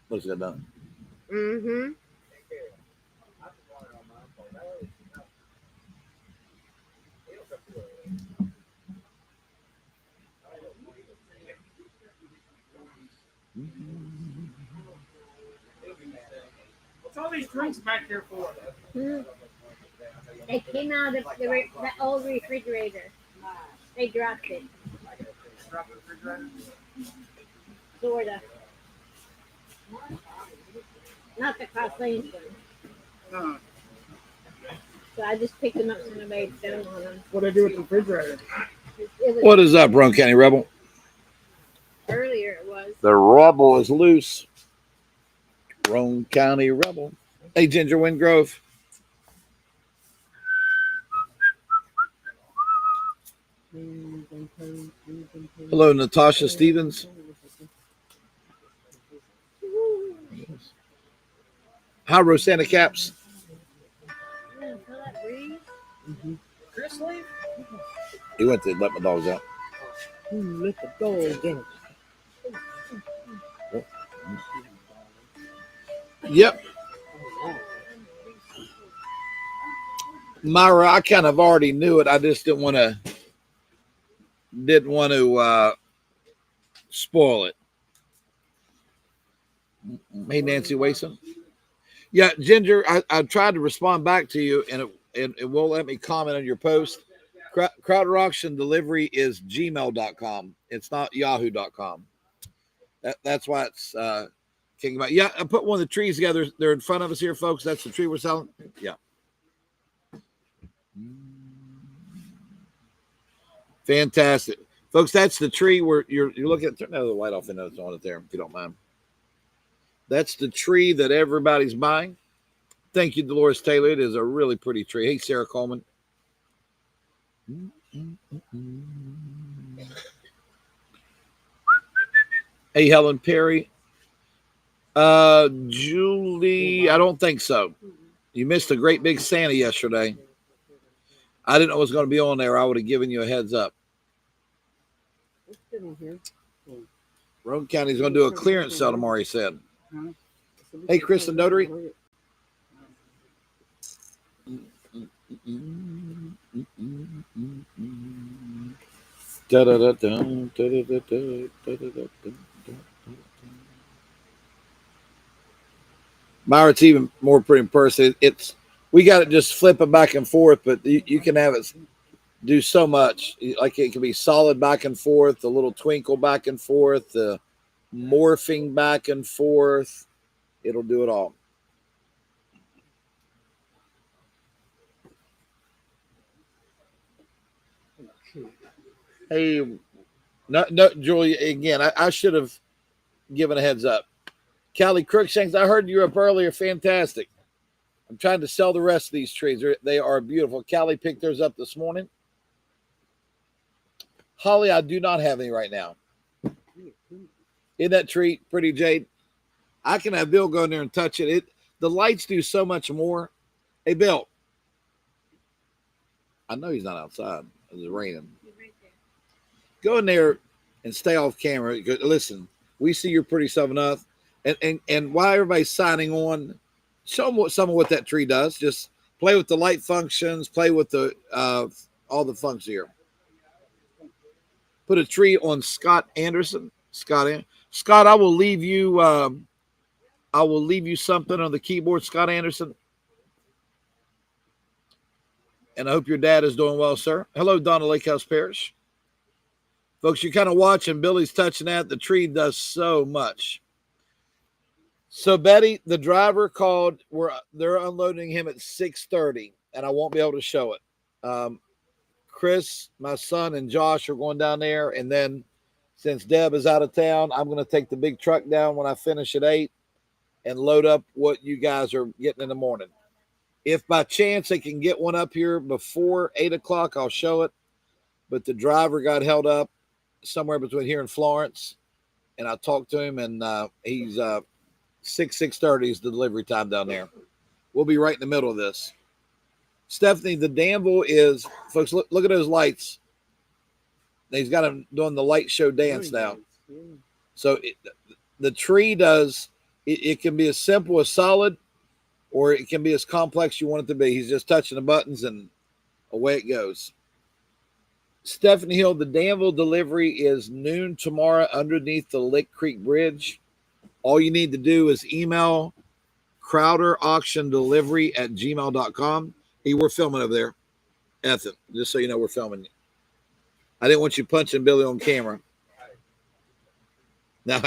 What's that done? Mm-hmm. What's all these drinks back here for? They came out of the old refrigerator. They dropped it, Drop the refrigerator. sorta. Not the Crosslanes one. No. So I just picked them up so nobody fell on them. What do I do with the refrigerator? It was What is up, Roan County Rebel? earlier. It was. The Rebel is loose. Roan County Rebel. Hey, Ginger Wingrove. Hello, Natasha Stevens. Hi, Rosanna Caps. Feel that breeze? Chris leave? He went to let my dogs out. Let the dog in. Yep. Myra, I kind of already knew it. I just didn't want to spoil it. Hey, Nancy Wason. Yeah, Ginger, I tried to respond back to you, and it won't let me comment on your post. Crowder Auction Delivery is gmail.com. It's not yahoo.com. That's why it's kicking about. Yeah, I put one of the trees together. They're in front of us here, folks. That's the tree we're selling. Yeah. Fantastic. Folks, that's the tree where you're looking at. Turn the light off and it's on it there, if you don't mind. That's the tree that everybody's buying. Thank you, Dolores Taylor. It is a really pretty tree. Hey, Sarah Coleman. Hey, Helen Perry. Julie, I don't think so. You missed a great big Santa yesterday. I didn't know it was going to be on there. I would have given you a heads up. Roan County's going to do a clearance sale tomorrow, he said. Hey, Kristen Notary. Myra, it's even more pretty in person. We got it just flipping back and forth, but you can have it do so much. Like it can be solid back and forth, the little twinkle back and forth, the morphing back and forth. It'll do it all. Hey, no, Julia, again, I should have given a heads up. Callie Crookshanks, I heard you up earlier. Fantastic. I'm trying to sell the rest of these trees. They are beautiful. Callie picked theirs up this morning. Holly, I do not have any right now. Isn't that tree pretty, Jade? I can have Bill go in there and touch it. The lights do so much more. Hey, Bill. I know he's not outside. It's raining. Go in there and stay off camera. Listen, we see you're pretty stuff enough. And while everybody's signing on, show them some of what that tree does. Just play with the light functions, play with the all the functions here. Put a tree on Scott Anderson. Scott, I will leave you. I will leave you something on the keyboard, Scott Anderson. And I hope your dad is doing well, sir. Hello, Donna Lakehouse Parish. Folks, you're kind of watching. Billy's touching that. The tree does so much. So, Betty, the driver called. They're unloading him at 6:30, and I won't be able to show it. Chris, my son, and Josh are going down there. And then since Deb is out of town, I'm going to take the big truck down when I finish at 8 and load up what you guys are getting in the morning. If by chance they can get one up here before 8 o'clock, I'll show it. But the driver got held up somewhere between here and Florence, and I talked to him, and he's 6:30 is the delivery time down there. We'll be right in the middle of this. Stephanie, the Danville is, folks, look at those lights. He's got him doing the light show dance now. So The tree does, it can be as simple as solid, or it can be as complex you want it to be. He's just touching the buttons and away it goes. Stephanie Hill, the Danville delivery is noon tomorrow underneath the Lick Creek Bridge. All you need to do is email crowderauctiondelivery@gmail.com. Hey, we're filming over there. Ethan, just so you know, we're filming. I didn't want you punching Billy on camera. No.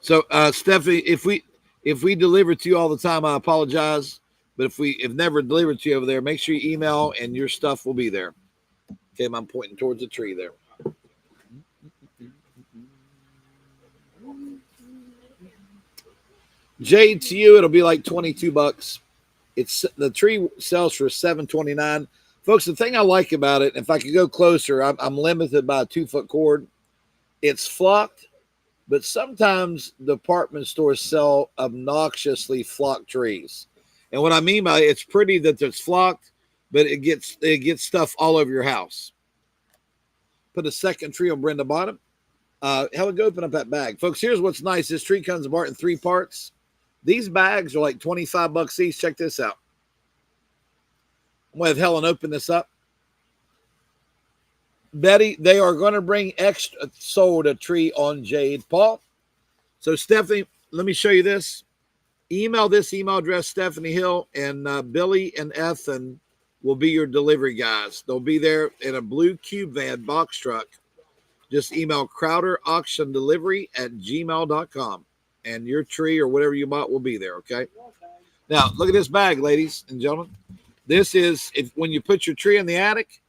So, Stephanie, if we deliver to you all the time, I apologize. But if never delivered to you over there, make sure you email and your stuff will be there. Okay, I'm pointing towards the tree there. Jade, to you, it'll be like $22. The tree sells for $7.29. Folks, the thing I like about it, if I could go closer, I'm limited by a 2-foot cord. It's flocked, but sometimes department stores sell obnoxiously flocked trees. And what I mean by it's pretty that it's flocked, but it gets stuff all over your house. Put a second tree on Brenda bottom. Helen, go open up that bag. Folks, here's what's nice. This tree comes apart in 3 parts. These bags are like $25 each. Check this out. I'm going to have Helen open this up. Betty, they are going to bring extra sold a tree on Jade. Paul. So, Stephanie, let me show you this. Email this email address, Stephanie Hill, and Billy and Ethan will be your delivery guys. They'll be there in a blue cube van box truck. Just email crowderauctiondelivery@gmail.com, and your tree or whatever you bought will be there, okay? Now, look at this bag, ladies and gentlemen. This is when you put your tree in the attic,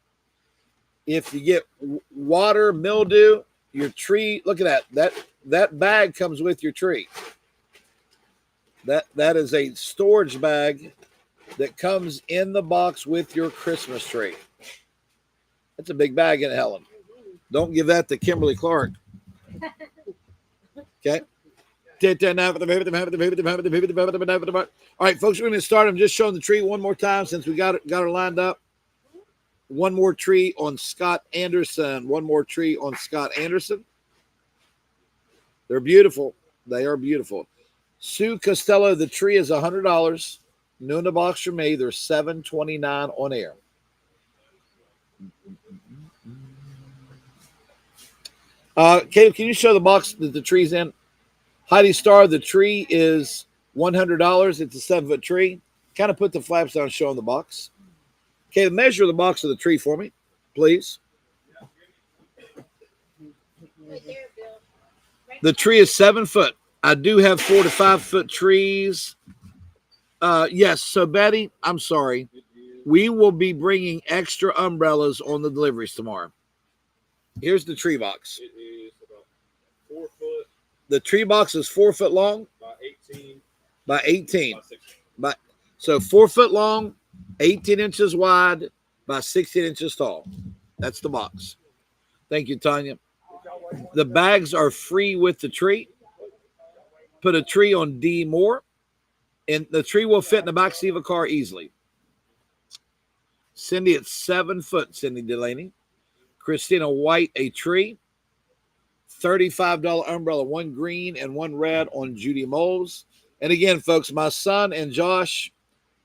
if you get water, mildew, your tree, look at that. That bag comes with your tree. That is a storage bag that comes in the box with your Christmas tree. That's a big bag in Helen. Don't give that to Kimberly Clark. Okay. All right, folks, we're going to start. I'm just showing the tree one more time since we got her lined up. One more tree on Scott Anderson. One more tree on Scott Anderson. They're beautiful. They are beautiful. Sue Costello, the tree is $100. New in the box for me. They're $7.29 on air. Caleb, can you show the box that the tree's in? Heidi Starr, the tree is $100. It's a 7-foot tree. Kind of put the flaps down, showing the box. Caleb, measure the box of the tree for me, please. The tree is 7 foot. I do have 4 to 5 foot trees. Yes. So Betty, I'm sorry. We will be bringing extra umbrellas on the deliveries tomorrow. Here's the tree box. It is about 4 foot. The tree box is 4 foot long. By 18. By 18. By 16. So 4 foot long, 18 inches wide, by 16 inches tall. That's the box. Thank you, Tanya. The bags are free with the tree. Put a tree on D Moore, and the tree will fit in the back seat of a car easily. Cindy, it's 7 foot, Cindy Delaney. Christina White, a tree. $35 umbrella, 1 green and 1 red on Judy Moles. And again, folks, my son and Josh,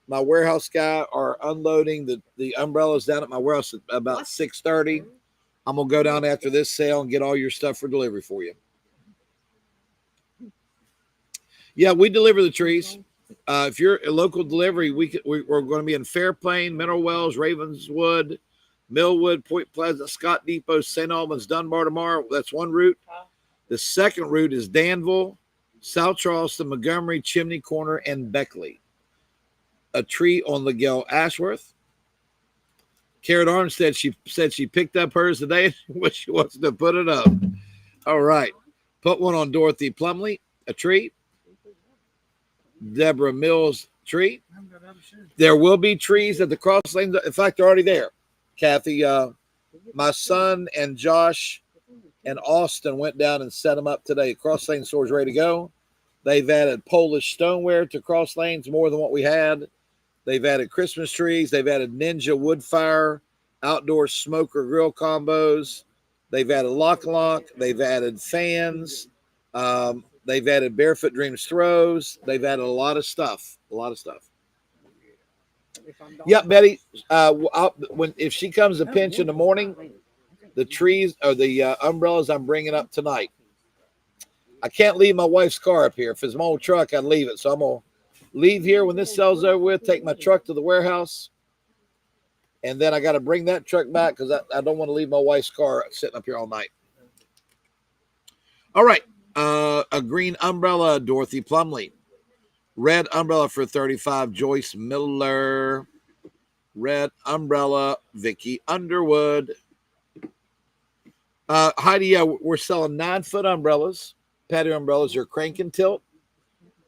my warehouse guy, are unloading the umbrellas down at my warehouse at about 6:30. I'm going to go down after this sale and get all your stuff for delivery for you. Yeah, we deliver the trees. If you're a local delivery, we're going to be in Fairplain, Mineral Wells, Ravenswood, Millwood, Point Pleasant, Scott Depot, St. Albans, Dunbar tomorrow. That's one route. The second route is Danville, South Charleston, Montgomery, Chimney Corner, and Beckley. A tree on Miguel Ashworth. Karen Armstead, she said she picked up hers today, but she wants to put it up. All right. Put one on Dorothy Plumley, a tree. Deborah Mills, tree. There will be trees at the cross lanes. In fact, they're already there. Kathy, my son and Josh and Austin went down and set them up today. Cross Lane store is ready to go. They've added Polish stoneware to Cross Lanes, more than what we had. They've added Christmas trees. They've added Ninja wood fire, outdoor smoker grill combos. They've added lock. They've added fans. They've added Barefoot Dreams throws. They've added a lot of stuff. Yeah, Betty. If she comes to pinch in the morning, the trees or the umbrellas I'm bringing up tonight. I can't leave my wife's car up here. If it's my old truck, I'd leave it. So I'm gonna leave here when this sells over with. Take my truck to the warehouse, and then I got to bring that truck back because I don't want to leave my wife's car sitting up here all night. All right, a green umbrella, Dorothy Plumley. Red umbrella for 35, Joyce Miller. Red umbrella, Vicky Underwood. Heidi, we're selling 9-foot umbrellas. Patio umbrellas are crank and tilt,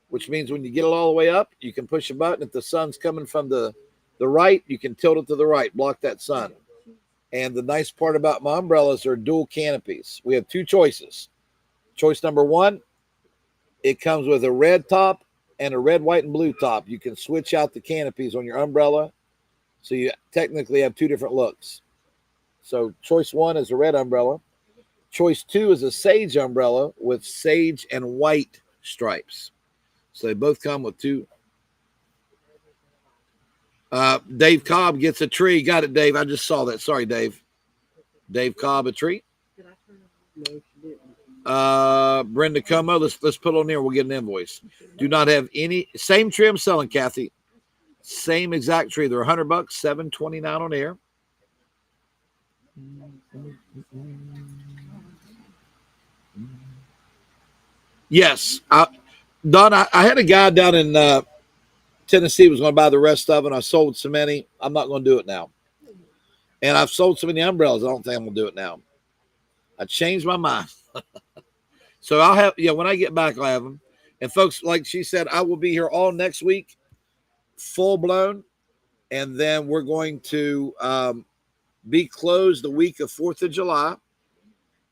which means when you get it all the way up, you can push a button. If the sun's coming from the right, you can tilt it to the right, block that sun. And the nice part about my umbrellas are dual canopies. We have 2 choices. Choice number 1, it comes with a red top and a red, white, and blue top. You can switch out the canopies on your umbrella, so you technically have 2 different looks. So choice 1 is a red umbrella. Choice 2 is a sage umbrella with sage and white stripes. So they both come with 2. Dave Cobb gets a tree. Got it, Dave. I just saw that. Sorry, Dave. Dave Cobb, a tree. Brenda Como, let's put on there. We'll get an invoice. Do not have any same tree I'm selling, Kathy. Same exact tree. They're $100, $7.29 on air. Yes, Don. I had a guy down in Tennessee was going to buy the rest of it. I sold so many. I'm not going to do it now. And I've sold so many umbrellas. I don't think I'm going to do it now. I changed my mind. So I'll have, when I get back, I'll have them. And folks, like she said, I will be here all next week, full blown. And then we're going to be closed the week of 4th of July.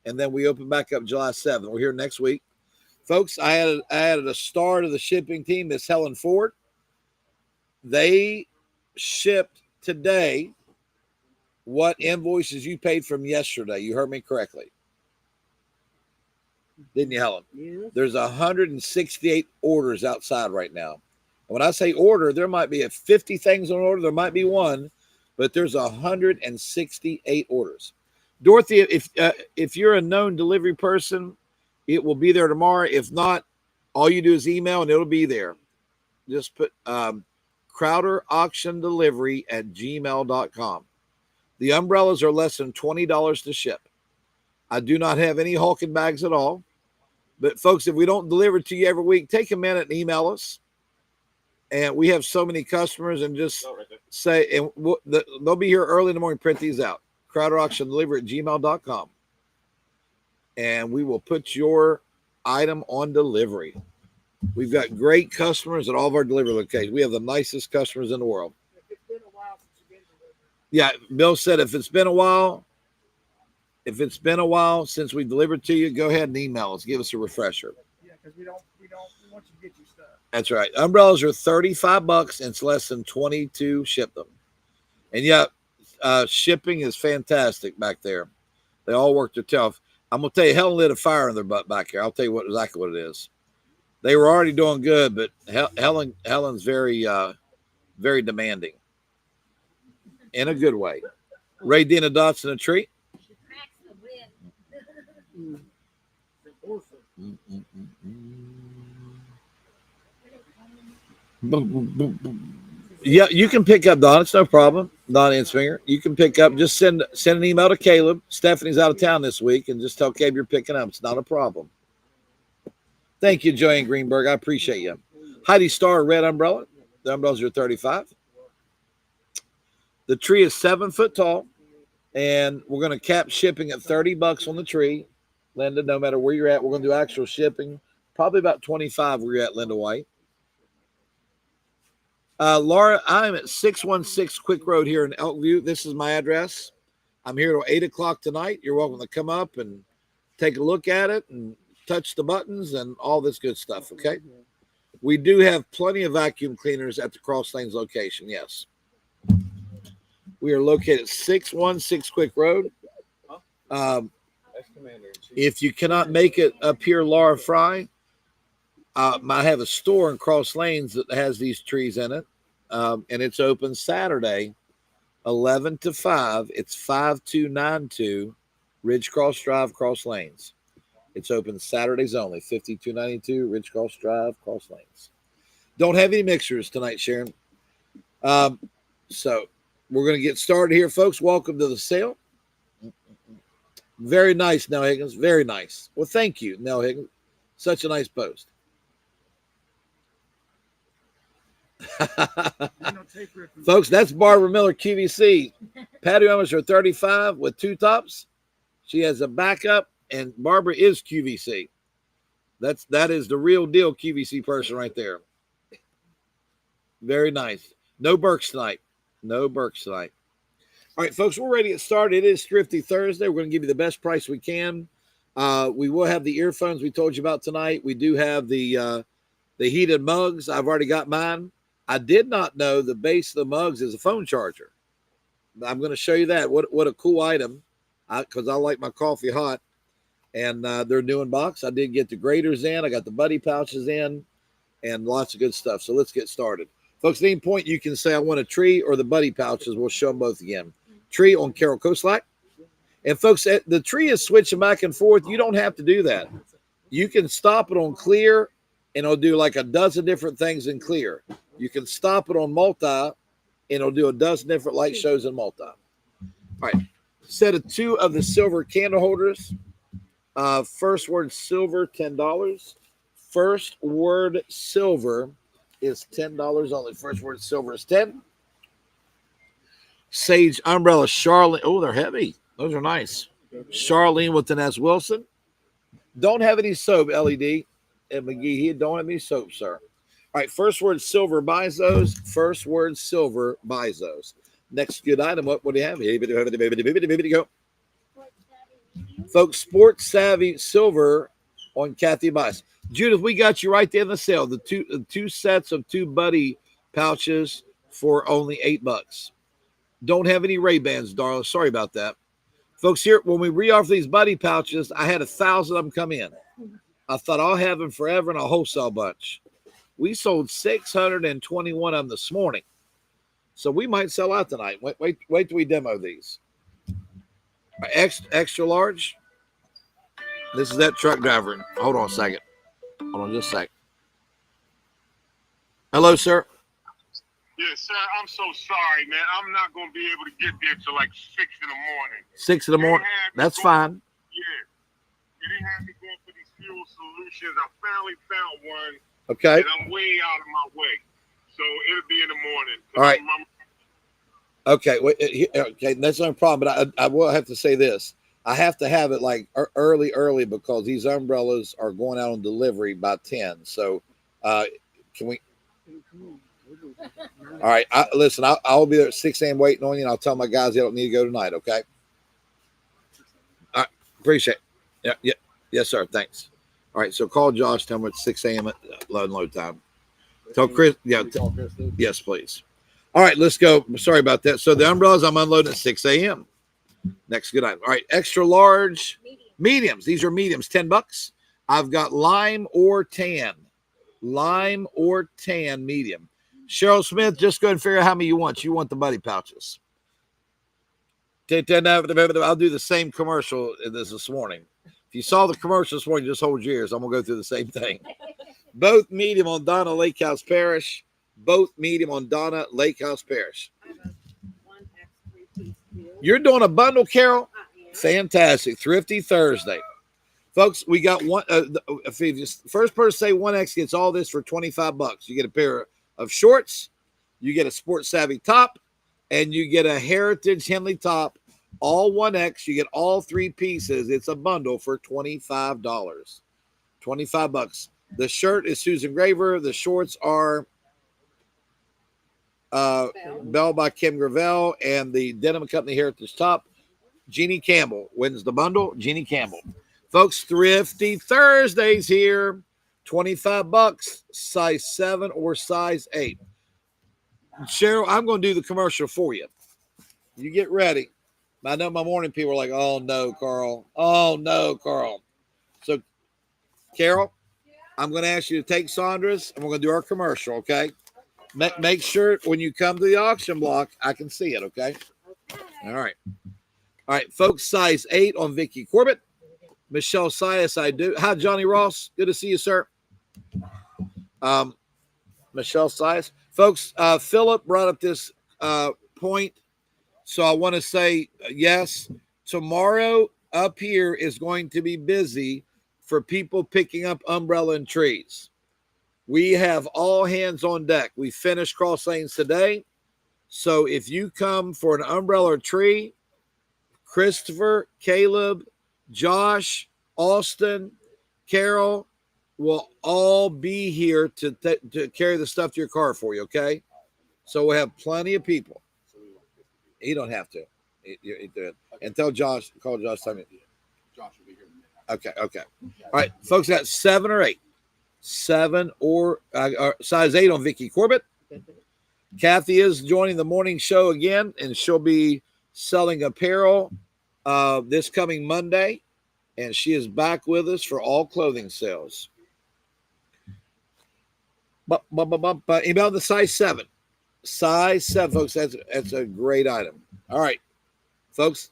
And then we open back up July 7th. We're here next week. Folks, I added a star to the shipping team, Miss Helen Ford. They shipped today what invoices you paid from yesterday. You heard me correctly. Didn't you, Helen? Yeah. There's 168 orders outside right now. And when I say order, there might be 50 things on order. There might be one, but there's 168 orders. Dorothy, if you're a known delivery person, it will be there tomorrow. If not, all you do is email and it'll be there. Just put CrowderAuctionDelivery@gmail.com. The umbrellas are less than $20 to ship. I do not have any Hulking bags at all. But folks, if we don't deliver to you every week, take a minute and email us. And we have so many customers, and just say, and they'll be here early in the morning, print these out. CrowderAuctionDelivery@gmail.com. And we will put your item on delivery. We've got great customers at all of our delivery locations. We have the nicest customers in the world. Yeah, Bill said if it's been a while since we delivered to you, go ahead and email us. Give us a refresher. Yeah, because we want you to get your stuff. That's right. Umbrellas are $35 and it's less than $22 to ship them. And yeah, shipping is fantastic back there. They all work their tail off. I'm gonna tell you, Helen lit a fire in their butt back here. I'll tell you exactly what it is. They were already doing good, but Helen's very very demanding in a good way. Ray Dina Dotson, a treat. She cracks the whip. Yeah, you can pick up, Don. It's no problem. Don Insminger. You can pick up. Just send an email to Caleb. Stephanie's out of town this week, and just tell Caleb you're picking up. It's not a problem. Thank you, Joanne Greenberg. I appreciate you. Heidi Starr, red umbrella. The umbrellas are $35. The tree is 7 foot tall, and we're going to cap shipping at $30 on the tree. Linda, no matter where you're at, we're going to do actual shipping. Probably about $25 where you're at, Linda White. Laura, I'm at 616 Quick Road here in Elkview. This is my address. I'm here till 8 o'clock tonight. You're welcome to come up and take a look at it and touch the buttons and all this good stuff, okay? We do have plenty of vacuum cleaners at the Cross Lanes location, yes. We are located at 616 Quick Road. That's Commander-in-Chief. If you cannot make it up here, Laura Fry, I have a store in Cross Lanes that has these trees in it, and it's open Saturday, 11 to 5. It's 5292 Ridge Cross Drive, Cross Lanes. It's open Saturdays only, 5292 Ridge Cross Drive, Cross Lanes. Don't have any mixers tonight, Sharon. So we're going to get started here, folks. Welcome to the sale. Very nice, Nell Higgins. Very nice. Well, thank you, Nell Higgins. Such a nice post. Folks, that's Barbara Miller QVC. Patio owners are 35 with two tops. She has a backup, and Barbara is QVC. That is the real deal QVC person right there. Very nice. No Burks tonight. No Burks tonight. All right, folks, we're ready to get started. It is Thrifty Thursday. We're going to give you the best price we can. We will have the earphones we told you about tonight. We do have the heated mugs. I've already got mine. I did not know the base of the mugs is a phone charger. I'm going to show you that. What a cool item, because I like my coffee hot. And they're new in box. I did get the graters in. I got the buddy pouches in and lots of good stuff. So let's get started. Folks, at any point, you can say, I want a tree or the buddy pouches. We'll show them both again. Tree on Carol Koslak. And folks, the tree is switching back and forth. You don't have to do that. You can stop it on clear, and it'll do like a dozen different things in clear. You can stop it on multi, and it'll do a dozen different light shows in multi. All right. Set of two of the silver candle holders. First word silver, $10. First word silver is $10 only. First word silver is 10. Sage umbrella, Charlene. Oh, they're heavy. Those are nice. Charlene with an S. Wilson. Don't have any soap, LED. And McGee, he don't have any soap, sir. All right, first word silver buys those. First word silver buys those. Next good item. What do you have? Go. Folks, Sports Savvy Silver on Kathy buys. Judith, we got you right there in the sale. The two sets of two buddy pouches for only $8. Don't have any Ray-Bans, darling. Sorry about that. Folks, here, when we re-offer these buddy pouches, I had 1,000 of them come in. I thought I'll have them forever and I'll wholesale a bunch. We sold 621 of them this morning. So we might sell out tonight. Wait till we demo these. Extra large. This is that truck driver. Hold on a second. Hold on just a second. Hello, sir. Yes, sir. I'm so sorry, man. I'm not going to be able to get there till like 6 in the morning. 6 in the morning. That's fine. Yeah. You didn't have me going for these fuel solutions. I finally found one. Okay. And I'm way out of my way. So it'll be in the morning. All right. Okay. Okay. That's no problem. But I will have to say this. I have to have it like early because these umbrellas are going out on delivery by 10. So can we? All right. Listen, I'll be there at 6 a.m. waiting on you, and I'll tell my guys they don't need to go tonight, okay? All right. Appreciate it. Yeah. Yes, sir. Thanks. All right. So call Josh. Tell him it's 6 a.m. at load time. Tell Chris. Yeah. Yes, please. All right. Let's go. Sorry about that. So the umbrellas I'm unloading at 6 a.m. Next good item. All right. Extra large. Mediums. These are mediums. $10. I've got lime or tan. Lime or tan medium. Cheryl Smith, just go ahead and figure out how many you want. You want the buddy pouches. I'll do the same commercial this morning. If you saw the commercial this morning, just hold your ears. I'm going to go through the same thing. Both medium on Donna Lake House Parish. Both medium on Donna Lake House Parish. You're doing a bundle, Carol? Fantastic. Thrifty Thursday. Folks, we got one. First person say 1X gets all this for $25. You get a pair of shorts, you get a Sports Savvy top, and you get a Heritage Henley top, all 1X. You get all three pieces. It's a bundle for $25. $25. The shirt is Susan Graver. The shorts are Bell by Kim Gravel, and the Denim Company Heritage top, Jeannie Campbell wins the bundle. Jeannie Campbell. Folks, Thrifty Thursdays here. $25, size 7 or size 8. Cheryl, I'm going to do the commercial for you. You get ready. I know my morning people are like, oh no, Carl. Oh no, Carl. So, Carol, I'm going to ask you to take Sandra's and we're going to do our commercial, okay? Make sure when you come to the auction block, I can see it, okay? All right. All right, folks, size 8 on Vicky Corbett. Michelle Sias, I do. Hi, Johnny Ross. Good to see you, sir. Michelle Sias. Folks, Philip brought up this point. So I want to say yes. Tomorrow up here is going to be busy for people picking up umbrella and trees. We have all hands on deck. We finished Cross Lanes today. So if you come for an umbrella or tree, Christopher, Caleb, Josh, Austin, Carol will all be here to carry the stuff to your car for you, okay? So we'll have plenty of people. You don't have to. And tell Josh, call Josh. Tell me. Josh will be here in a minute. Okay. All right, folks, got 7 or 8. 7 or size 8 on Vicky Corbett. Kathy is joining the morning show again, and she'll be selling apparel this coming Monday, and she is back with us for all clothing sales. But about the size 7. Size 7, folks, that's a great item. All right, folks.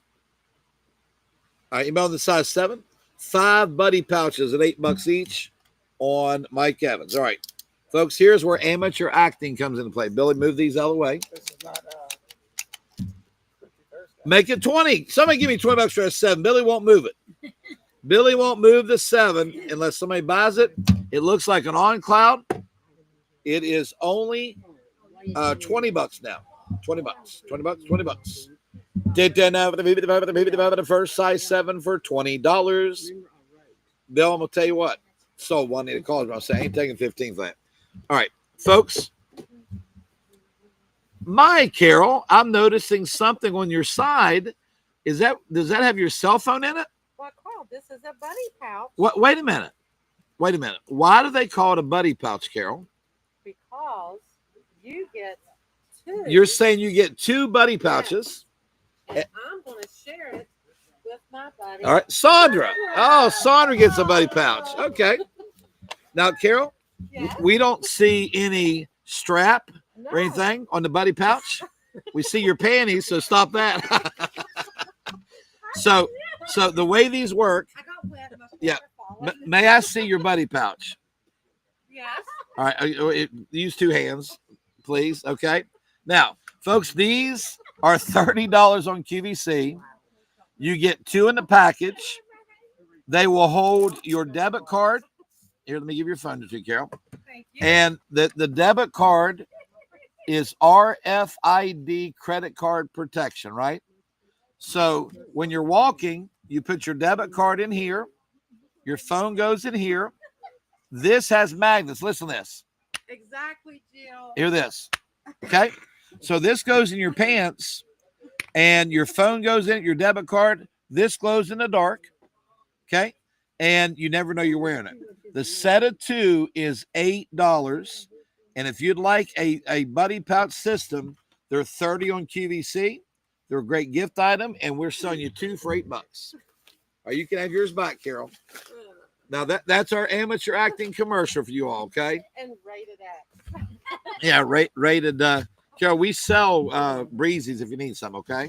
All right, about the size 7. 5 buddy pouches at $8 each on Mike Evans. All right, folks, here's where amateur acting comes into play. Billy, move these out of the way. This is not Make it 20. Somebody give me $20 for a 7. Billy won't move it. Billy won't move the 7 unless somebody buys it. It looks like an on cloud. It is only $20 now. $20. The first size 7 for $20. Bill, I'm gonna tell you what. Sold one in the college. I'm saying I ain't taking 15 for that. All right, folks. My Carol, I'm noticing something on your side. Does that have your cell phone in it? Well, Carl, this is a buddy pouch. What? Wait a minute. Why do they call it a buddy pouch, Carol? Because you get 2. You're saying you get 2 buddy pouches. And I'm going to share it with my buddy. All right, Sandra. Oh, Sandra gets a buddy pouch. Okay. Now, Carol, we don't see any strap or anything on the buddy pouch. We see your panties, so stop that. So the way these work, I got wet. Yeah. May I see your buddy pouch? Yes. All right, use 2 hands, please. Okay. Now, folks, these are $30 on QVC. You get 2 in the package. They will hold your debit card. Here, let me give your phone to you, Carol. Thank you. And the debit card is RFID credit card protection, right? So when you're walking, you put your debit card in here. Your phone goes in here. This has magnets. Listen to this. Exactly, Jill. Hear this. Okay. So this goes in your pants and your phone goes in, your debit card. This glows in the dark. Okay. And you never know you're wearing it. The set of 2 is $8. And if you'd like a buddy pouch system, they're $30 on QVC. They're a great gift item. And we're selling you 2 for $8. All right, you can have yours back, Carol. Now that's our amateur acting commercial for you all. Okay. And rated X. Yeah. Rated, Carol, we sell breezies if you need some, okay?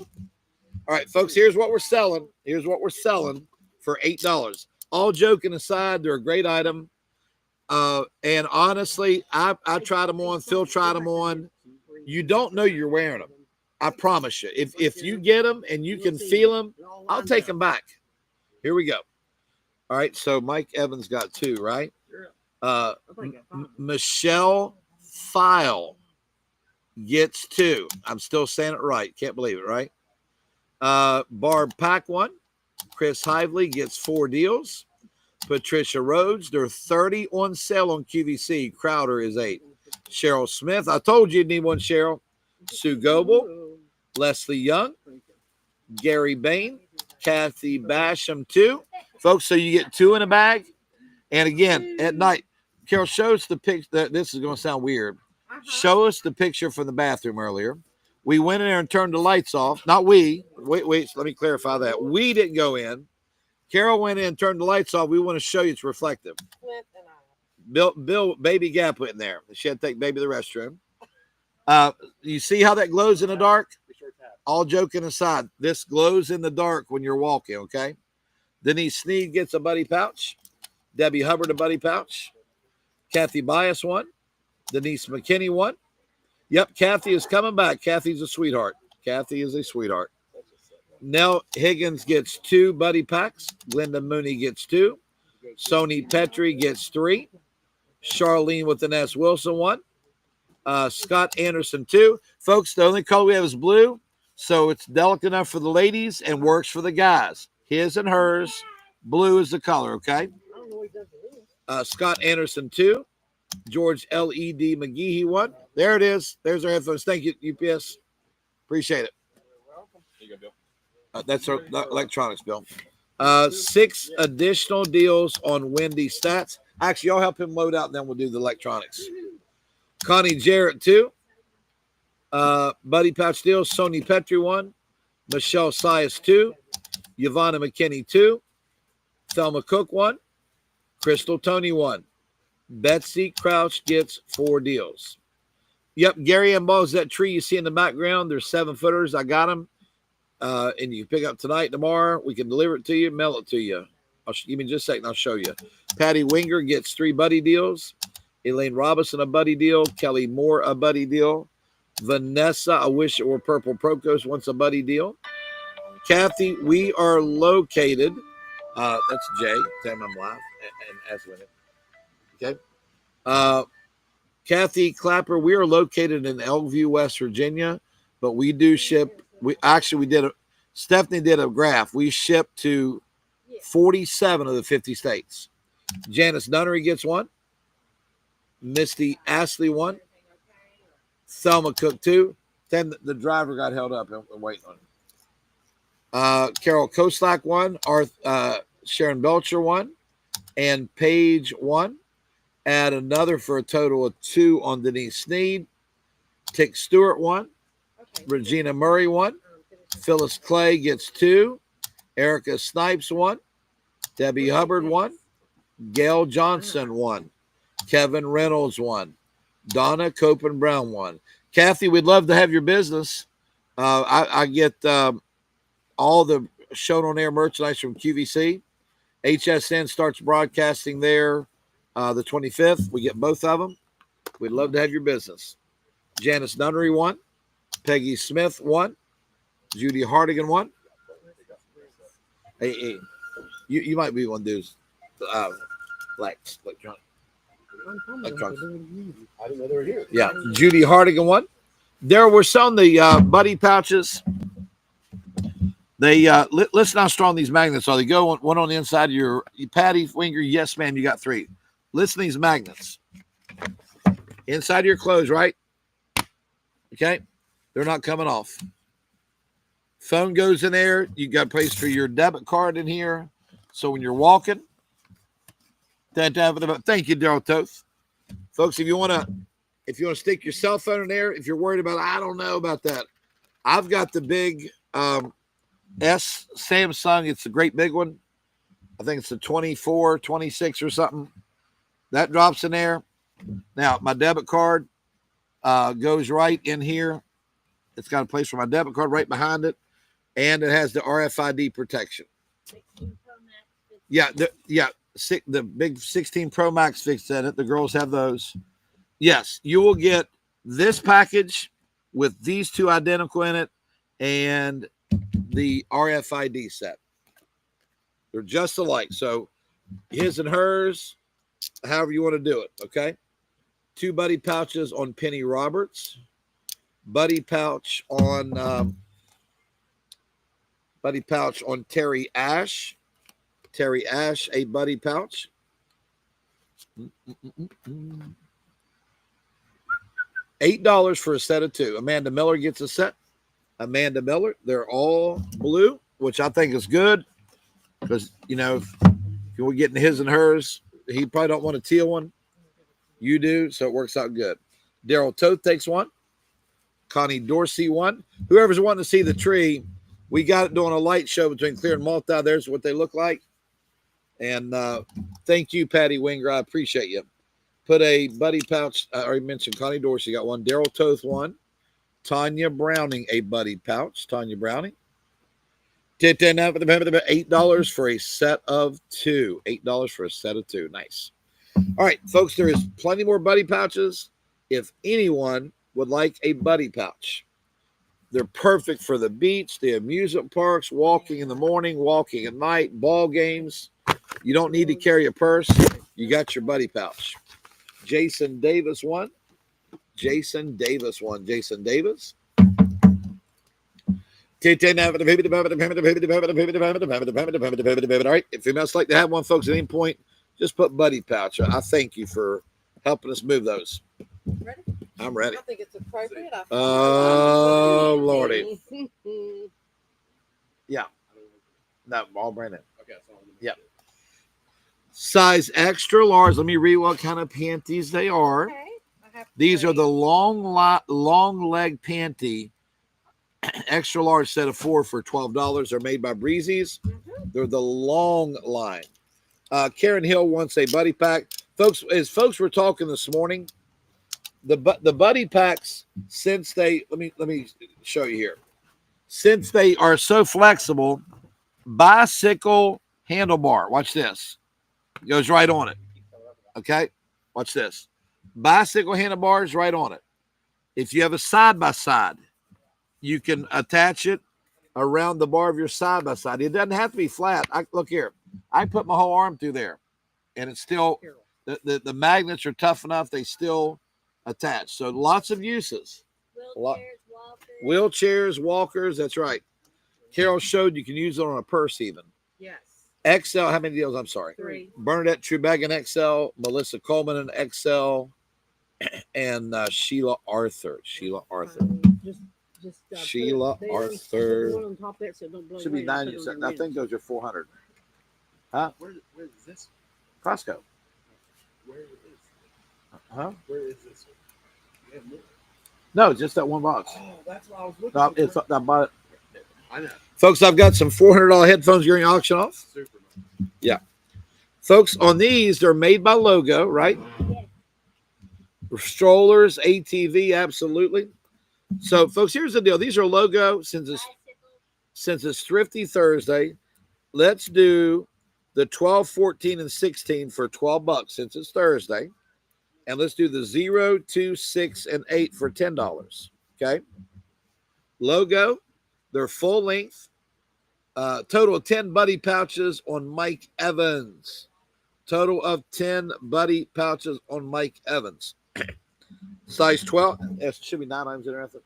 All right, folks, here's what we're selling. For $8. All joking aside, they're a great item. And honestly, I tried them on. Phil tried them on. You don't know you're wearing them. I promise you. If you get them and you can feel them, I'll take them back. Here we go. All right, so Mike Evans got 2, right? Michelle File gets 2. I'm still saying it right. Can't believe it, right? Barb Pack 1. Chris Hively gets 4 deals. Patricia Rhodes, they're 30 on sale on QVC. Crowder is 8. Cheryl Smith, I told you you'd need one, Cheryl. Sue Goebel, Leslie Young, Gary Bain, Kathy Basham, 2. Folks, so you get 2 in a bag. And again, at night, Carol, show us the picture. This is going to sound weird. Show us the picture from the bathroom earlier. We went in there and turned the lights off. Not we. Wait. Let me clarify that. We didn't go in. Carol went in and turned the lights off. We want to show you it's reflective. Clint and I. Bill, Baby Gap went in there. She had to take Baby to the restroom. You see how that glows in the dark? All joking aside, this glows in the dark when you're walking, okay? Denise Sneed gets a buddy pouch. Debbie Hubbard a buddy pouch. Kathy Bias won. Denise McKinney won. Yep, Kathy is coming back. Kathy's a sweetheart. Kathy is a sweetheart. Nell Higgins gets 2 buddy packs. Glenda Mooney gets 2. Sony Petrie gets 3. Charlene with an S. Wilson 1. Scott Anderson 2. Folks, the only color we have is blue, so it's delicate enough for the ladies and works for the guys. His and hers. Blue is the color, okay? Scott Anderson 2. George L.E.D. McGehee 1. There it is. There's our headphones. Thank you, UPS. Appreciate it. There you go, Bill. That's our electronics bill. 6 additional deals on Wendy Stats. Actually, y'all help him load out, and then we'll do the electronics. Connie Jarrett 2. Buddy Pouch deals. Sony Petrie 1. Michelle Sias 2. Yvonne McKinney 2. Thelma Cook 1. Crystal Tony 1. Betsy Crouch gets 4 deals. Yep, Gary and Balls, that tree you see in the background, there's 7-footers. I got them. And you pick up tonight, tomorrow. We can deliver it to you, mail it to you. Give me just a second, I'll show you. Patty Winger gets 3 buddy deals. Elaine Robinson, a buddy deal. Kelly Moore, a buddy deal. Vanessa, I wish it were Purple Procos, wants a buddy deal. Kathy, we are located. That's Jay. Tell him I'm live. And as with it. Okay. Kathy Clapper, we are located in Elkview, West Virginia, but we do ship. Stephanie did a graph. We ship to 47 of the 50 states. Janice Nunnery gets 1. Misty Ashley 1. Thelma Cook 2. Then the driver got held up and waiting on him. Carol Koslak 1. Sharon Belcher 1. And Paige 1. Add another for a total of 2 on Denise Sneed. Tick Stewart 1. Regina Murray 1. Phyllis Clay gets 2. Erica Snipes 1. Debbie Hubbard 1. Gail Johnson 1. Kevin Reynolds 1. Donna Copen Brown 1. Kathy, we'd love to have your business. I get all the shown on air merchandise from QVC. HSN starts broadcasting there the 25th. We get both of them. We'd love to have your business. Janice Nunnery 1. Peggy Smith 1. Judy Hardigan 1. Hey, you might be one of those electronics. I didn't know they were here. Yeah, Judy Hardigan 1. There were some the buddy pouches. They listen how strong these magnets are. They go one on the inside of your Patty Winger. Yes, ma'am. You got 3. Listen to these magnets inside of your clothes, right? Okay, they're not coming off. Phone goes in there. You got a place for your debit card in here. So when you're walking, thank you, Daryl Toth. Folks, if you want to stick your cell phone in there, if you're worried about, I don't know about that. I've got the big S Samsung. It's a great big one. I think it's a 24, 26 or something. That drops in there. Now, my debit card goes right in here. It's got a place for my debit card right behind it. And it has the RFID protection. 16 Pro Max. The big 16 Pro Max fixed in it. The girls have those. Yes, you will get this package with these 2 identical in it and the RFID set. They're just alike. So his and hers, however you want to do it, okay? 2 buddy pouches on Penny Roberts. Buddy pouch on Terry Ash. Terry Ash, a buddy pouch. $8 for a set of 2. Amanda Miller gets a set. Amanda Miller, they're all blue, which I think is good because, if you were getting his and hers, he probably don't want a teal one. You do, so it works out good. Daryl Toth takes 1. Connie Dorsey one. Whoever's wanting to see the tree, we got it doing a light show between Clear and Malta. There's what they look like. And thank you, Patty Winger. I appreciate you. Put a buddy pouch. I already mentioned Connie Dorsey got one. Daryl Toth one. Tanya Browning a buddy pouch. Tanya Browning. $8 for a set of two. $8 for a set of two. Nice. All right, folks, there is plenty more buddy pouches. If anyone would like a buddy pouch, they're perfect for the beach, the amusement parks, walking in the morning, walking at night, ball games. You don't need to carry a purse. You got your buddy pouch. Jason Davis one. Jason Davis one. Jason Davis. All right. If you must like to have one, folks, at any point, just put buddy pouch. I thank you for helping us move those. Ready? I'm ready. I think it's appropriate. Oh, Lordy. Yeah. No, all brand new. Okay, so Yeah. Size extra large. Let me read what kind of panties they are. Okay. I have These are three. the long leg panty, extra large set of 4 for $12. They're made by Breezy's. They're the long line. Karen Hill wants a buddy pack. Folks, as folks were talking this morning, the buddy packs, since they let me show you here. Since they are so flexible, bicycle handlebar. Watch this. It goes right on it. Okay? Watch this. Bicycle handlebars right on it. If you have a side-by-side, you can attach it around the bar of your side-by-side. It doesn't have to be flat. Look here. I put my whole arm through there, and it's still, the magnets are tough enough. They still attach. So lots of uses. Wheelchairs, walkers. That's right. Carol showed you can use it on a purse even. Yes. XL, how many deals? I'm sorry. 3. Bernadette Trubagan XL, Melissa Coleman in XL, and Sheila Arthur. Sheila Arthur. Just Sheila put it there, Arthur. put one on top there so it don't blow Should be away, and 90. put it on I your think those are 400. Huh? where is this? Costco. Where is Huh? where is this? You have more. No, just that one box. Oh, that's what I was looking No, for. it's I bought it. I know. Folks, I've got some $400 headphones you're going to auction off. Super. Folks, on these, they're made by Logo, right? Strollers, ATV, absolutely. So, folks, here's the deal. These are Logo. Since it's Thrifty Thursday, let's do the 12, 14, and 16 for $12 since it's Thursday. And let's do the 0, 2, 6, and 8 for $10. Okay? Logo, they're full length. Total of 10 buddy pouches on Mike Evans. Total of 10 buddy pouches on Mike Evans. Size 12. There should be 9 items in there. I think.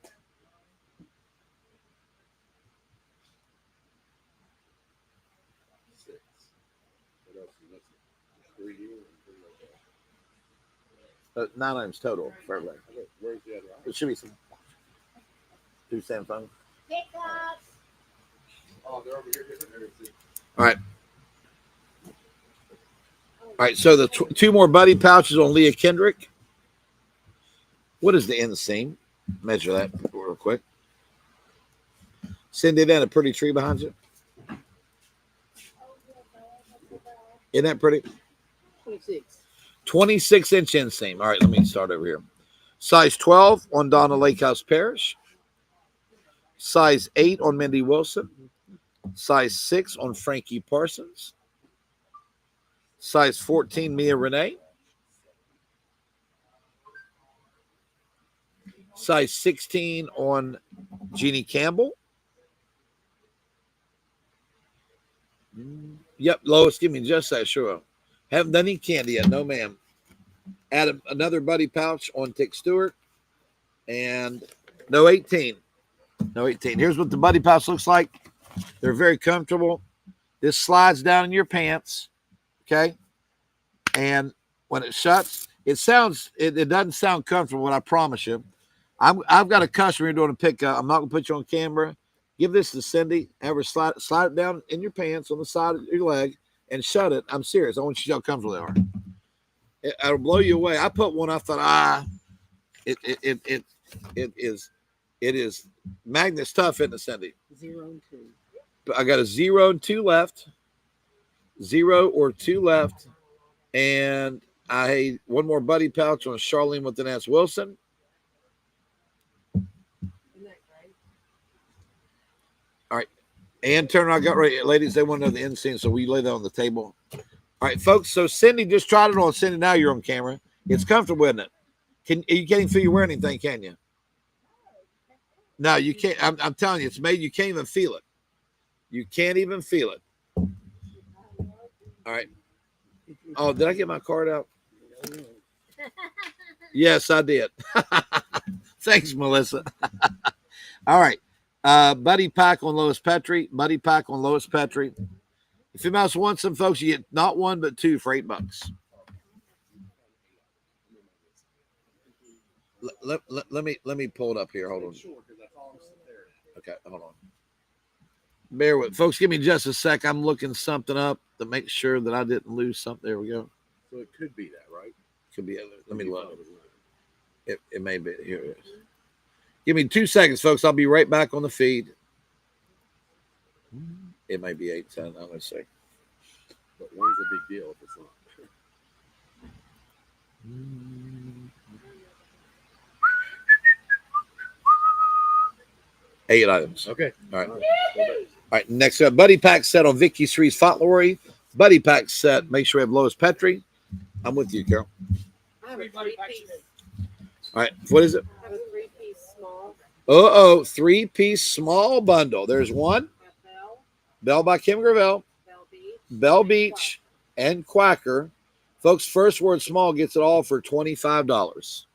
Six. What else is missing? 3 here and 3 right there. 9 items total for everybody. Okay, where's the other item? It should be some 2 Samsung. Pickups. Oh, they're over here. There it is. All right. So the 2 more buddy pouches on Leah Kendrick. What is the inseam? Measure that real quick. Cindy, that a pretty tree behind you? Isn't that pretty? 26. 26-inch inseam. All right, let me start over here. Size 12 on Donna Lakehouse Parish. Size 8 on Mindy Wilson. Size 6 on Frankie Parsons. Size 14, Mia Renee. Size 16 on Jeannie Campbell. Yep, Lois, give me just that, sure. Haven't done any candy yet, no ma'am. Add another buddy pouch on Tick Stewart. And no 18. No 18. Here's what the buddy pouch looks like. They're very comfortable. This slides down in your pants. Okay. And when it shuts, it doesn't sound comfortable, but I promise you. I've got a customer doing a pickup. I'm not gonna put you on camera. Give this to Cindy. Have her slide it down in your pants on the side of your leg and shut it. I'm serious. I want you to see how comfortable they are. It'll blow you away. I put one. I thought, it It is Magnet's tough, isn't it, Cindy? 0 and 2. But I got a 0 and 2 left. 0 or 2 left. And I had one more buddy pouch on Charlene with the Nance Wilson. Isn't that great? All right. And Turner, I got right. Ladies, they want to know the end scene, so we lay that on the table. All right, folks. So Cindy just tried it on. Cindy, now you're on camera. It's comfortable, isn't it? You can't even feel you wear anything, can you? No, you can't. I'm telling you, it's made. You can't even feel it. You can't even feel it. All right. Oh, did I get my card out? Yes, I did. Thanks, Melissa. All right. Buddy pack on Lois Petrie. Buddy pack on Lois Petrie. If you mouse want some, folks, you get not 1 but 2 for $8. Let me pull it up here. Hold on. Okay, hold on. Bear with, folks. Give me just a sec. I'm looking something up to make sure that I didn't lose something. There we go. So it could be that, right? Could be. Let me look. It may be. Here it is. Give me 2 seconds, folks. I'll be right back on the feed. It might be 8:10. I'm going to say. But 1's a big deal if it's not. 8 items. Okay. All right. All right. Next up, Buddy Pack set on Vicky Sree's Fauntleroy. Buddy Pack set. Make sure we have Lois Petrie. I'm with you, Carol. I have a 3-piece. All right. What is it? I have a 3-piece small. 3-piece small bundle. There's one. Bell by Kim Gravel. Bell Beach and Quacker. Folks, First Word Small gets it all for $25.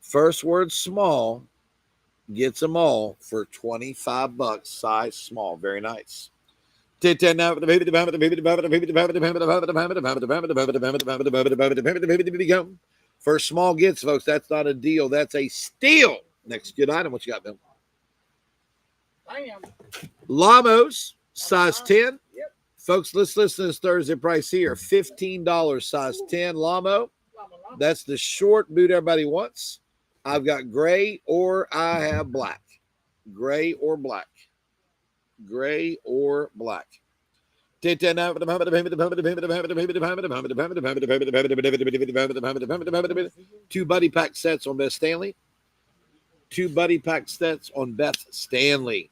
First Word Small gets them all for $25. Size small. Very nice. First Small gets, folks. That's not a deal. That's a steal. Next good item. What you got, Bill? Bam. Lamos, size 10. Yep. Folks, let's listen to this Thursday price here. $15, size 10 Lamo. That's the short boot everybody wants. I've got gray or I have black. Gray or black. Gray or black. 2 buddy pack sets on Beth Stanley. 2 buddy pack sets on Beth Stanley.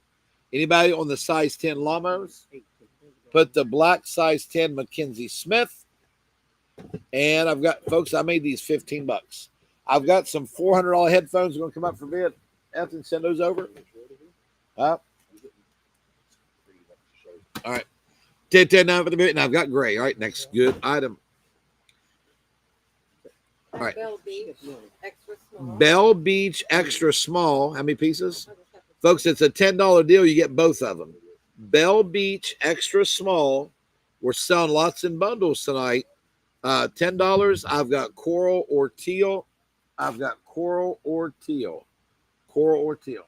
Anybody on the size 10 Lamos? Put the black size 10 Mackenzie Smith. And I've got, folks, I made these $15. I've got some $400 headphones going to come up for bid. Anthony, send those over. All right. 10 now for the bid. And I've got gray. All right. Next good item. All right. Bell Beach, extra small. Bell Beach extra small. How many pieces? Folks, it's a $10 deal. You get both of them. Bell Beach extra small. We're selling lots in bundles tonight. $10. I've got coral or teal. I've got coral or teal. Coral or teal.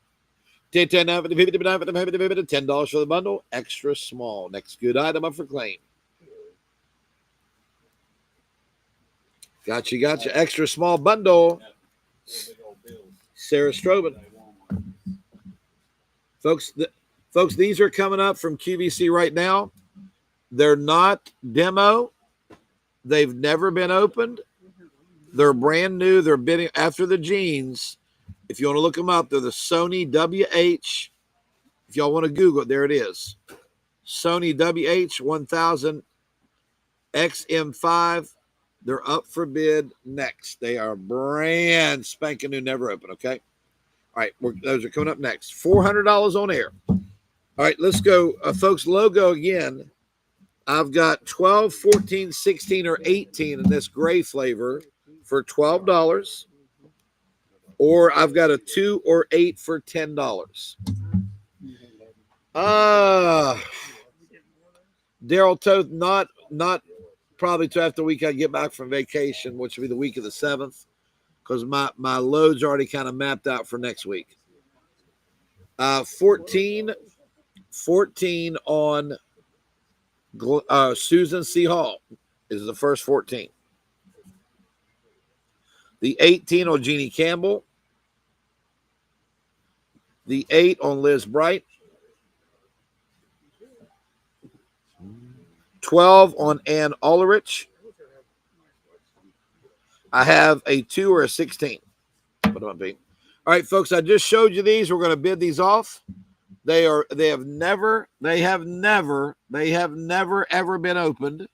$10 for the bundle. Extra small. Next good item up for claim. Gotcha. Extra small bundle. Sarah Strobin. Folks, these are coming up from QVC right now. They're not demo. They've never been opened. They're brand new. They're bidding after the jeans. If you want to look them up, they're the Sony WH. If y'all want to Google it, there it is. Sony WH-1000 XM5. They're up for bid next. They are brand spanking new, never open, okay? All right, those are coming up next. $400 on air. All right, let's go. Folks, logo again. I've got 12, 14, 16, or 18 in this gray flavor for $12. Or I've got a 2 or 8 for $10. Daryl Toth, not probably till after the week I get back from vacation, which will be the week of the 7th, because my load's already kind of mapped out for next week. 14 on Susan C. Hall is the first 14. The 18 on Jeannie Campbell. The 8 on Liz Bright. 12 on Ann Ulrich. I have a 2 or a 16. What am I being? All right, folks, I just showed you these. We're going to bid these off. They have never ever been opened.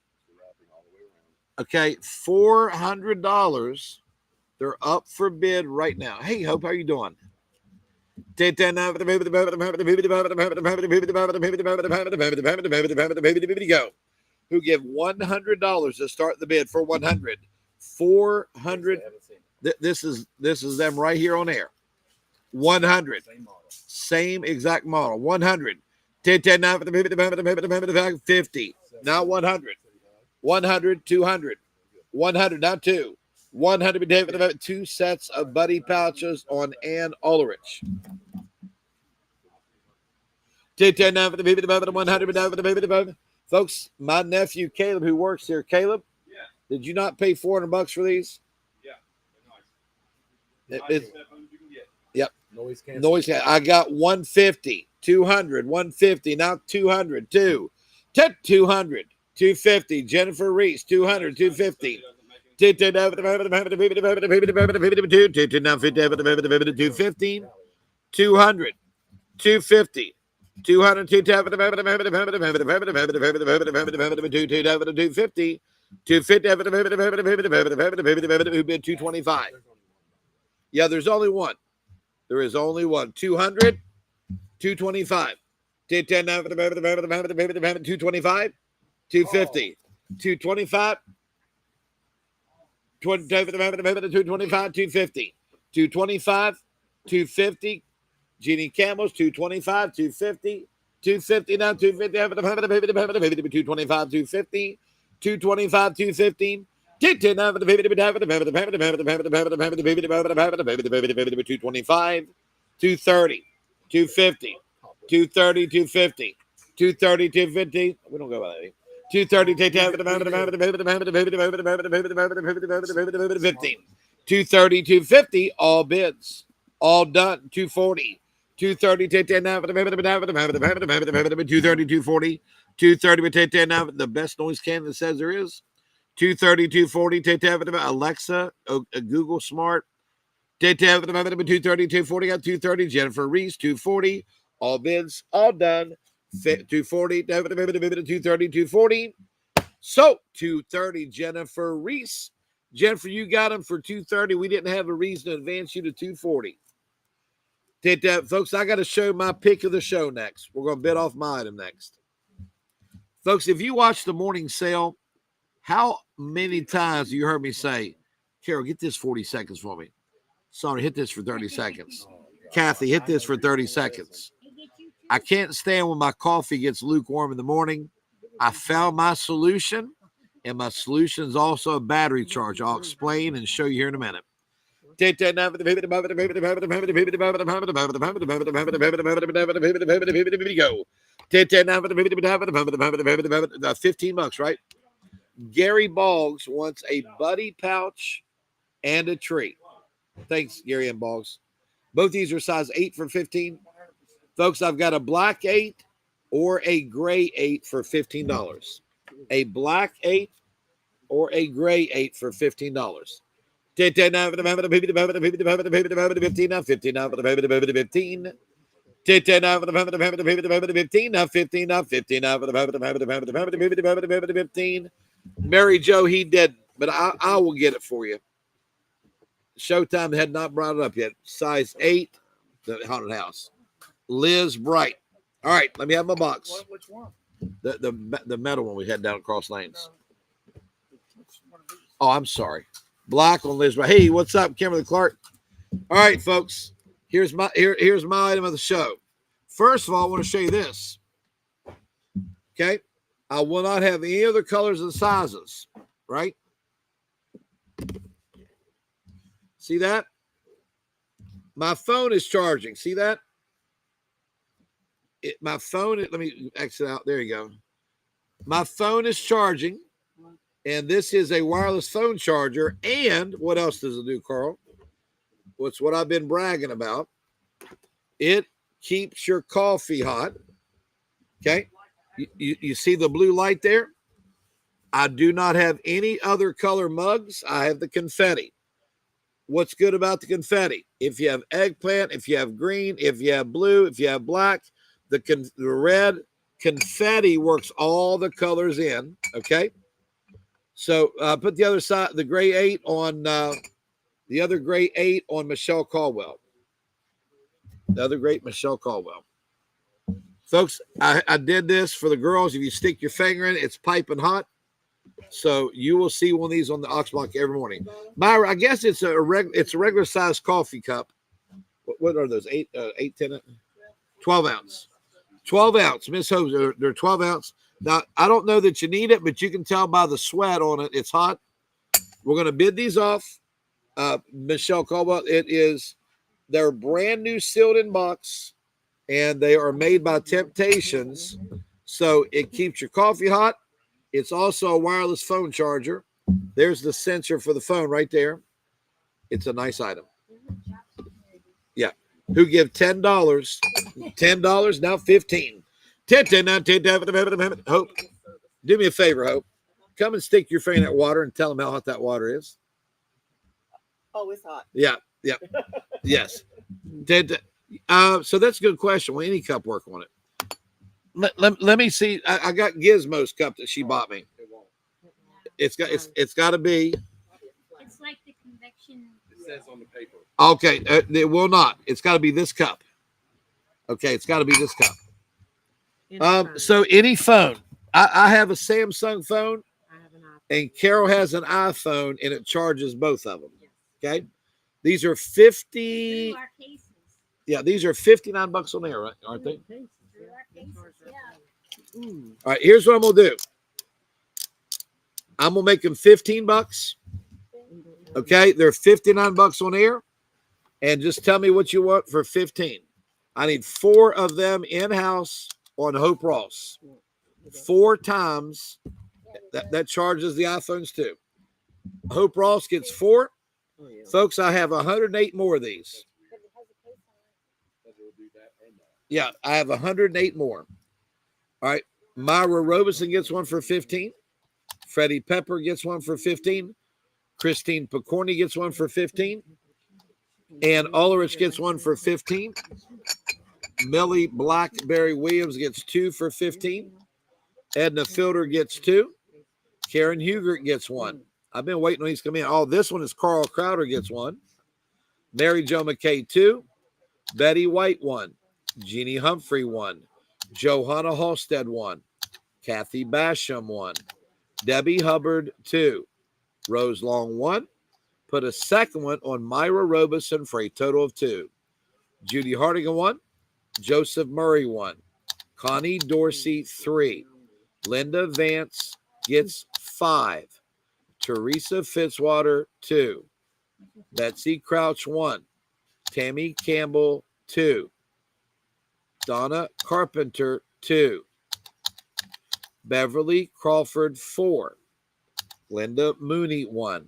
Okay, $400. They're up for bid right now. Hey, Hope, how are you doing? Go. Who give $100 to start the bid for 100. 400. This is them right here on air. 100. Same exact model. 100. 50. Now 100. 100. 200. 100. Now 2. 100. 2 sets of buddy pouches on Ann Ulrich. 100. Folks, my nephew Caleb, who works here, Caleb, did you not pay $400 for these? Yep. Noise cancel. I got 150, 200, 150, now 200, 200, 250. Jennifer Reese, 200, 250. 250, 200, 250. 200, 250, who bid 225. Yeah, there's only one. There is only one. 200, 225. 225, 250, 225, 225, 250, 225, 250. Jeannie Campbell's 225, 250, 250 now, 250, 225, 250, 225, 215, 225, 230, 250, 230, 250, 230, 250. We don't go by that. 230, 15, 230, 250, all bids, all done, 240. 230, 230, 240, 230, the best noise can that says there is. 230, 240, Alexa, Google Smart. 230, 240, got 230, Jennifer Reese, 240, all bids, all done. 240, 230, 240. So 230, Jennifer Reese. Jennifer, you got them for 230. We didn't have a reason to advance you to 240. Folks, I got to show my pick of the show next. We're going to bid off my item next. Folks, if you watch the morning sale, how many times you heard me say, Carol, get this 40 seconds for me. Sonny, hit this for 30 seconds. Kathy, hit this for 30 seconds. I can't stand when my coffee gets lukewarm in the morning. I found my solution, and my solution is also a battery charge. I'll explain and show you here in a minute. 15 bucks, right? Gary Boggs wants a buddy pouch and a tree. Thanks, Gary and Boggs. Both these are size 8 for 15. Folks, I've got a black 8 or a gray 8 for $15. A black 8 or a gray 8 for $15. 15 now, 15 now, 15 now, 15 now, 15 now, 15 now, 15. Mary Jo, he did, but I will get it for you. Showtime had not brought it up yet. Size 8, the haunted house. Liz Bright. All right, let me have my box. Which one? The metal one we had down across lanes. Oh, I'm sorry. Black on Liz Bright. Hey, what's up, Kimberly Clark? All right, folks. Here's my item of the show. First of all, I want to show you this. Okay. I will not have any other colors and sizes, right? See that? My phone is charging. See that? My phone, let me exit out. There you go. My phone is charging, and this is a wireless phone charger. And what else does it do, Carl? What's what I've been bragging about? It keeps your coffee hot. Okay. You see the blue light there? I do not have any other color mugs. I have the confetti. What's good about the confetti? If you have eggplant, if you have green, if you have blue, if you have black, the red confetti works all the colors in. Okay. So put the other side, the gray 8 on the other gray 8 on Michelle Caldwell. The other great Michelle Caldwell. Folks, I did this for the girls. If you stick your finger in it, it's piping hot. So you will see one of these on the Ox Block every morning. Myra, I guess it's a regular size coffee cup. What are those? 8, 10, 12 ounce. 12 ounce. Miss Hope, they're 12 ounce. Now, I don't know that you need it, but you can tell by the sweat on it. It's hot. We're going to bid these off. Michelle Caldwell, they're brand new sealed in box, and they are made by Temptations. So it keeps your coffee hot. It's also a wireless phone charger. There's the sensor for the phone right there. It's a nice item. Yeah. Who give $10? $10, now 15. 10, now 10. Hope, do me a favor, Hope. Come and stick your finger in that water and tell them how hot that water is. Oh, it's hot. Yeah. Yes. So that's a good question. Will any cup work on it? Let me see. I got Gizmo's cup that she bought me. It's got to be. It's like the convection. It says on the paper. Okay, it will not. It's got to be this cup. Okay, it's got to be this cup. So any phone. I have a Samsung phone, and Carol has an iPhone, and it charges both of them. Okay, these are 50. Through our cases. Yeah, these are $59 on there, right? Aren't they? Through our cases, yeah. All right, here's what I'm gonna do. I'm gonna make them $15. Okay, they're $59 on air, and just tell me what you want for 15. I need 4 of them in house on Hope Ross. 4 times that charges the iPhones too. Hope Ross gets 4. Folks, I have 108 more of these. Yeah, I have 108 more. All right. Myra Robeson gets one for 15. Freddie Pepper gets one for 15. Christine Picorni gets one for 15. Ann Ulrich gets one for 15. Millie Blackberry Williams gets 2 for 15. Edna Fielder gets 2. Karen Hugert gets 1. I've been waiting on these to come in. Oh, this one is Carl Crowder gets 1. Mary Jo McKay 2. Betty White 1. Jeannie Humphrey 1. Johanna Halstead 1. Kathy Basham 1. Debbie Hubbard 2. Rose Long 1. Put a second one on Myra Robeson for a total of 2. Judy Hardigan 1. Joseph Murray 1. Connie Dorsey 3. Linda Vance gets 5. Teresa Fitzwater 2. Betsy Crouch 1. Tammy Campbell 2. Donna Carpenter 2. Beverly Crawford 4. Linda Mooney 1.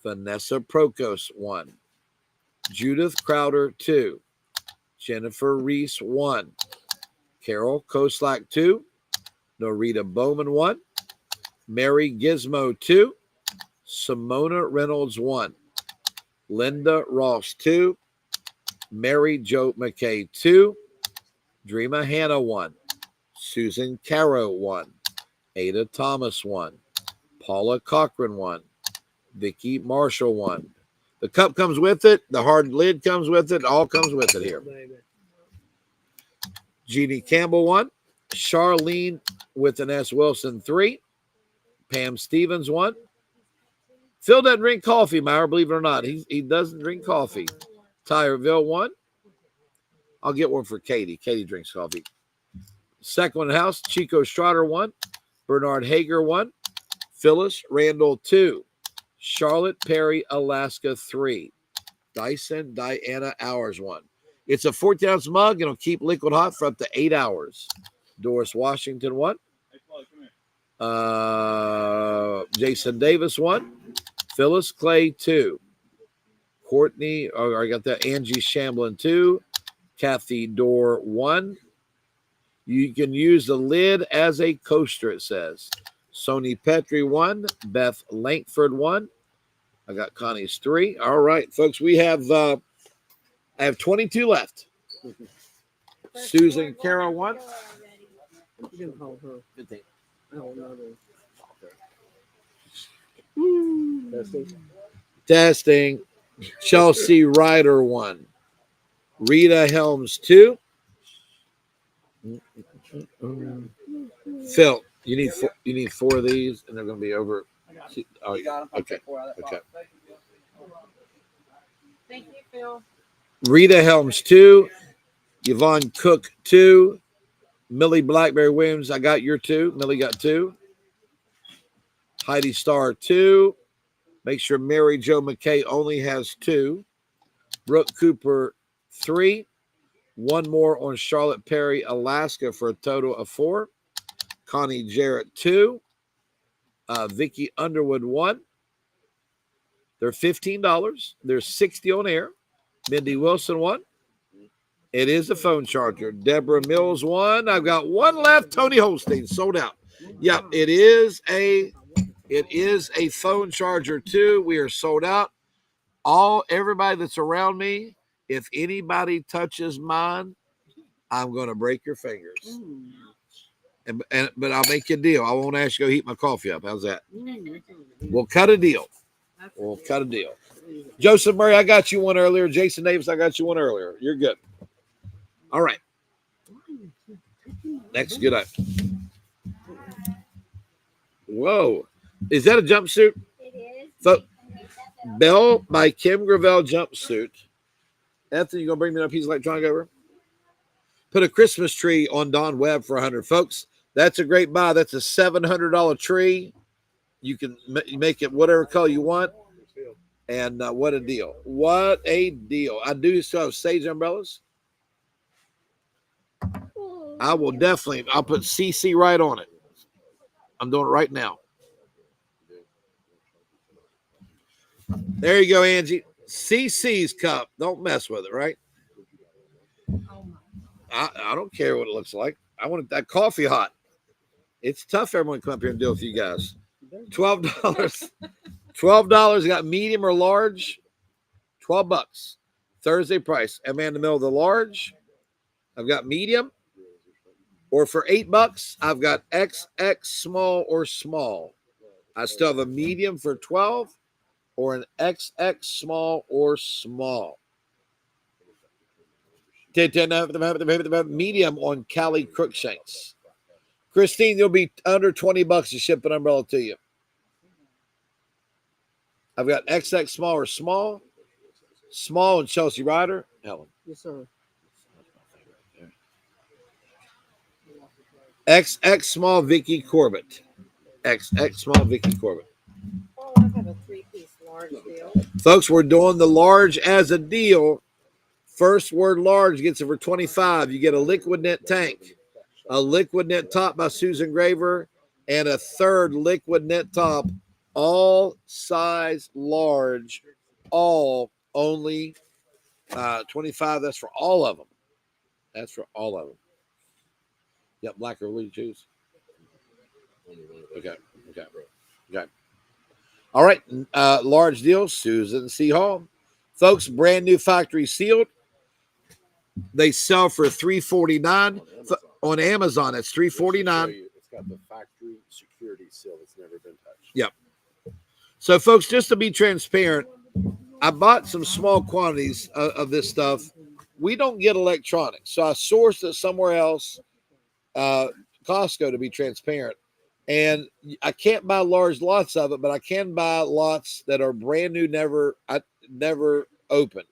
Vanessa Prokos 1. Judith Crowder 2. Jennifer Reese 1. Carol Koslak 2. Norita Bowman 1. Mary Gizmo 2. Simona Reynolds 1. Linda Ross 2. Mary Jo McKay 2. Dreama Hannah 1. Susan Caro 1. Ada Thomas 1. Paula Cochran 1. Vicki Marshall 1. The cup comes with it. The hard lid comes with it. All comes with it here. Jeannie Campbell 1. Charlene with an S. Wilson 3. Pam Stevens 1. Phil doesn't drink coffee, Myra, believe it or not. He doesn't drink coffee. Tyreville 1. I'll get one for Katie. Katie drinks coffee. Second one in the house, Chico Strider 1. Bernard Hager 1. Phyllis Randall 2. Charlotte Perry Alaska 3. Dyson Diana Hours 1. It's a 14-ounce mug and it'll keep liquid hot for up to 8 hours. Doris Washington 1. Jason Davis 1. Phyllis Clay 2. Courtney, I got that. Angie Shamblin 2. Kathy Dorr 1. You can use the lid as a coaster, it says. Sony Petrie 1. Beth Lankford 1. I got Connie's 3. All right, folks, we have I have 22 left. Susan Carroll 1. You can call her. Oh, no, Testing. Testing. Chelsea Ryder 1. Rita Helms 2. Phil, you need 4 of these, and they're going to be over. Oh, okay. Okay. Thank you, Phil. Rita Helms 2. Yvonne Cook 2. Millie Blackberry Williams, I got your 2. Millie got 2. Heidi Starr 2. Make sure Mary Jo McKay only has 2. Brooke Cooper 3. 1 more on Charlotte Perry, Alaska for a total of 4. Connie Jarrett 2. Vicky Underwood 1. They're $15. There's 60 on air. Mindy Wilson 1. It is a phone charger. Deborah Mills 1. I've got 1 left. Tony Holstein sold out. Yeah, it is a phone charger too. We are sold out. Everybody that's around me, if anybody touches mine, I'm going to break your fingers. But I'll make you a deal. I won't ask you to go heat my coffee up. How's that? We'll cut a deal. Joseph Murray, I got you one earlier. Jason Davis, I got you one earlier. You're good. All right. Next, good night. Whoa. Is that a jumpsuit? It So, is. Belle by Kim Gravel jumpsuit. Anthony, you going to bring me a piece of electronic over? Put a Christmas tree on Don Webb for 100. Folks, that's a great buy. That's a $700 tree. You can make it whatever color you want. And what a deal. What a deal. I do still have sage umbrellas. I'll put CC right on it. I'm doing it right now. There you go, Angie. CC's cup. Don't mess with it, right? I don't care what it looks like. I want that coffee hot. It's tough for everyone to come up here and deal with you guys. $12. $12. Got medium or large. $12. Thursday price. Amanda Mill, the large. I've got medium. Or for $8, I've got XX small or small. I still have a medium for 12 or an XX small or small. Medium on Cali Crookshanks. Christine, you'll be under $20 to ship an umbrella to you. I've got XX small or small. Small and Chelsea Ryder. Helen. Yes, sir. XX small Vicky Corbett. XX small Vicky Corbett. Oh, I have a 3-piece large deal. Folks, we're doing the large as a deal. First word large gets it for $25. You get a liquid net tank, a liquid net top by Susan Graver, and a third liquid net top, all size large, all only $25. That's for all of them. That's for all of them. Yep, black or blue, choose. Okay. All right, large deal, Susan C. Hall. Folks, brand new factory sealed. They sell for $349 on Amazon. It's $349. It's got the factory security seal that's never been touched. Yep. So, folks, just to be transparent, I bought some small quantities of this stuff. We don't get electronics, so I sourced it somewhere else, Costco, to be transparent. And I can't buy large lots of it, but I can buy lots that are brand new, never opened.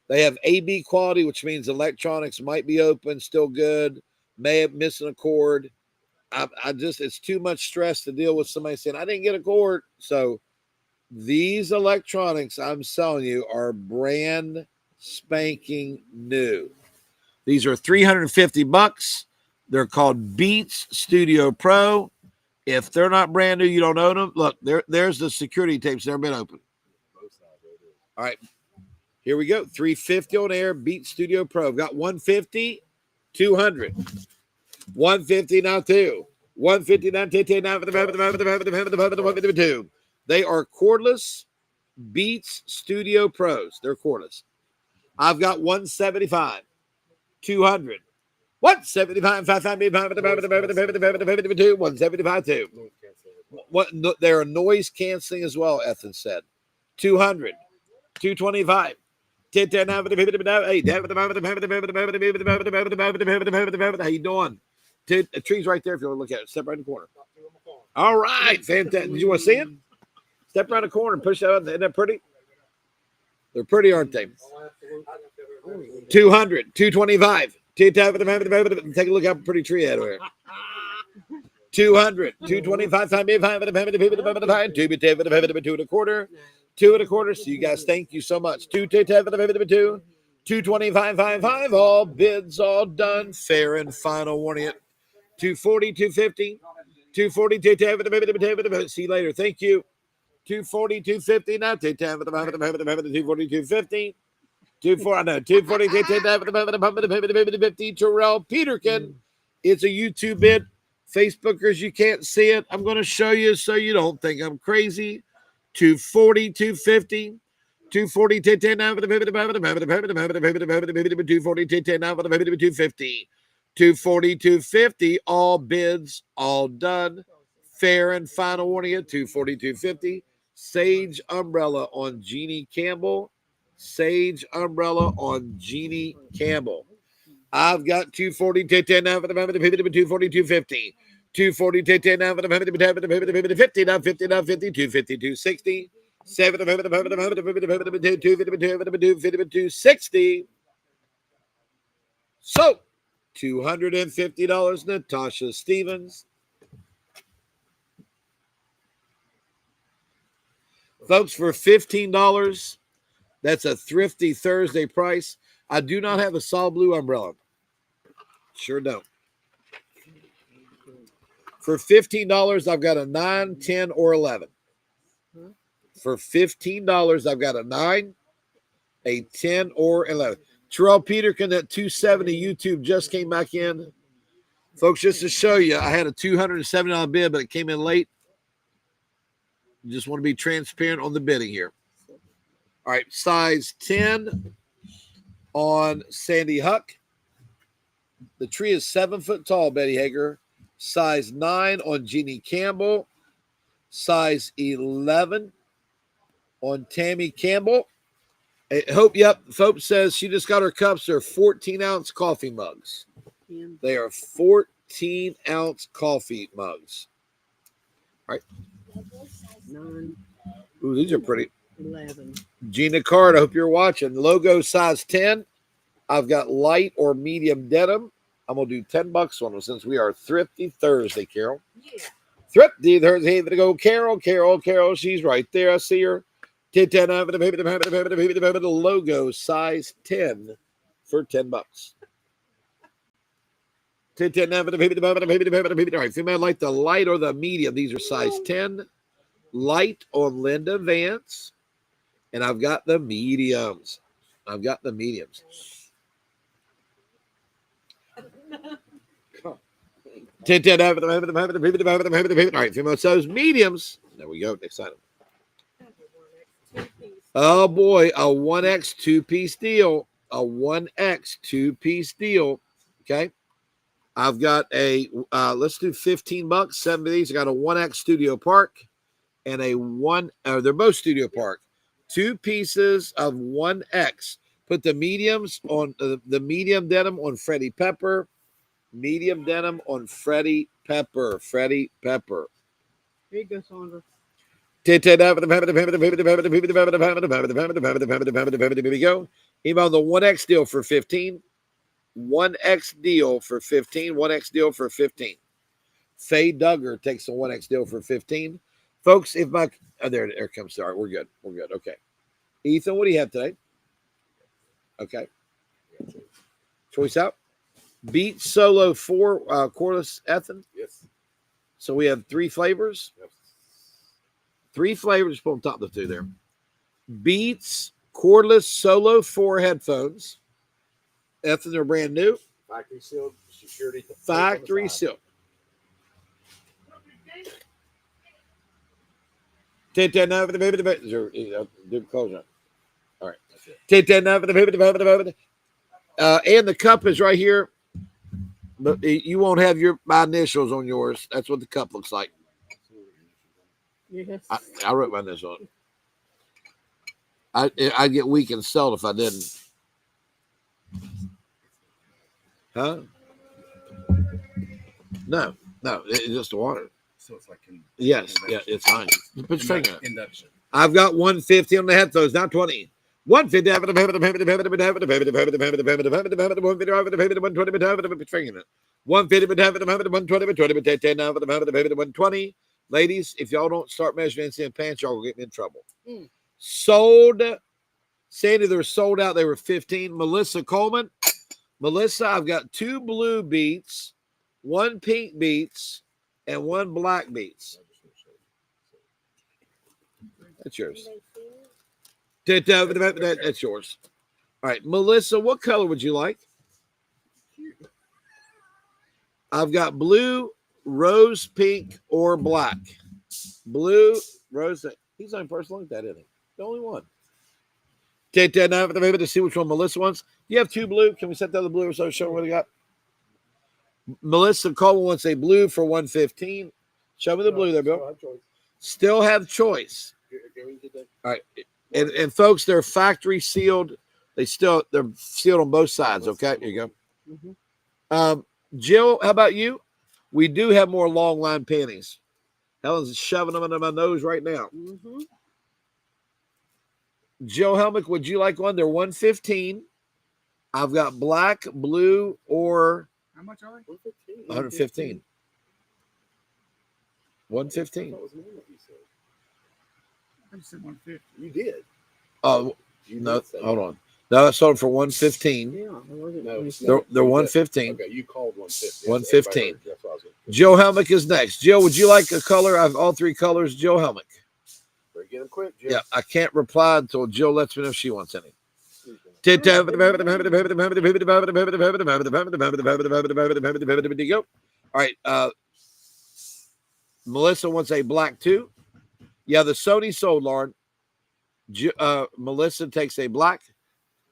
They have AB quality, which means electronics might be open, still good, may have missing a cord. It's too much stress to deal with somebody saying, I didn't get a cord. So these electronics I'm selling you are brand spanking new. These are $350. They're called Beats Studio Pro. If they're not brand new, you don't own them. Look, there's the security tapes. Never been opened. All right. Here we go. 350 on air. Beat Studio Pro. Got 150, 200. 150 now two. 150 now two. They are cordless Beats Studio Pros. They're cordless. I've got 175, 200. 175, 175, 2. What? They are noise canceling as well, Ethan said. 200, 225. How you doing? The tree's right there if you want to look at it. Step right in the corner. All right, fantastic. Did you want to see it? Step around the corner and push that up. Isn't that pretty? They're pretty, aren't they? 200, 225. Take a look how pretty tree had over here. 200, 225, 2 and a quarter. 2 and a quarter. So you guys, thank you so much. 225, all bids all done. Fair and final warning it. 240, 250, 240, see you later. Thank you. 240, 250, now 240, 250. 240, Terrell Peterkin. It's a YouTube bid. Facebookers, you can't see it. I'm going to show you so you don't think I'm crazy. 240, 250. 240, 250. 240, 250. All bids, all done. Fair and final warning at 240, 250. Sage Umbrella on Jeannie Campbell. Sage Umbrella on Jeannie Campbell. I've got 240, 240, 250. 240, 250, now 50, 260. 260. So, $250, Natasha Stevens. Folks, for $15, that's a thrifty Thursday price. I do not have a solid blue umbrella. Sure don't. For $15, I've got a 9, 10, or 11. For $15, I've got a 9, a 10, or 11. Terrell Peterkin at 270 YouTube just came back in. Folks, just to show you, I had a $270 bid, but it came in late. Just want to be transparent on the bidding here. All right, size 10 on Sandy Huck. The tree is 7 foot tall, Betty Hager. Size 9 on Jeannie Campbell. Size 11 on Tammy Campbell. Hope, yep, Hope says she just got her cups. They're 14-ounce coffee mugs. They are 14-ounce coffee mugs. All right. 9, Ooh, these are pretty. 11. Gina Card, I hope you're watching. Logo size 10. I've got light or medium denim. I'm going to do $10 on them since we are Thrifty Thursday, Carol. Yeah. Thrifty Thursday. Here we go. Carol. She's right there. I see her. The logo size 10 for $10. All right, female like the light or the medium. These are size 10. Light on Linda Vance. And I've got the mediums. All right, female size mediums. There we go. Next item. Oh boy, a 1X 2-piece deal. A 1X 2-piece deal. Okay. I've got a let's do $15. 7 of these. I got a 1X Studio Park and a they're both Studio Park. 2 pieces of 1X. Put the mediums on the medium denim on Freddie Pepper. Medium denim on Freddie Pepper. Freddie Pepper. Here you go, Sandra. Here we go. Email the 1X deal for 15. 1X deal for 15. 1X deal for 15. Faye Duggar takes the 1X deal for 15. Folks, if my there it comes. All right, we're good. Okay. Ethan, what do you have today? Okay. Choice out. Beat Solo 4 cordless Ethan. Yes. So we have 3 flavors. Yes. 3 flavors. Put on top of the 2 there. Beats cordless Solo 4 headphones. Ethan, they're brand new. Factory sealed, security. Factory sealed. Take that now for the baby. Do close up. All right. Take that now for the baby. And the cup is right here, but you won't have my initials on yours. That's what the cup looks like. Yes. I wrote my initials on it. I'd get weak and salt if I didn't. Huh? No, it's just the water. So it's like Yes, yeah, it's fine. Put your finger on it. induction. I've got 150 on the headphones, not 20. 150. Ladies, if y'all don't start measuring in pants, y'all will get me in trouble. Sold. Sandy, they're sold out. They were 15. Melissa Coleman. Melissa, I've got 2 blue beats, 1 pink beats, and 1 black beats. That's yours. That's yours. All right, Melissa, what color would you like? I've got blue, rose pink, or black. Blue, rose. He's the only person like that, isn't he? The only one. Take that now for the baby to see which one Melissa wants. You have 2 blue. Can we set the other blue or so? Show what we got. Melissa Coleman wants a blue for 115. Show me the blue there, Bill. Still have choice. All right. And folks, they're factory sealed. They're sealed on both sides. Okay, here you go. Jill, how about you? We do have more long line panties. Helen's shoving them under my nose right now. Jill Helmick, would you like one? They're 115. I've got black, blue, or How much are they? 115. 115. I said 150. You did. Oh, You no, did say hold that. on. No, I sold them for 115. Yeah. No, They're 115. Okay, you called 150. 115. That's what I was gonna- Joe Helmick is next. Jill, would you like a color? I have all 3 colors. Joe Helmick. Better get them quick, Jim. Yeah, I can't reply until Jill lets me know if she wants any. Go. All right. Melissa wants a black too. Yeah, the Sony sold, Lauren. Melissa takes a black.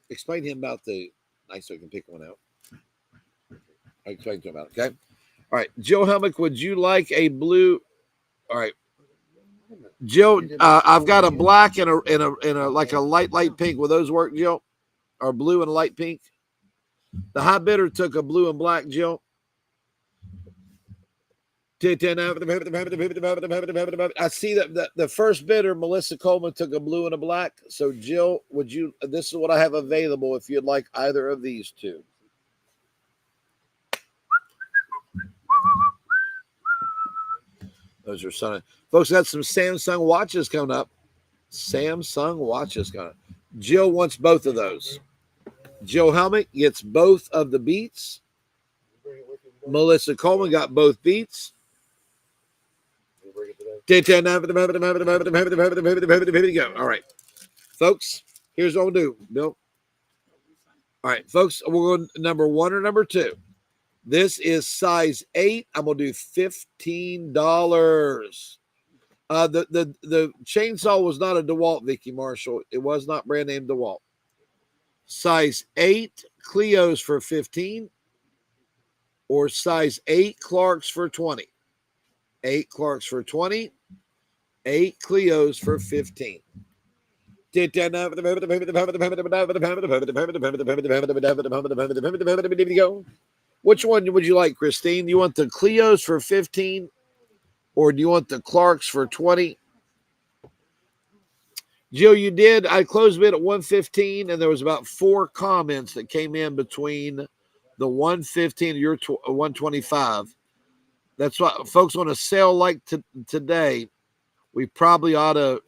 Explain to him about the nice so I can pick one out. I explain to him about it. Okay. All right. Jill Helmick, would you like a blue? All right. Jill, I've got a black and a like a light pink. Will those work, Jill? Or blue and light pink? The high bidder took a blue and black, Jill. I see that the first bidder, Melissa Coleman, took a blue and a black. So, Jill, would you? This is what I have available if you'd like either of these 2. Those are some folks. Got some Samsung watches coming up. Samsung watches coming up. Jill wants both of those. Jill Helmick gets both of the beats. Melissa Coleman got both beats. Go. All right, folks. Here's what we'll do, Bill. All right, folks. We're going number 1 or number 2. This is size 8. I'm gonna do $15. The chainsaw was not a DeWalt, Vicky Marshall. It was not brand name DeWalt. Size 8 Clios for 15, or size 8 Clarks for 20. 8 Clarks for 20, 8 Clios for 15. Which one would you like, Christine? Do you want the Clios for 15, or do you want the Clarks for 20? Jill, you did. I closed bid at 115, and there was about 4 comments that came in between the 115 and your 125. That's why, folks, on a sale like today, we probably ought to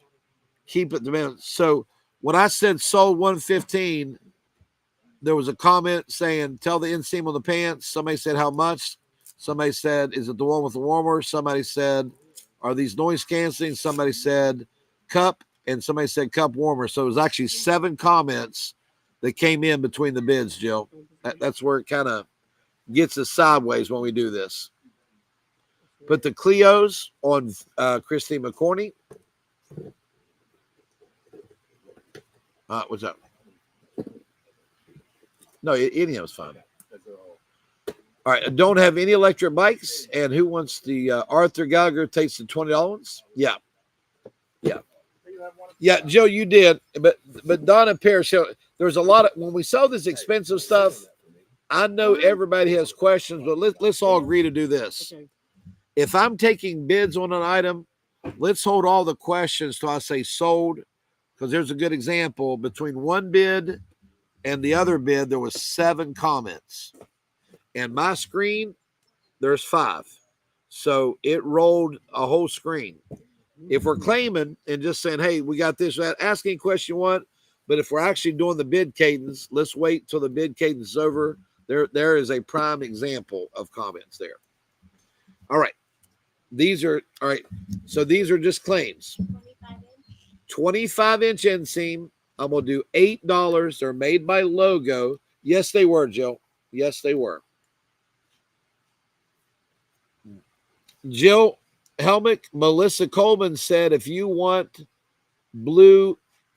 keep it the minute. So when I said sold 115, there was a comment saying, tell the inseam on the pants. Somebody said, how much? Somebody said, is it the one with the warmer? Somebody said, are these noise canceling? Somebody said, cup. and somebody said cup warmer. So it was actually 7 comments that came in between the bids, Jill. That's where it kind of gets us sideways when we do this. Put the Clios on Christine McCorney. What's up? No, any of it's fine. All right, don't have any electric bikes. And who wants the Arthur Gallagher takes the $20 ones? Yeah. Yeah, Joe, you did. But Donna Parrish, there's a lot of, when we sell this expensive stuff, I know everybody has questions, but let's all agree to do this. Okay. If I'm taking bids on an item, let's hold all the questions till I say sold, because there's a good example. Between one bid and the other bid, there was 7 comments. And my screen, there's 5. So it rolled a whole screen. If we're claiming and just saying, hey, we got this, that, ask any question you want. But if we're actually doing the bid cadence, let's wait till the bid cadence is over. There is a prime example of comments there. All right. These are, all right. So these are just claims. 25-inch inseam. I'm going to do $8. They're made by Logo. Yes, they were, Jill. Yes, they were. Jill Helmick, Melissa Coleman said, if you want blue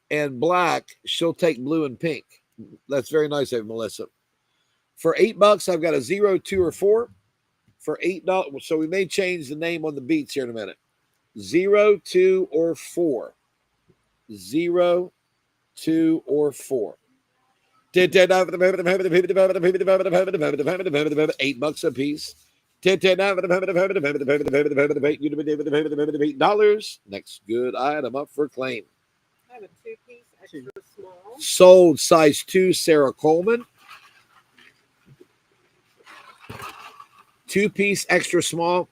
and black, she'll take blue and pink. That's very nice of Melissa. For $8, I've got a 0, 2, or 4. For $8, so we may change the name on the beats here in a minute. 0, 2, or 4. 0, 2, or 4. $8 a piece. $8. Next good item up for claim. I have a 2-piece extra small. Sold size 2, Sarah Coleman. 2-piece extra small.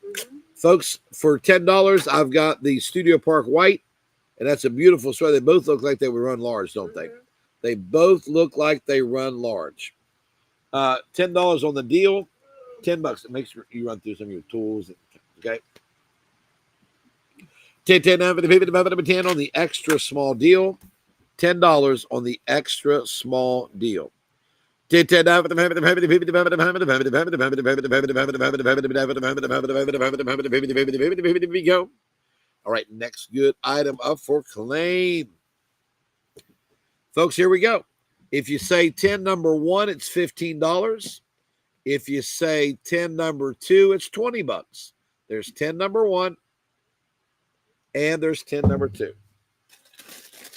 Folks, for $10, I've got the Studio Park White, and that's a beautiful sweater. They both look like they would run large, don't they? They both look like they run large. $10 on the deal. $10. It makes sure you run through some of your tools. Okay. $10 on the extra small deal. $10 on the extra small deal. Go. All right, next good item up for claim. Folks, here we go. If you say 10 number 1, it's $15. If you say 10 number 2, it's $20. There's 10 number 1 and there's 10 number 2.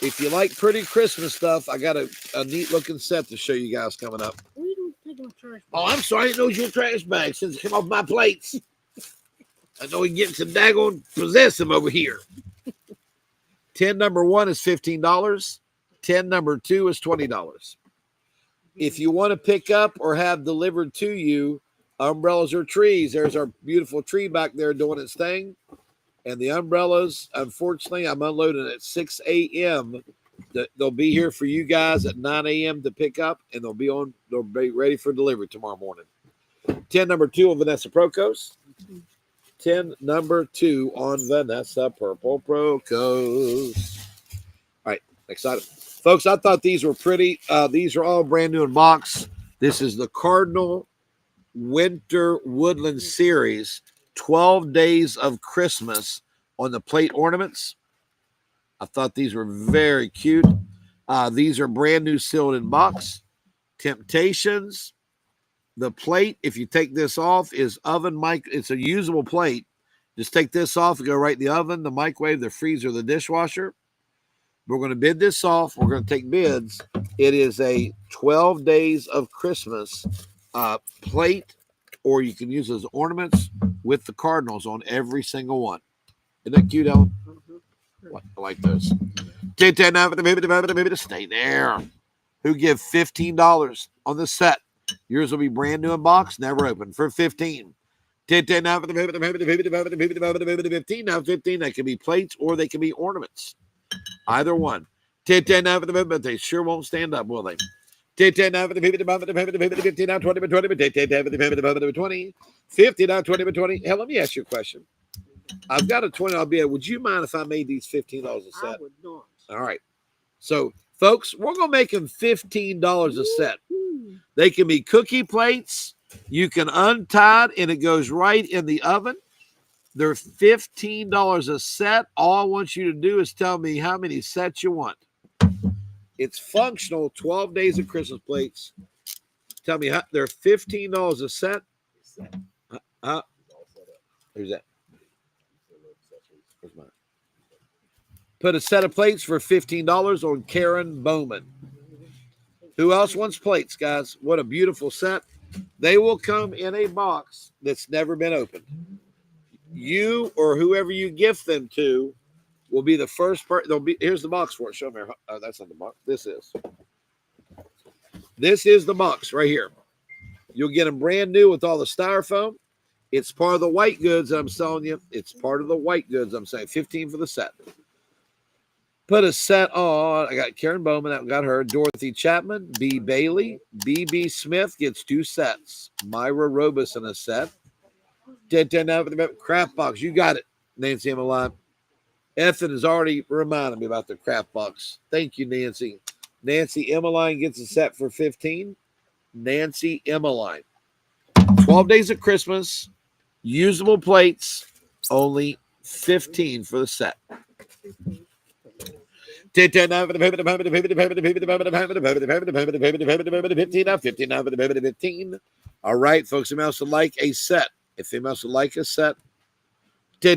If you like pretty Christmas stuff, I got a neat looking set to show you guys coming up. We don't take no trash. Oh, I'm sorry. I didn't know it was your trash bag since it came off my plates. I know you're getting some daggone possessive over here. 10 number 1 is $15. 10 number 2 is $20. If you want to pick up or have delivered to you umbrellas or trees, there's our beautiful tree back there doing its thing. And the umbrellas, unfortunately, I'm unloading at 6 a.m. They'll be here for you guys at 9 a.m. to pick up, and they'll be ready for delivery tomorrow morning. 10 number 2 on Vanessa Procos. 10 number 2 on Vanessa Purple Procos. All right, next item. Folks, I thought these were pretty. These are all brand new in box. This is the Cardinal Winter Woodland Series, 12 Days of Christmas on the plate ornaments. I thought these were very cute. These are brand new sealed in box. Temptations. The plate, if you take this off, is oven mic. It's a usable plate. Just take this off and go right in the oven, the microwave, the freezer, the dishwasher. We're going to bid this off. We're going to take bids. It is a 12 Days of Christmas plate, or you can use those ornaments with the Cardinals on every single one. Isn't that cute, Ellen? I like those. Stay there. Who give $15 on the set? Yours will be brand new in box, never open, for $15. Now 15. That can be plates or they can be ornaments. Either one. But they sure won't stand up, will they? 15 now 20 50 now 20. Hell, let me ask you a question. I've got a $20 bill. Would you mind if I made these $15 a set? I would not. All right. So, folks, we're going to make them $15 a set. They can be cookie plates. You can untie it, and it goes right in the oven. They're $15 a set. All I want you to do is tell me how many sets you want. It's functional 12 days of Christmas plates. Tell me how they're $15 a set. Who's that? Where's mine? Put a set of plates for $15 on Karen Bowman. Who else wants plates, guys? What a beautiful set. They will come in a box that's never been opened. You or whoever you gift them to will be the first person. They'll be. Here's the box for it. Show me. Oh, that's not the box. This is. This is the box right here. You'll get them brand new with all the styrofoam. It's part of the white goods I'm selling you. It's part of the white goods I'm saying. 15 for the set. Put a set on. I got Karen Bowman. I got her. Dorothy Chapman. B. Bailey. B.B. Smith gets 2 sets. Myra Robeson a set. 10 out for the craft box. You got it, Nancy Emmeline. Ethan has already reminded me about the craft box. Thank you, Nancy. Nancy Emmeline gets a set for 15. Nancy Emmeline. 12 days of Christmas. Usable plates. Only 15 for the set. 15 now for the 15. All right, folks, who else would like a set? If they must like a set, yeah,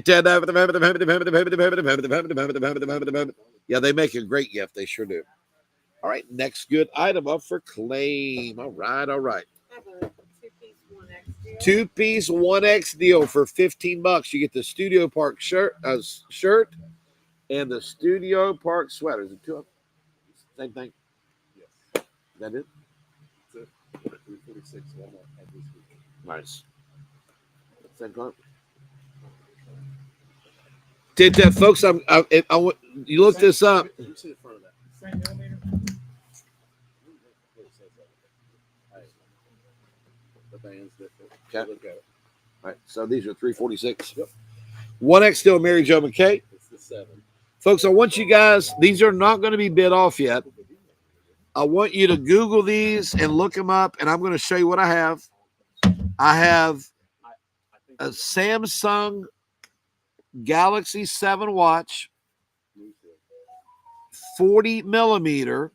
they make a great gift. They sure do. All right, next good item up for claim. All right. I have a two-piece 1X deal. 2-piece 1X deal for $15. You get the Studio Park shirt and the Studio Park sweater. Is it 2 of them? Same thing. Yes. Is that it? That's it. 346 Walmart at this week. Nice. Same color. Did that, folks? I want you look this up. Let me see the front of that. Same millimeter. It says that. The band's different. Okay. Look at it. All right, so these are 346. Yep. 1X still Mary Jo McKay. It's the 7. Folks, I want you guys, these are not going to be bid off yet. I want you to Google these and look them up, and I'm going to show you what I have. I have a Samsung Galaxy 7 watch, 40 millimeter.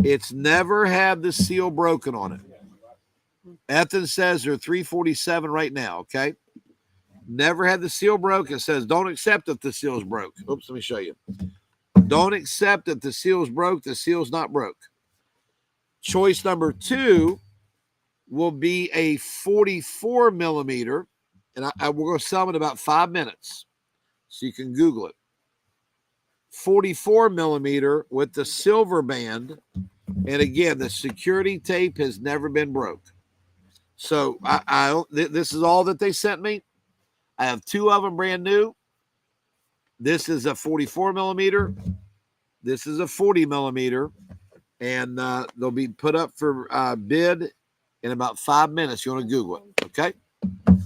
It's never had the seal broken on it. Ethan says they're 347 right now, okay? Never had the seal broke. It says don't accept if the seal's broke. Oops, let me show you. Don't accept if the seal's broke. The seal's not broke. Choice number 2 will be a 44 millimeter, and we're going to sell them in about 5 minutes, so you can Google it. 44 millimeter with the silver band, and again, the security tape has never been broke. So this is all that they sent me. I have 2 of them brand new. This is a 44 millimeter. This is a 40 millimeter, and they'll be put up for bid in about 5 minutes. You want to Google it, okay?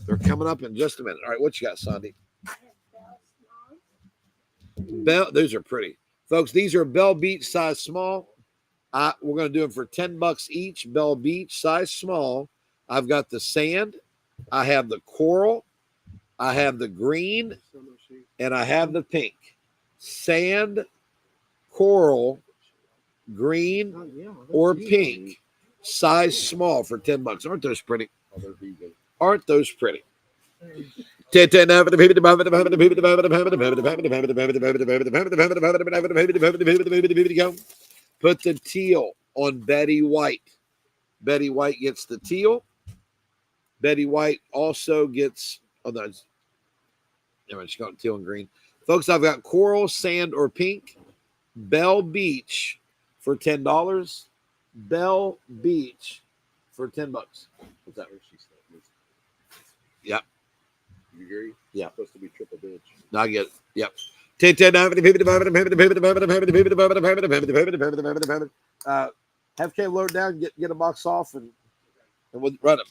They're coming up in just a minute. All right, what you got, Sandy? Bell, those are pretty. Folks, these are Bell Beach size small. We're going to do them for $10 each. Bell Beach size small. I've got the sand. I have the coral. I have the green. And I have the pink. Sand, coral, green, or pink. Size small for $10. Aren't those pretty? Aren't those pretty? Put the teal on Betty White. Betty White gets the teal. Betty White also gets, oh no, she's got teal and green. Folks, I've got coral, sand, or pink. Bell Beach for $10. Bell Beach for $10. What's that? Yep. You agree? Yeah. It's supposed to be triple bitch. No, I get it. Yep. Have Cam load down, get a box off, and we'll run them.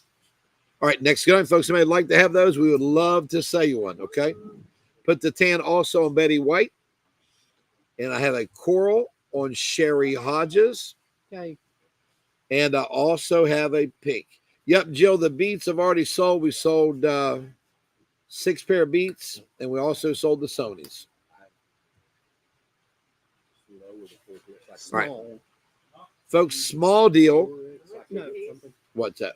All right, next good, folks. Somebody would like to have those. We would love to sell you one. Okay. Put the tan also on Betty White. And I have a coral on Sherry Hodges. Okay. And I also have a pink. Yep, Jill, the beats have already sold. We sold 6 pair of beats, and we also sold the Sonys. Right. Small. Folks, small deal. No, What's that?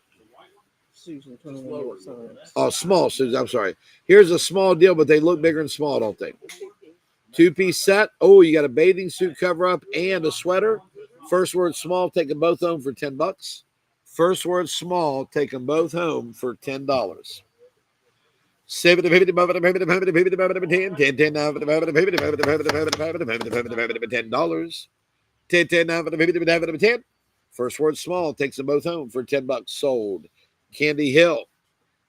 Susan, turn on your signs. Oh, small, Susan. I'm sorry. Here's a small deal, but they look bigger and small, don't they? 2-piece set. Oh, you got a bathing suit cover up and a sweater. First word small, take them both home for $10. First word small, take them both home for $10. Save it $10. $10. First word small, takes them both home for $10. Sold. Candy Hill.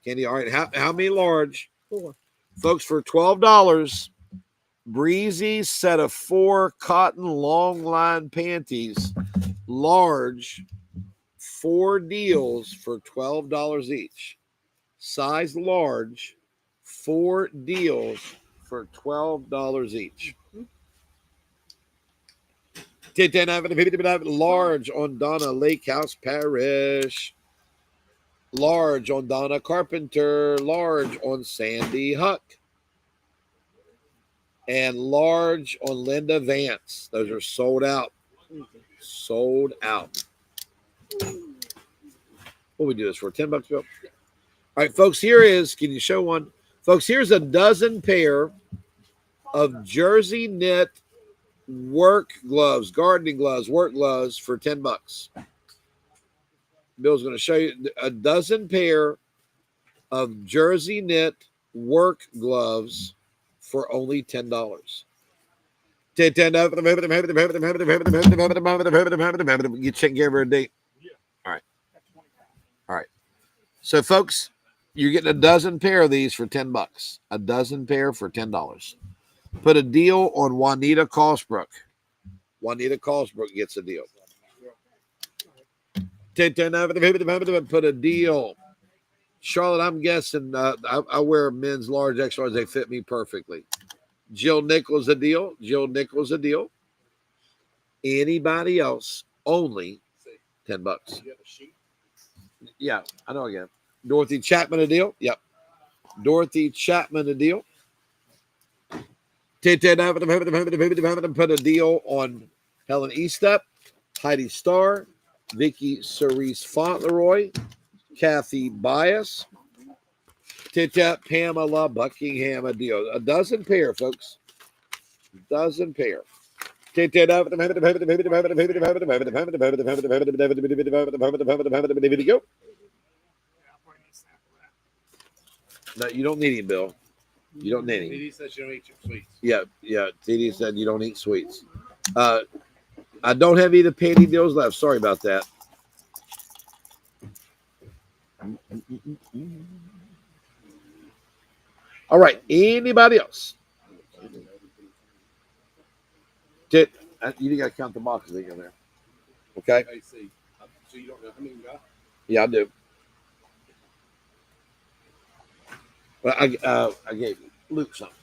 Candy, all right. How many large? 4. Folks, for $12, Breezy set of 4 cotton long line panties, large, 4 deals for $12 each. Size large, 4 deals for $12 each. Large on Donna Lake House Parish. Large on Donna Carpenter. Large on Sandy Huck. And large on Linda Vance. Those are sold out. Sold out. What we do this for? $10, Bill? All right, folks, here is, can you show one? Folks, here's a dozen pair of jersey knit work gloves, gardening gloves, work gloves for $10. Bill's going to show you a dozen pair of jersey knit work gloves for only $10. You check every date. All right. All right. So, folks, you're getting a dozen pair of these for $10. A dozen pair for $10. Put a deal on Juanita Cosbrook. Juanita Cosbrook gets a deal. Put a deal. Charlotte, I'm guessing I wear men's large, extra large. They fit me perfectly. Jill Nichols a deal. Jill Nichols a deal. Anybody else? Only $10. Yeah, I know again. Dorothy Chapman a deal. Yep. Dorothy Chapman a deal. Put a deal on Helen Estep, Heidi Starr, Vicky Cerise Fauntleroy, Kathy Bias, Pamela Buckingham a deal. A dozen pair, folks. A dozen pair. Go. No, you don't need him, Bill. You don't need him. Dee said you don't eat sweets. Yeah. TD said you don't eat sweets. I don't have either panty deals left. Sorry about that. All right. Anybody else? You got to count the boxes in there. Okay. I see. So you don't know how many you got? Yeah, I do. Well, I gave Luke something.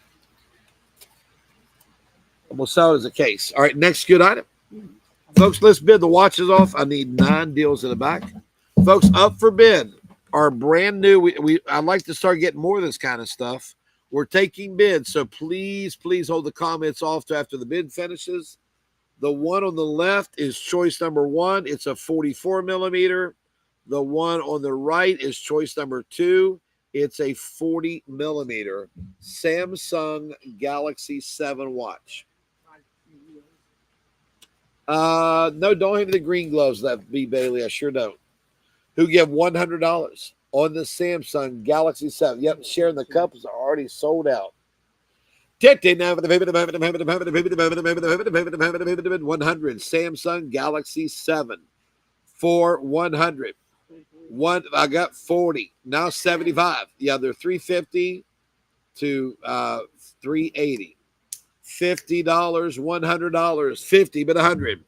We'll sell it as a case. All right, next good item. Folks, let's bid the watches off. I need 9 deals in the back. Folks, up for bid are brand new. I'd like to start getting more of this kind of stuff. We're taking bids, so please hold the comments off to after the bid finishes. The one on the left is choice number 1. It's a 44 millimeter. The one on the right is choice number 2. It's a 40 millimeter Samsung Galaxy 7 watch. No, don't have the green gloves left, B. Bailey. I sure don't. Who give $100 on the Samsung Galaxy 7? Yep, sharing the cups are already sold out. 100 Samsung Galaxy 7 for 100. I got 40, now 75. Yeah, they're $350 to $380. $50, $100, 50, but 100.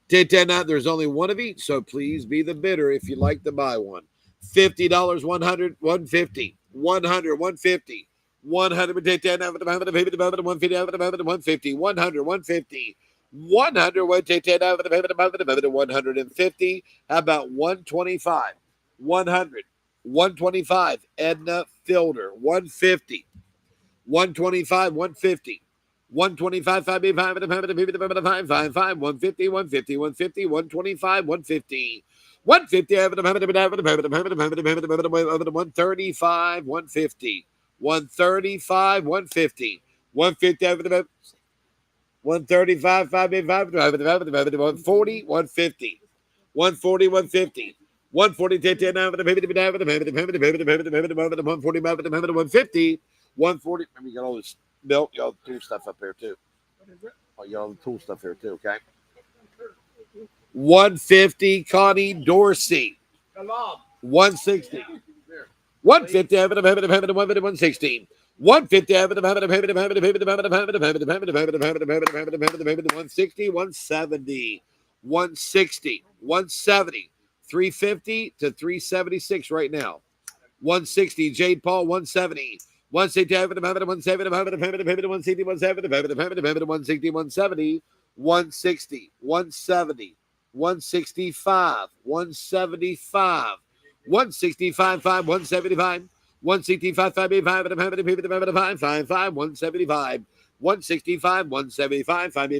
10 out. There's only one of each, so please be the bidder if you'd like to buy one. $50, 100, 150, 100, 150, 100, 150, 150, 100, 150, 100, 150. How about 125? 100, 125. Edna Fielder, 150, 125, 150. 125, 585, 150, 150, 150, 125, 150. 150, 135, 150. 135, 150. 150, 135, 585, 140, 150. 140, 150. 140, 150. 140. Let me get all this milk. Y'all tool stuff up here too. Oh, y'all tool stuff here too, okay? 150, Connie Dorsey. 160. 150, 160. 150, 160, 170. 160, 170. 350 to 376 right now. 160, Jade Paul, 170. 160, 170, 170, 160, 170, 160, 170, 160, 165, 175, 165, 5, 175, 165, 5, 85, 5, 5, 175, 165, 175, 5,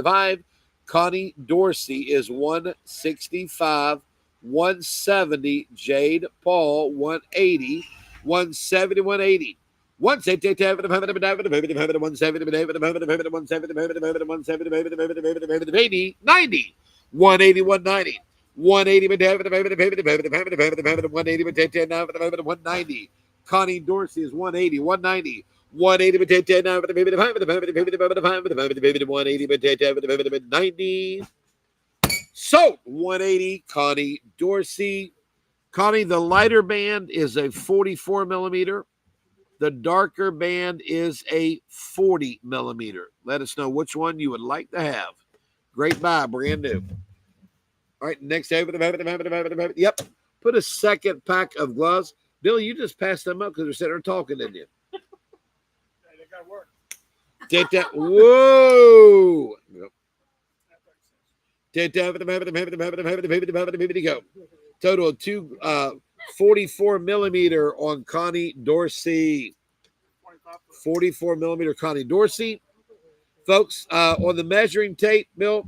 5, Connie Dorsey is 165, 170, Jade Paul, 180, 170, 180. 170, 90, 180, 190. 180, Connie Dorsey is 180, 190. 180, 90. So 180, Connie Dorsey. Connie, the lighter band is a 44 millimeter. The darker band is a 40 millimeter. Let us know which one you would like to have. Great buy, brand new. All right, next. Yep. Put a second pack of gloves. Billy, you just passed them up because they're sitting there talking, didn't you? They got work. Whoa. Go. Total of 44 millimeter on Connie Dorsey. 44 millimeter Connie Dorsey. Folks, on the measuring tape, Bill,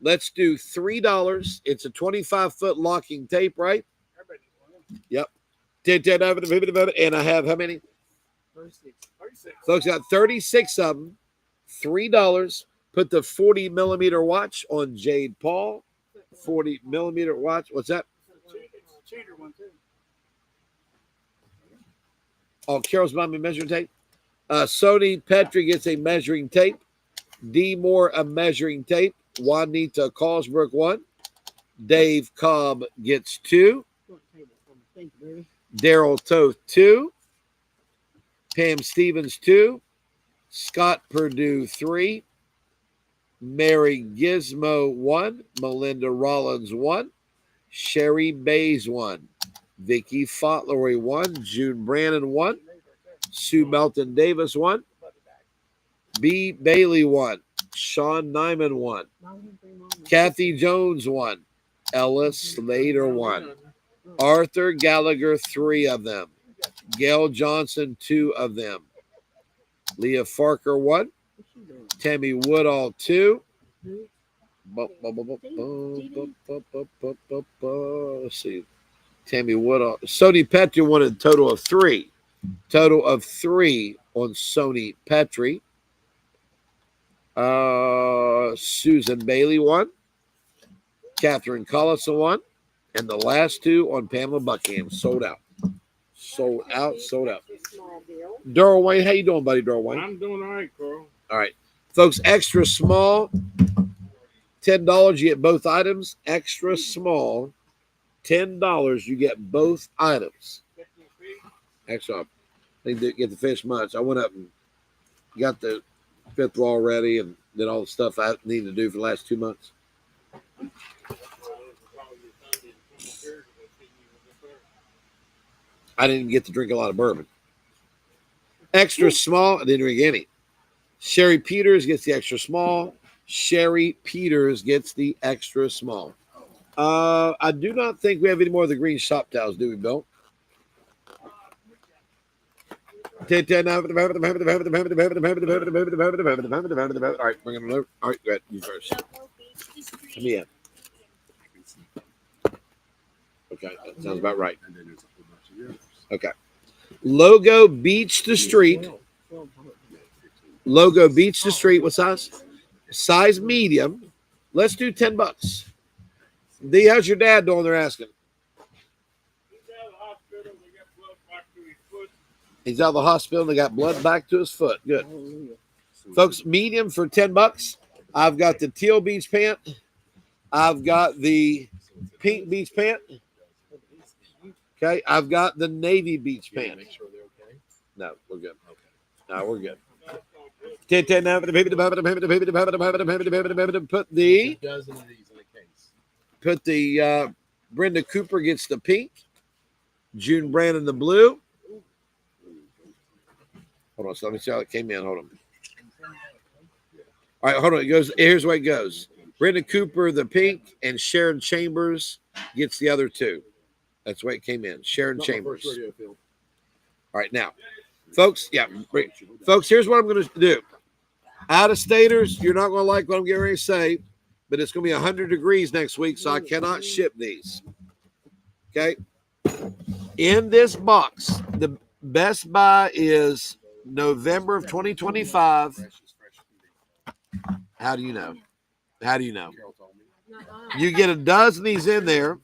let's do $3. It's a 25-foot locking tape, right? Yep. And I have how many? 36. Folks, got 36 of them. $3. Put the 40 millimeter watch on Jade Paul. 40 millimeter watch. What's that? It's a cheater one, too. Oh, Carol's buying me measuring tape. Sony Petrie gets a measuring tape. D. Moore, a measuring tape. Juanita Cosbrook, 1. Dave Cobb gets 2. Daryl Toth, 2. Pam Stevens, 2. Scott Purdue, 3. Mary Gizmo, 1. Melinda Rollins, 1. Sherry Bays, 1. Vicky Fotlery, 1. June Brannon, 1. Sue Melton Davis, 1. B. Bailey, 1. Sean Nyman, 1. Kathy Jones, 1. Ella Slater, 1. Arthur Gallagher, 3 of them. Gail Johnson, 2 of them. Leah Farker, 1. Tammy Woodall, 2. Let's see. Tammy Woodall. Sony Petrie wanted a total of 3. Total of 3 on Sony Petrie. Susan Bailey, 1. Catherine Collison, 1. And the last 2 on Pamela Buckingham. Sold out. Sold out. Sold out. Darrell Wayne, how you doing, buddy, Darrell Wayne? I'm doing all right, Carl. All right. Folks, extra small, $10, you get both items. Extra small, $10, you get both items. Extra. I didn't get the fish much. I went up and got the 5th wall ready and did all the stuff I needed to do for the last 2 months. I didn't get to drink a lot of bourbon. Extra small, I didn't drink any. Sherry Peters gets the extra small. Sherry Peters gets the extra small. I do not think we have any more of the green shop towels, do we, Bill? All right, bring it over. All right, go ahead. You first. Come in. Okay, that sounds about right. Okay. Logo Beach to Street. Logo Beach to Street. What size? Size medium. Let's do $10. D, how's your dad doing? They're asking. He's out of the hospital. They got blood back to his foot. Good. Folks, medium for $10. I've got the teal beach pant. I've got the pink beach pant. Okay. I've got the navy beach pant. No, we're good. No, we're good. Put the Brenda Cooper gets the pink. June Brandon the blue. Hold on, so let me see how it came in. Hold on. All right, hold on. It goes. Here's where it goes. Brenda Cooper the pink, and Sharon Chambers gets the other two. That's the way it came in. Sharon Chambers. All right, now, folks. Yeah, folks. Here's what I'm going to do. Out of staters, you're not going to like what I'm getting ready to say, but it's going to be 100 degrees next week, so I cannot ship these. Okay. In this box, the Best Buy is November of 2025. How do you know? How do you know? You get a dozen of these in there.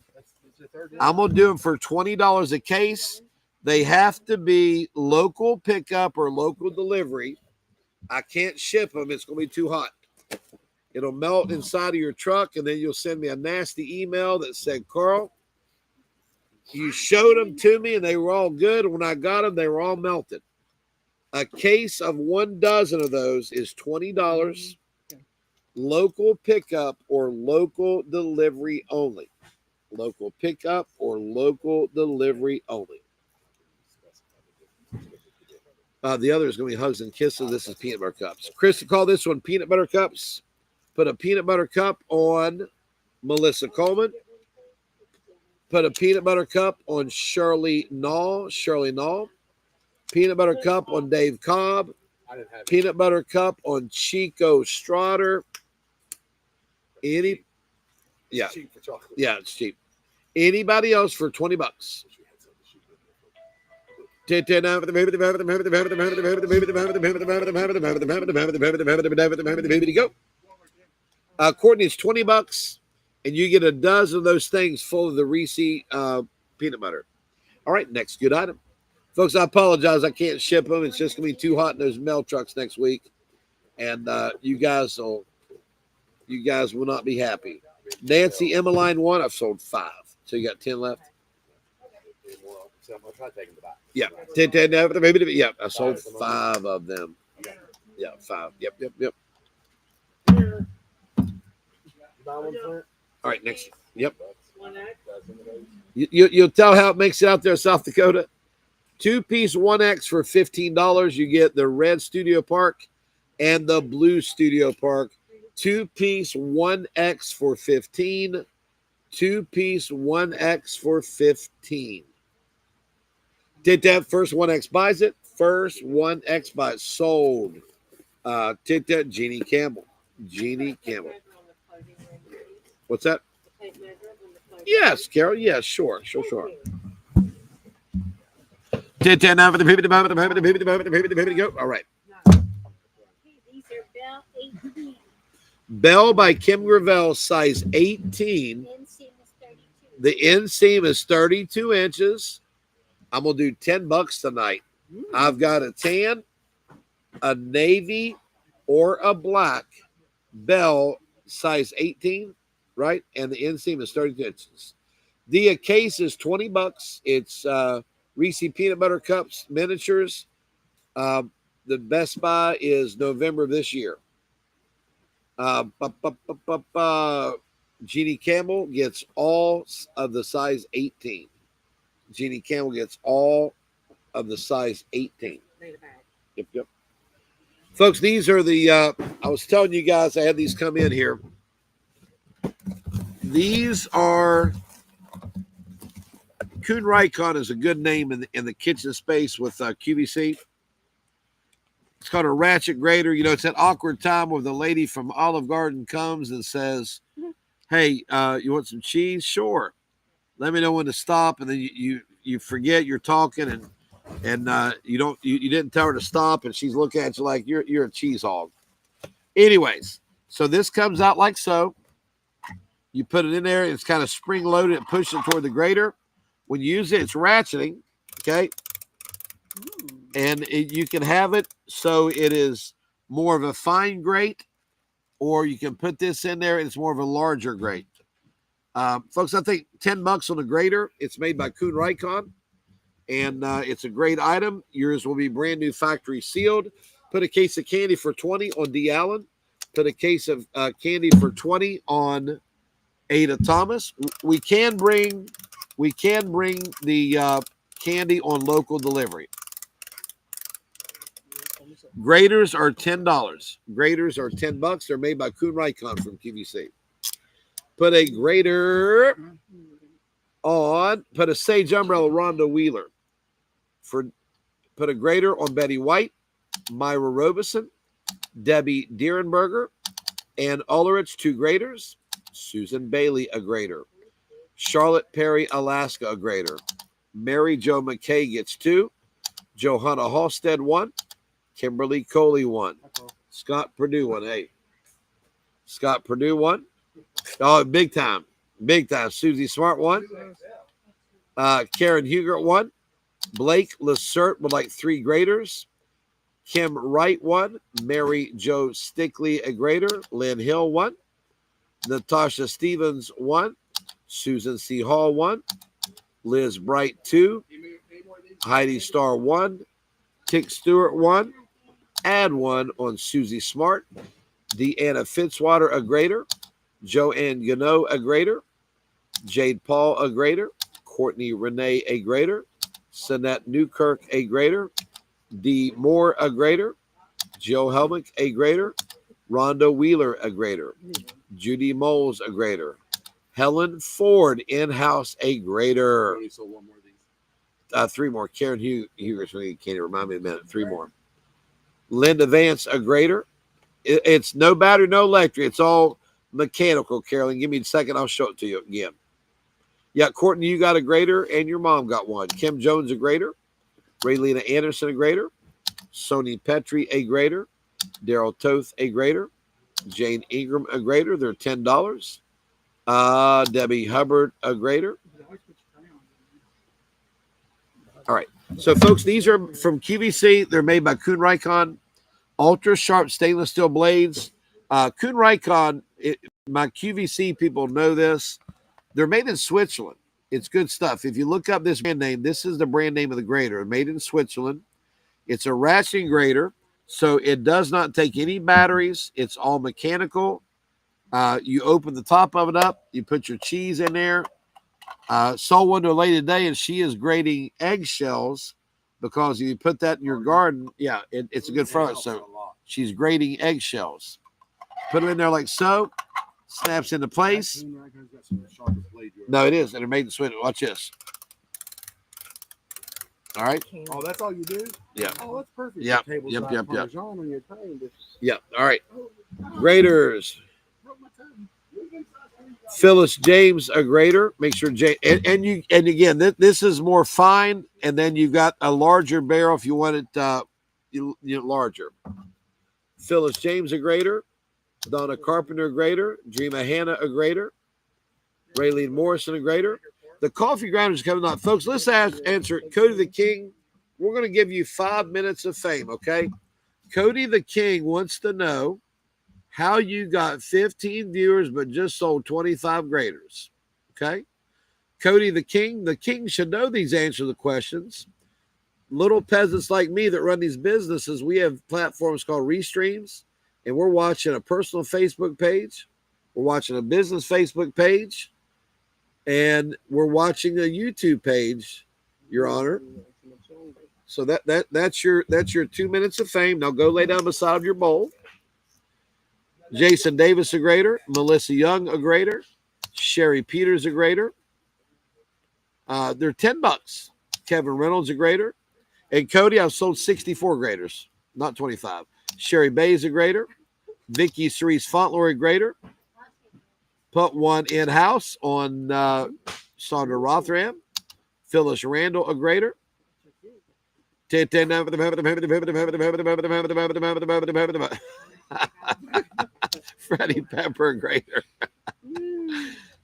I'm going to do them for $20 a case. They have to be local pickup or local delivery. I can't ship them. It's going to be too hot. It'll melt inside of your truck, and then you'll send me a nasty email that said, Carl, you showed them to me, and they were all good. When I got them, they were all melted. A case of 1 dozen of those is $20. Local pickup or local delivery only. Local pickup or local delivery only. The other is going to be Hugs and Kisses. This is peanut butter cups. Chris, call this one peanut butter cups. Put a peanut butter cup on Melissa Coleman. Put a peanut butter cup on Shirley Nall. Peanut butter cup on Dave Cobb. Peanut butter cup on Chico Strotter. Yeah, it's cheap. Anybody else for $20? Courtney, it's $20, and you get a dozen of those things full of the Reese peanut butter. All right, next good item. Folks, I apologize. I can't ship them. It's just going to be too hot in those mail trucks next week. And you guys will not be happy. Nancy Emmeline 1, I've sold 5. So you got 10 left? Yeah. Yeah, I sold 5 of them. Yeah, 5. Yep. All right, next. Yep. You'll tell how it makes it out there in South Dakota. 2-piece 1X for $15. You get the red Studio Park and the blue Studio Park. 2-piece 1X for $15. 2-piece 1X for $15. Did that first 1X buys it. First 1X buys sold. Did that Jeannie Campbell. What's that? Yes, Carol. Yes, sure. Did that now for the baby to go. All right. These are Bell 18. Bell by Kim Gravel, size 18. Inseam is 32. The inseam is 32 inches. I'm going to do $10 tonight. I've got a tan, a navy, or a black Bell size 18, right? And the inseam is 32 inches. The case is $20. It's Reese Peanut Butter Cups miniatures. The Best Buy is November of this year. Jeannie Campbell gets all of the size 18. Jeannie Campbell gets all of the size 18. Made a bag. Yep, yep. Folks, these are the, I was telling you guys I had these come in here. These are, Kuhn Rikon is a good name in the kitchen space with QVC. It's called a ratchet grater. You know, it's that awkward time where the lady from Olive Garden comes and says, hey, you want some cheese? Sure. Let me know when to stop. And then you forget you're talking and you didn't tell her to stop, and she's looking at you like you're a cheese hog. Anyways, so this comes out like so. You put it in there, it's kind of spring loaded, and push it toward the grater. When you use it, it's ratcheting, okay? And you can have it so it is more of a fine grate, or you can put this in there and it's more of a larger grate. Folks, I think $10 on a grater. It's made by Kuhn Rikon, and it's a great item. Yours will be brand new factory sealed. Put a case of candy for $20 on D. Allen. Put a case of candy for $20 on Ada Thomas. We can bring the candy on local delivery. Graters are $10. Graters are $10. They're made by Kuhn Rikon from QVC. Put a grater on. Put a Sage Umbrella Rhonda Wheeler. Put a grater on Betty White, Myra Robeson, Debbie Dierenberger, Ann Ulrich, 2 graters. Susan Bailey, a grater. Charlotte Perry, Alaska, a grater. Mary Jo McKay gets 2. Johanna Halstead, 1. Kimberly Coley, 1. Scott Purdue, 1. Hey. Scott Purdue, 1. Oh, big time. Big time. Susie Smart, 1. Karen Hugert, 1. Blake Lacerte with like 3 graters. Kim Wright, 1. Mary Jo Stickley, a grater. Lynn Hill, 1. Natasha Stevens, 1. Susan C. Hall, 1. Liz Bright, 2. Heidi Starr, 1. Tick Stewart, 1. Add 1 on Susie Smart. Deanna Fitzwater, a grater. Joanne Gano, a grater. Jade Paul, a grater. Courtney Renee, a grater. Sinette Newkirk, a grater. Dee Moore, a grater. Joe Helmick, a grater. Rhonda Wheeler, a grater. Judy Moles, a grater. Helen Ford, in-house, a grater. Only sold 1 more of these. 3 more. Karen Hughes, can't remind me in a minute. 3 more. Linda Vance, a grater. It's no battery, no electric. It's all mechanical, Carolyn. Give me a second. I'll show it to you again. Yeah, Courtney, you got a grater, and your mom got 1. Kim Jones, a grater. Raylena Anderson, a grater. Sony Petrie, a grater. Daryl Toth, a grater. Jane Ingram, a grater. They're $10. Debbie Hubbard, a grater. All right. So, folks, these are from QVC. They're made by Kuhn Rikon. Ultra sharp stainless steel blades. Kuhn Rikon, my QVC people know this. They're made in Switzerland. It's good stuff. If you look up this brand name, this is the brand name of the grater. Made in Switzerland. It's a ratcheting grater, so it does not take any batteries. It's all mechanical. You open the top of it up. You put your cheese in there. Saw one to a lady today, and she is grating eggshells because if you put that in your garden, yeah, it's a good front. So she's grating eggshells. Put them in there like so. Snaps into place. No, it is. And they're made in Sweden. Watch this. All right. Oh, that's all you do? Yeah. Oh, that's perfect. Yep. Table Yep. side Yep. Yep. Parmesan on your tray. Yeah. All right. Graters. Phyllis James, a grater. Make sure and again, this is more fine, and then you've got a larger barrel if you want it larger. Phyllis James, a grater. Donna Carpenter, a grater. Dreama Hanna, a grater. Raylene Morrison, a grater. The coffee grinder is coming up. Folks, let's answer Cody the King. We're going to give you 5 minutes of fame, okay? Cody the King wants to know how you got 15 viewers but just sold 25 graters, okay? Cody the King should know these answers to the questions. Little peasants like me that run these businesses, we have platforms called Restreams, and we're watching a personal Facebook page. We're watching a business Facebook page. And we're watching a YouTube page Your Honor. So that's your 2 minutes of fame. Now go lay down beside your bowl. Jason Davis, a grader. Melissa Young, a grader. Sherry Peters, a grader. They're $10. Kevin Reynolds, a grader. And Cody, I've sold 64 graders, not 25. Sherry Bay's a grader. Vicky Cerise Fauntleroy, a grader. Put one in-house on Sandra Rothram. Phyllis Randall, a grader. Freddie Pepper, a grader.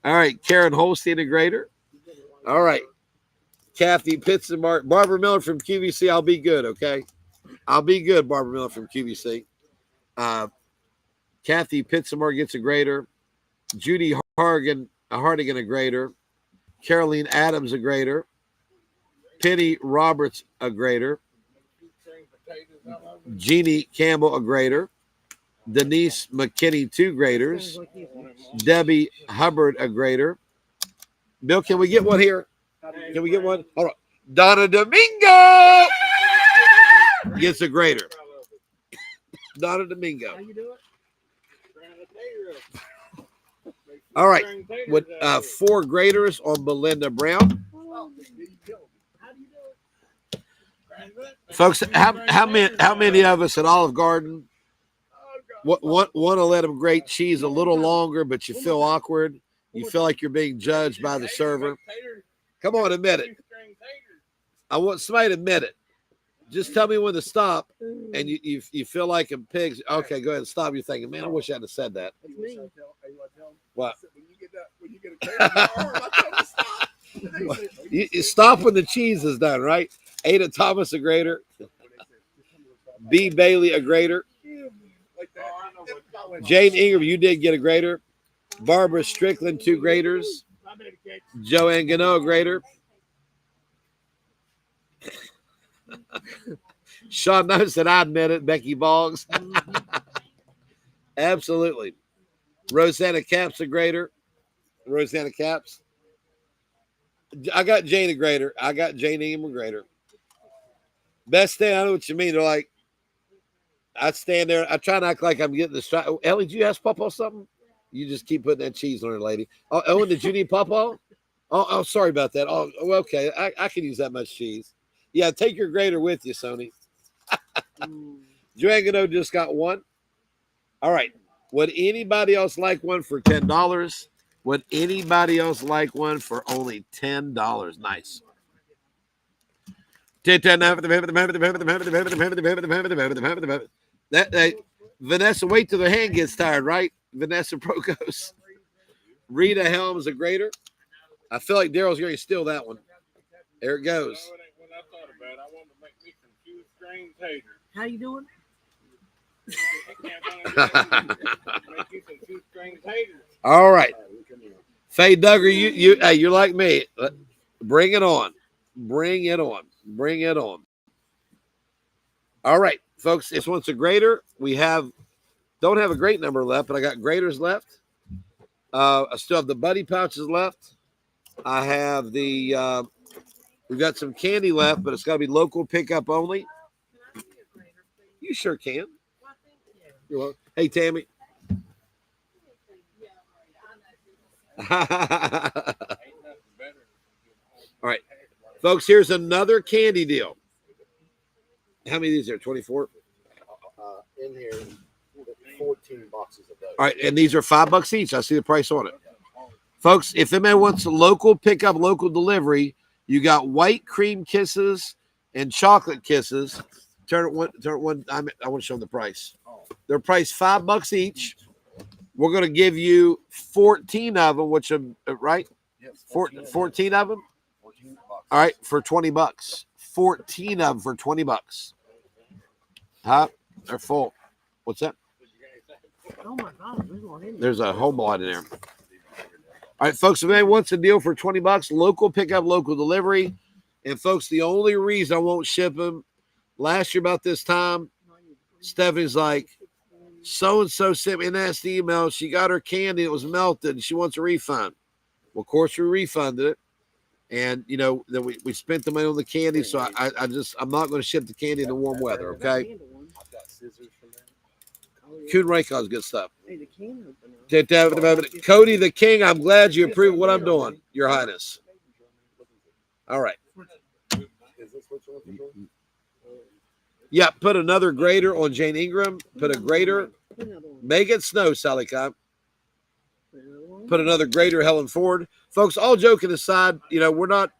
All right, Karen Holstein, a grader. All right, Kathy Pitts and Barbara Miller from QVC. I'll be good, okay? I'll be good, Barbara Miller from QVC. Kathy Pitsamar gets a grader. Judy Hardigan, a grader. Caroline Adams, a grader. Penny Roberts, a grader. Jeannie Campbell, a grader. Denise McKinney, 2 graders. Debbie Hubbard, a grader. Bill, can we get one here? Can we get one? All right. Donna Domingo gets a grader. Donna Domingo. All right. With 4 graders on Belinda Brown. Folks, how many of us at Olive Garden want to let them grate cheese a little longer, but you feel awkward? You feel like you're being judged by the server? Come on, admit it. I want somebody to admit it. Just tell me when to stop, and you feel like a pig. Okay, go ahead and stop. You're thinking, man, I wish I hadn't said that. What? You stop when the cheese is done, right? Ada Thomas, a grader. B. Bailey, a grader. Jane Ingram, you did get a grader. Barbara Strickland, 2 graders. Joanne Gano, a grader. Sean knows that I admit it. Becky Boggs. Absolutely. Rosanna Caps, a grader. Rosanna Caps. I got Jane, a grader. I got Jane Ingram, a grader. Best thing, I know what you mean. They're like, I stand there. I try to act like I'm getting the strike. Ellie, did you ask Papa something? You just keep putting that cheese on her, lady. Oh, Owen, did you need Papa? Oh, sorry about that. Oh, okay. I can use that much cheese. Yeah, take your grater with you, Sony. Joanne Gano just got one. All right. Would anybody else like one for $10? Would anybody else like one for only $10? Nice. Vanessa, wait till the hand gets tired, right? Vanessa Prokos. Rita Helms, a grader. I feel like Daryl's going to steal that one. There it goes. When I thought about it, I wanted to make me some shoestring taters. How you doing? Make you some shoestring taters. All right. Faye Duggar, hey, you're like me. Bring it on. Bring it on. Bring it on. All right, folks. This one's a grader. We don't have a great number left, but I got graders left. I still have the buddy pouches left. I have we've got some candy left, but it's got to be local pickup only. You sure can. You're welcome. Hey, Tammy. All right, folks, here's another candy deal. How many of these are 24? In here, 14 boxes a day. All right, and these are $5 each. I see the price on it. Folks, if anybody wants a local pickup, local delivery, you got white cream kisses and chocolate kisses. Turn it one. I want to show them the price. They're priced $5 each. We're going to give you 14 of them, which are right. Yes, 14 of them. 14 All right, for $20. 14 of them for $20. Huh? They're full. What's that? Oh my God, there's one in there. There's a whole lot in there. All right, folks, if anybody wants a deal for $20, local pickup, local delivery. And folks, the only reason I won't ship them, last year about this time, Stephanie's like, so-and-so sent me a nasty email. She got her candy. It was melted. And she wants a refund. Well, of course, we refunded it. And you know that we spent the money on the candy, so I'm not going to ship the candy in the warm weather. Okay, I've got scissors from there. Kuhn Raycon's good stuff. Hey, the can opener. Cody the King, I'm glad you approve what I'm doing, Your Highness. All right. Is this what you're looking for? Yeah, put another grader on Jane Ingram. Put a grader. Put another one. Make it snow, Sally Cobb. Put another one. Put another grader, Helen Ford. Folks, all joking aside, you know, we're not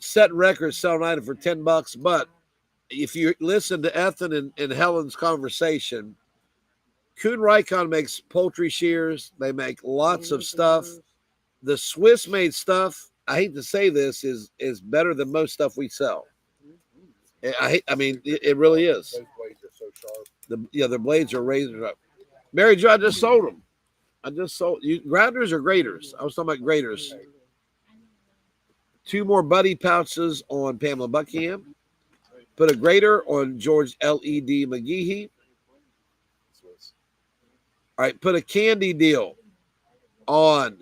setting records selling item for $10, but if you listen to Ethan and Helen's conversation, Kuhn Raycon makes poultry shears. They make lots of stuff. The Swiss made stuff, I hate to say this, is better than most stuff we sell. I mean, it really is. Those blades are so sharp. The blades are razor up. Mary Jo, I just sold them. I just sold you grinders or graders. I was talking about graders. 2 more buddy pouches on Pamela Buckingham. Put a grader on George L.E.D. McGehee. Swiss. All right, put a candy deal on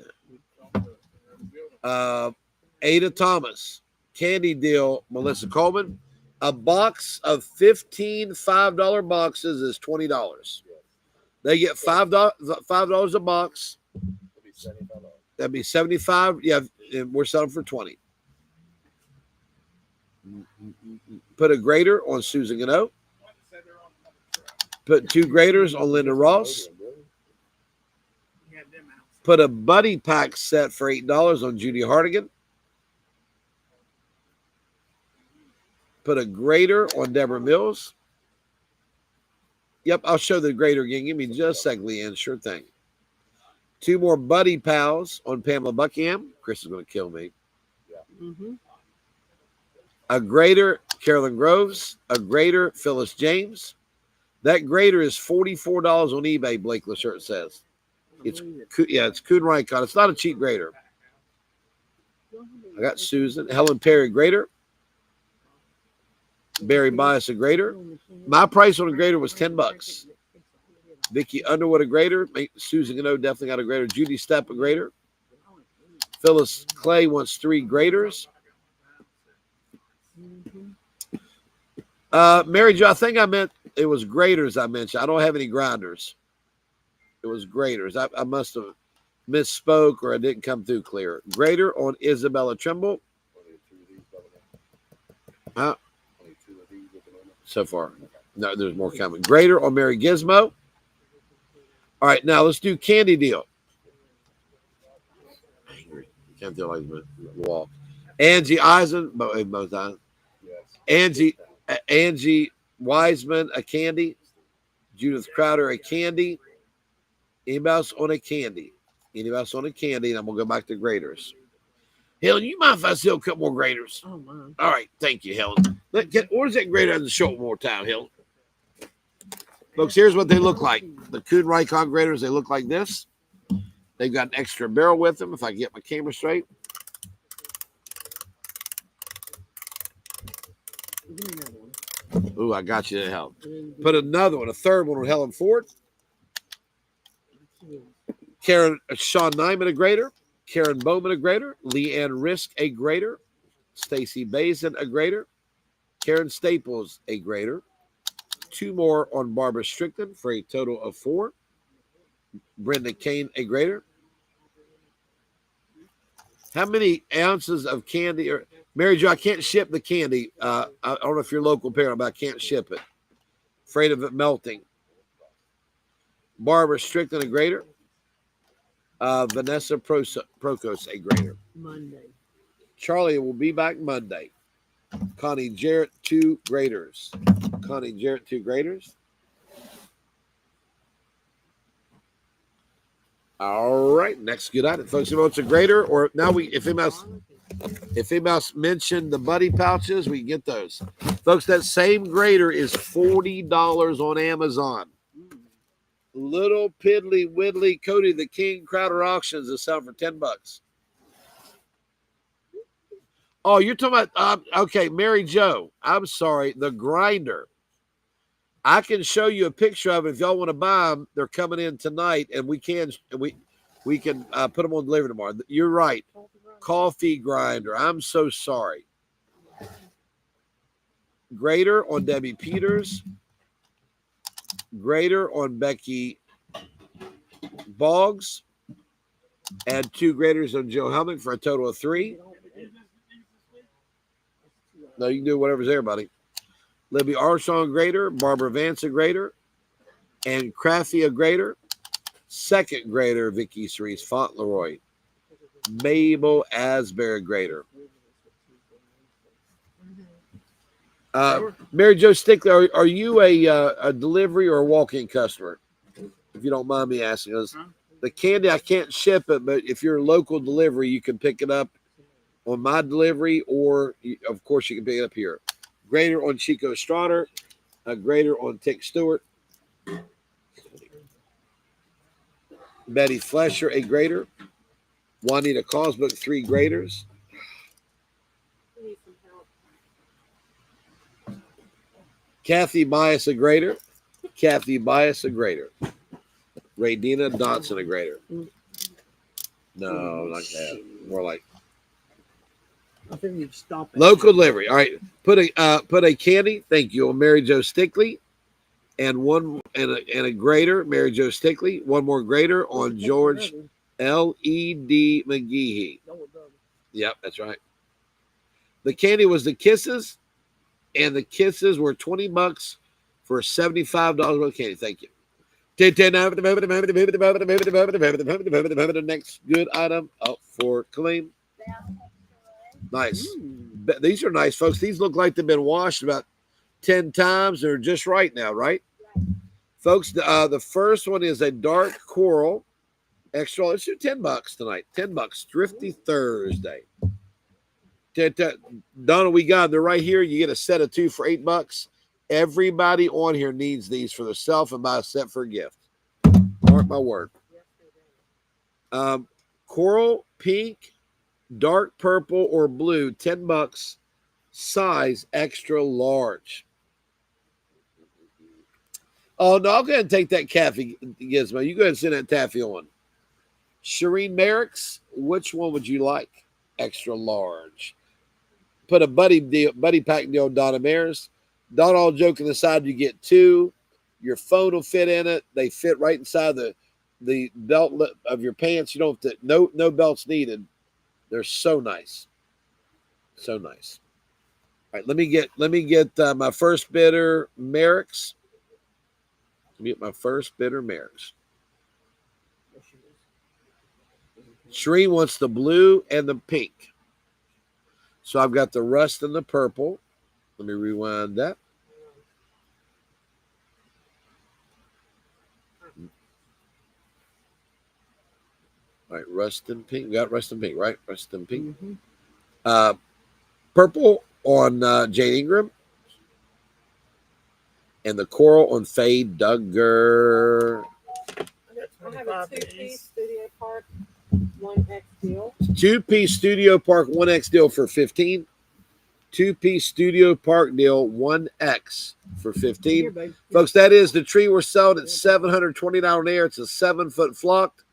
Ada Thomas. Candy deal, Melissa Coleman. A box of 15 $5 boxes is $20. They get $5 a box. It'll be $75. That'd be 75. Yeah, and we're selling for 20. Put a grader on Susan Gano. Put 2 graders on Linda Ross. Put a buddy pack set for $8 on Judy Hardigan. Put a grader on Deborah Mills. Yep, I'll show the grader again. Give me just a second, Leanne. Sure thing. 2 more buddy pals on Pamela Buckingham. Chris is going to kill me. Mm-hmm. A grader, Carolyn Groves. A grader, Phyllis James. That grader is $44 on eBay, Blake LaShirt says. It's Kuhn Raycon. It's not a cheap grader. I got Susan. Helen Perry grader. Barry Bias a grader. My price on a grader was $10. Vicky Underwood a grader. Susan Gano definitely got a grader. Judy Stepp a grader. Phyllis Clay wants 3 graders. Mary Jo, I think I meant it was graders I mentioned. I don't have any grinders. It was graders. I must have misspoke or I didn't come through clear. Grader on Isabella Trimble. Huh? So far. No, there's more coming. Grader on Mary Gizmo. All right, now let's do candy deal. Angry. Can't feel like the wall. Angie Eisen, both times. Angie Wiseman, a candy. Judith Crowder, a candy. Anybody else on a candy? Anybody else on a candy? And I'm going to go back to graders. Helen, you mind if I sell a couple more graders? Oh, my. All right. Thank you, Helen. Where's that grader on the show one more time, Helen? Folks, here's what they look like. The Kuhn Raycon graders, they look like this. They've got an extra barrel with them, if I can get my camera straight. Give me another one. Ooh, I got you to help. Put another one, a third one on Helen Ford. Sean Nyman, a grader. Karen Bowman, a grader. Leanne Risk, a grader. Stacy Bazin, a grader. Karen Staples, a grader. 2 more on Barbara Strickland for a total of 4. Brenda Kane, a grader. How many ounces of candy? Or Mary Jo, I can't ship the candy. I don't know if you're local parent, but I can't ship it. Afraid of it melting. Barbara Strickland, a grader. Vanessa Procos, a grader. Monday. Charlie will be back Monday. Connie Jarrett, 2 graders. Connie Jarrett, 2 graders. All right, next good item, folks. If it's a grader, or now if anybody else mentioned the buddy pouches, we can get those. Folks, that same grader is $40 on Amazon. Little Piddly Widdly Cody the King Crowder Auctions is selling for $10. Oh, you're talking about okay, Mary Jo. I'm sorry, the grinder. I can show you a picture of it if y'all want to buy them. They're coming in tonight, and we We can put them on delivery tomorrow. You're right. Coffee grinder. I'm so sorry. Grater on Debbie Peters. Grater on Becky Boggs. Add 2 graders on Joe Helmick for a total of 3. No, you can do whatever's there, buddy. Libby Armstrong grader, Barbara Vance a grader, and Crafty a grader. Second grader, Vicky Cerise Fauntleroy. Mabel Asbury grader. Mary Jo Stickler, are you a delivery or a walk-in customer? If you don't mind me asking us. The candy, I can't ship it, but if you're a local delivery, you can pick it up on my delivery, or of course you can pick it up here. Grader on Chico Strotter, a grader on Tick Stewart. Betty Flesher, a grader. Juanita Cosbook, 3 graders. We need some help. Kathy Bias, a grader. Kathy Bias, a grader. Raydina Dotson, a grader. No, like that. More like I think we'd stop it. local delivery. All right, put a candy. Thank you on Mary Jo Stickley, and a grader. Mary Jo Stickley. One more grader on George L.E.D. McGehee. Yep, that's right. The candy was the Kisses, and the Kisses were $20 for $75 worth of candy. Thank you. The next good item up for claim. Nice. These are nice, folks. These look like they've been washed about 10 times. They're just right now, right? Folks, the first one is a dark coral extra. Let's do $10 tonight. $10. Thrifty Thursday. Donna, we got them. They're right here. You get a set of 2 for $8. Everybody on here needs these for themselves and buy a set for a gift. Mark my word. Coral, pink, dark purple, or blue, $10. Size extra large. Oh, no, I'll go ahead and take that Kathy Gizmo. You go ahead and send that taffy on. Shireen Merrick's, which one would you like? Extra large. Put a buddy pack deal on Donna Maris. Not all joking aside, you get 2. Your phone will fit in it. They fit right inside the belt of your pants. You don't have to, no belts needed. They're so nice. So nice. All right, let me get my first bidder, Merrick's. Let me get my first bidder, Merrick's. Shereen wants the blue and the pink. So I've got the rust and the purple. Let me rewind that. All right, rust and pink. We got rust and pink, right? Rust and pink. Mm-hmm. Purple on Jane Ingram. And the coral on Faye Duggar. I have a 2-piece Studio Park 1X deal. 2-piece Studio Park 1X deal for $15. 2-piece Studio Park deal 1X for $15. Folks, that is the tree we're selling at $720 an air. It's a 7-foot flocked.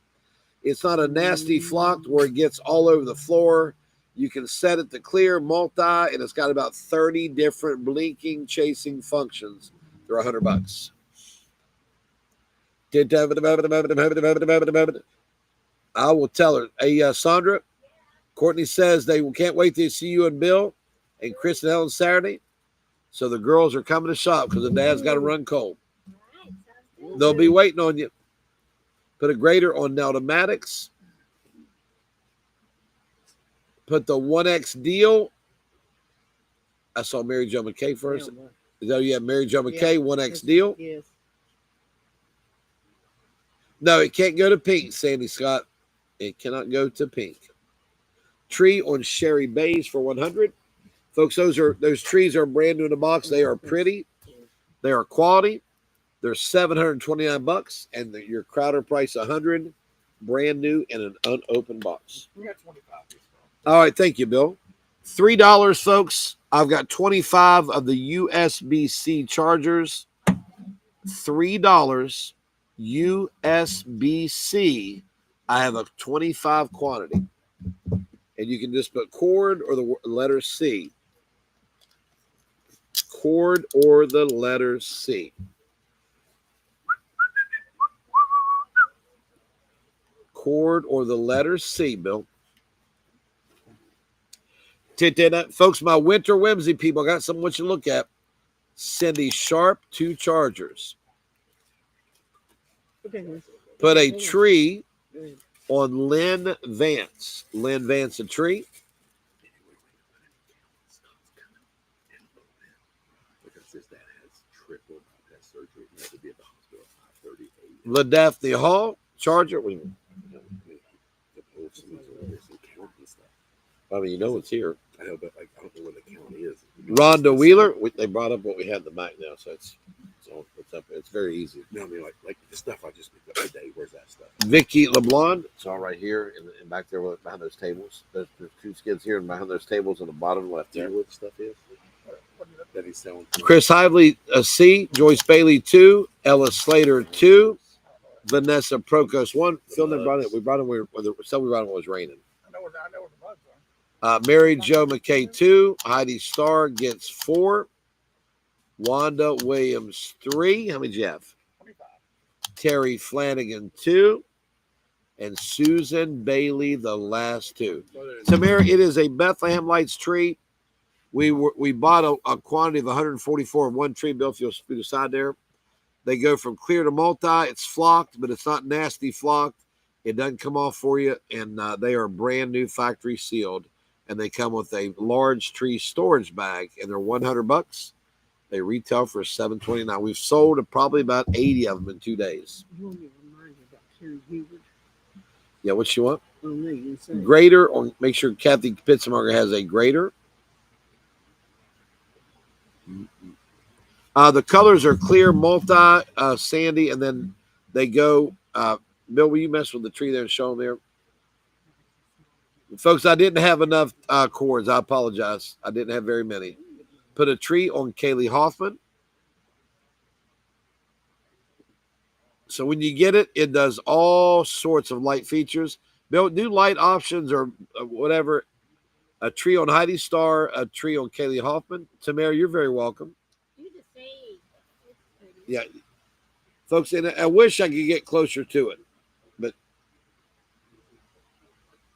It's not a nasty flocked where it gets all over the floor. You can set it to clear, multi, and it's got about 30 different blinking, chasing functions. They're $100. I will tell her. Hey, Sandra, Courtney says they can't wait to see you and Bill and Chris and Helen Saturday. So the girls are coming to shop because the dad's got to run cold. They'll be waiting on you. Put a grader on Nelda Maddox. Put the 1X deal. I saw Mary Jo McKay first. Is that you have Mary Jo McKay, 1X deal? Yes. No, it can't go to pink, Sandy Scott. It cannot go to pink. Tree on Sherry Bays for $100. Folks, those trees are brand new in the box. They are pretty. They are quality. They're $729, and your Crowder price $100. Brand new in an unopened box. We got 25. All right, thank you, Bill. $3, folks. I've got 25 of the USB-C chargers. $3 USB-C I have a 25 quantity. And you can just put cord or the letter C. Cord or the letter C. Cord or the letter C, Bill. Folks, my winter whimsy people, I got something what you look at. Cindy Sharp, 2 chargers. Put a tree on Lynn Vance. Lynn Vance, a tree. Because his dad has triple bypass surgery and had to be at the hospital at 5:38. La Daphne Hall, charger. The post and count and stuff. I mean, you know it's here. I know, but like I don't know where the count is. Rhonda Wheeler. They brought up what we had in the back now, so it's up. It's very easy. No, I mean like the stuff I just picked up today. Where's that stuff? Vicky LeBlond. It's all right here and back there behind those tables. There's 2 skids here and behind those tables on the bottom left Do you there. know what the stuff is? That he's selling. Chris Hively, a C. Joyce Bailey, 2. Ella Slater, 2. Vanessa Prokos, 1. Phil never brought it. We brought him when we brought him when it was raining. I know where the bugs are. Mary Jo McKay, 2. Heidi Starr gets 4. Wanda Williams, 3. How many did you have? 25. Terry Flanagan, 2. And Susan Bailey, the last 2. Tamara, it is a Bethlehem Lights tree. We bought a quantity of 144 of one tree. Bill, if you'll scoot aside there. They go from clear to multi. It's flocked, but it's not nasty flocked. It doesn't come off for you, and they are brand new factory sealed. And they come with a large tree storage bag, and they're $100. They retail for $7.29. We've sold probably about 80 of them in 2 days. Yeah, what you want? Grater, or make sure Kathy Pittsburgher has a grater. The colors are clear, multi, sandy, and then they go. Bill, will you mess with the tree there and show them there? Folks, I didn't have enough cords. I apologize. I didn't have very many. Put a tree on Kaylee Hoffman. So when you get it, it does all sorts of light features. Bill, new light options or whatever. A tree on Heidi Starr, a tree on Kaylee Hoffman. Tamara, you're very welcome. Do the same. Yeah. Folks, and I wish I could get closer to it. But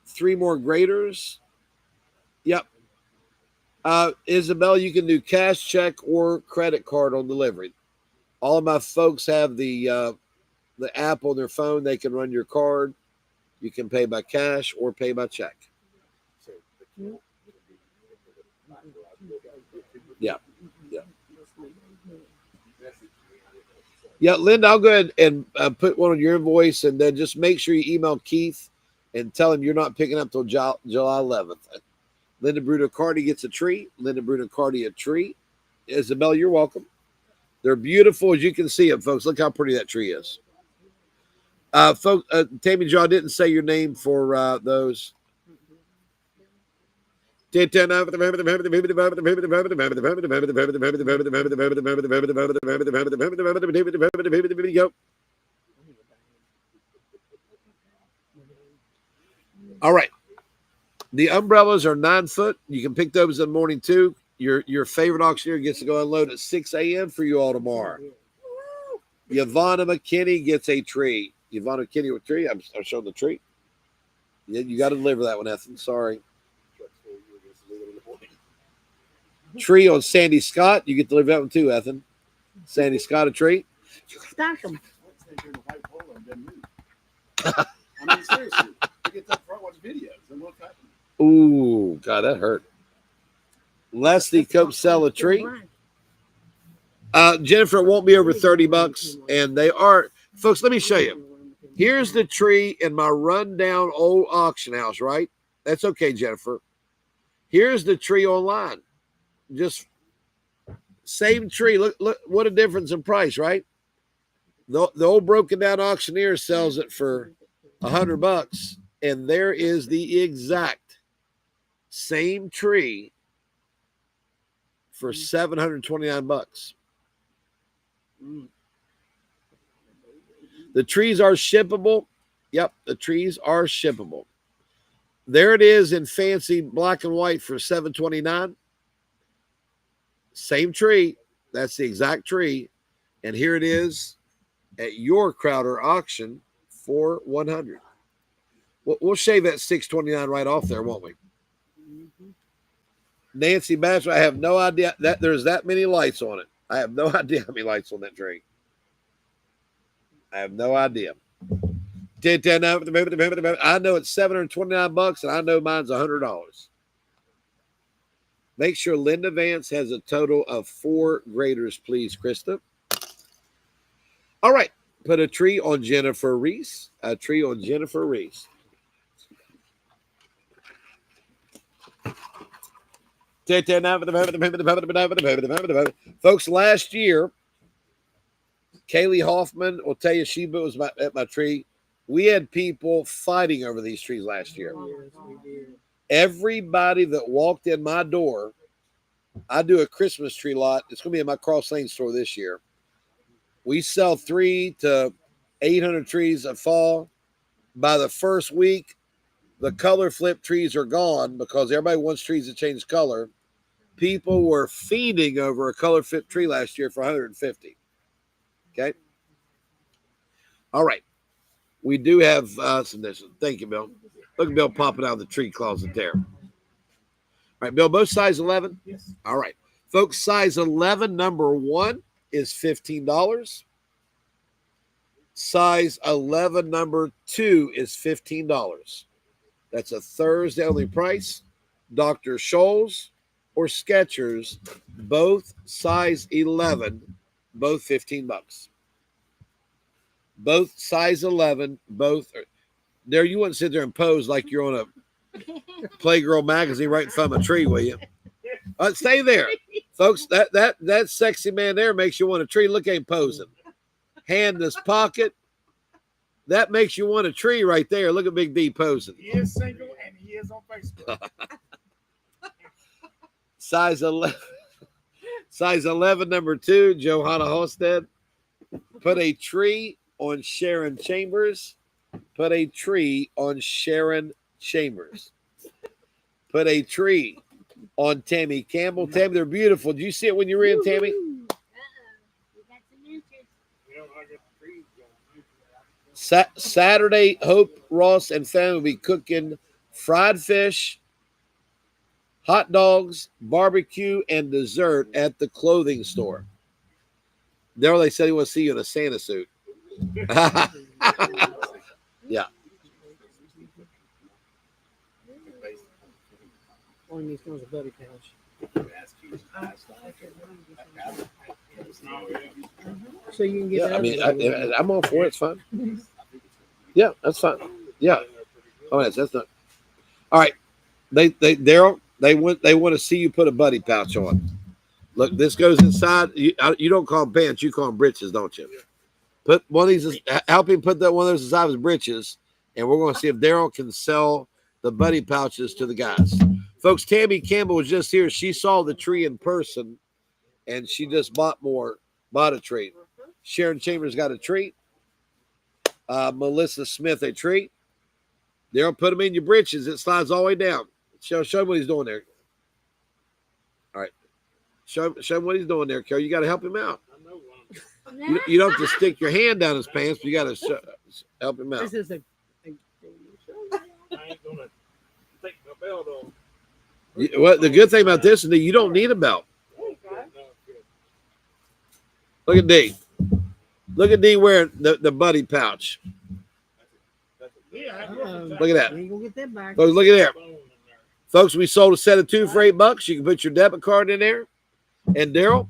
3 more graders. Yep. Isabel, you can do cash, check, or credit card on delivery. All of my folks have the app on their phone. They can run your card. You can pay by cash or pay by check. Yeah. Yeah. Yeah, Linda, I'll go ahead and put one on your invoice, and then just make sure you email Keith and tell him you're not picking up till July 11th. Linda Bruno-Cardi gets a tree. Linda Bruno-Cardi a tree. Isabel, you're welcome. They're beautiful, as you can see them, folks. Look how pretty that tree is. Folks, Tammy Jo, I didn't say your name for those. Go. All right. The umbrellas are 9 foot. You can pick those in the morning too. Your favorite auctioneer gets to go unload at 6 a.m. for you all tomorrow. Yvonne McKinney gets a tree. Yvonne McKinney with a tree. I'm showing the tree. Yeah, you got to deliver that one, Ethan. Sorry. Tree on Sandy Scott. You get to deliver that one too, Ethan. Sandy Scott a tree. Stack them. I mean, seriously, I get that front watch videos and what's happening. Ooh, God, that hurt. Leslie Copesell a tree. Jennifer, it won't be over $30, and they are, folks. Let me show you. Here's the tree in my rundown old auction house, right? That's okay, Jennifer. Here's the tree online. Just same tree. Look, what a difference in price, right? The old broken down auctioneer sells it for $100, and there is the exact same tree for $729. The trees are shippable. Yep, the trees are shippable. There it is in fancy black and white for $729. Same tree. That's the exact tree. And here it is at your Crowder auction for $100. We'll shave that $629 right off there, won't we? Nancy Bachelor, I have no idea that there's that many lights on it. I have no idea how many lights on that tree. I have no idea. I know it's $729 and I know mine's $100. Make sure Linda Vance has a total of 4 graders, please, Krista. All right. Put a tree on Jennifer Reese. A tree on Jennifer Reese. Folks, last year, Kaylee Hoffman will tell you she was at my tree. We had people fighting over these trees last year. Yes, we did. Everybody that walked in my door, I do a Christmas tree lot. It's going to be in my Cross Lane store this year. We sell 300 to 800 trees a fall. By the first week, the color flip trees are gone because everybody wants trees to change color. People were fiending over a color flip tree last year for $150. Okay. All right. We do have some this. Thank you, Bill. Look at Bill popping out of the tree closet there. All right, Bill, both size 11? Yes. All right. Folks, size 11, number 1 is $15. Size 11, number 2 is $15. That's a Thursday only price. Dr. Scholl's or Skechers, both size 11, both $15. Both size 11, both are, there. You wouldn't sit there and pose like you're on a Playgirl magazine right in front of a tree, will you? Stay there, folks. That sexy man there makes you want a tree. Look at him posing, hand in his pocket. That makes you want a tree right there. Look at Big D posing. He is single and he is on Facebook. Size 11, size 11, number 2, Johanna Hosted. Put a tree on Sharon Chambers. Put a tree on Sharon Chambers. Put a tree on Tammy Campbell. Tammy, they're beautiful. Did you see it when you were in, Tammy? You got some inches. You know, I got the trees going. Saturday, Hope, Ross, and family will be cooking fried fish, hot dogs, barbecue, and dessert at the clothing store. There they said he wants to see you in a Santa suit. Yeah. One of these was a buddy pouch. So you can get Yeah, that. I mean, I'm all for it. It's fine. Yeah, that's fine. Yeah. Oh, that's not. All right. Daryl, they want to see you put a buddy pouch on. Look, this goes inside. You don't call them pants, you call them breeches, don't you? Put one of these. Help him put that one of those inside his breeches, and we're going to see if Daryl can sell the buddy pouches to the guys. Folks, Tammy Campbell was just here. She saw the tree in person, and she just bought a tree. Sharon Chambers got a tree. Melissa Smith a tree. Daryl, put them in your breeches. It slides all the way down. Show him what he's doing there. All right. Show him what he's doing there, Carol. You got to help him out. I know one. You don't have to stick your hand down his pants, but you got to help him out. This is a I ain't gonna take my belt off. Well, the good thing about this is that you don't need a belt. Look at D. Look at D wearing the buddy pouch. Yeah, Look at that. You ain't gonna get that back. Folks, look at there. Folks, we sold a set of 2 for $8. You can put your debit card in there. And Daryl,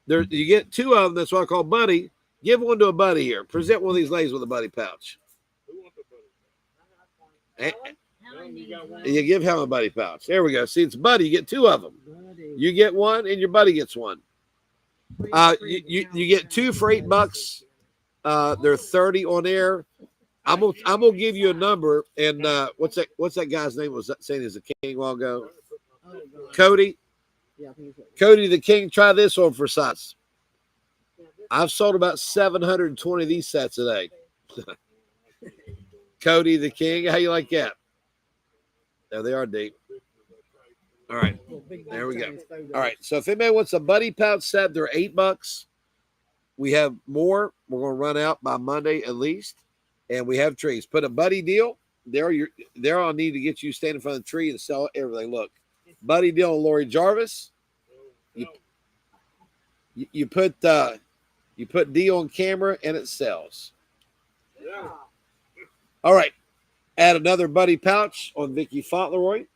you get 2 of them. That's what I call buddy. Give one to a buddy here. Present one of these ladies with a buddy pouch. And Helen needs one. you give him a buddy pouch. There we go. See, it's buddy. You get 2 of them. Buddy. You get one, and your buddy gets one. You get 2 for $8. They're 30 on air. I'm gonna give you a number. And what's that guy's name? Was that saying is a king a while ago? Oh, God. Cody. Yeah, I think it's Cody the King. Try this on for size. I've sold about 720 of these sets a day. Cody the King. How you like that? There they are, Dave. All right. There we go. All right. So if anybody wants a buddy pouch set, they're $8. We have more. We're going to run out by Monday at least. And we have trees. Put a buddy deal. There I'll need to get you stand in front of the tree and sell everything. Look. Buddy deal on Lori Jarvis. You put D on camera and it sells. Yeah. All right. Add another buddy pouch on Vicky Fauntleroy.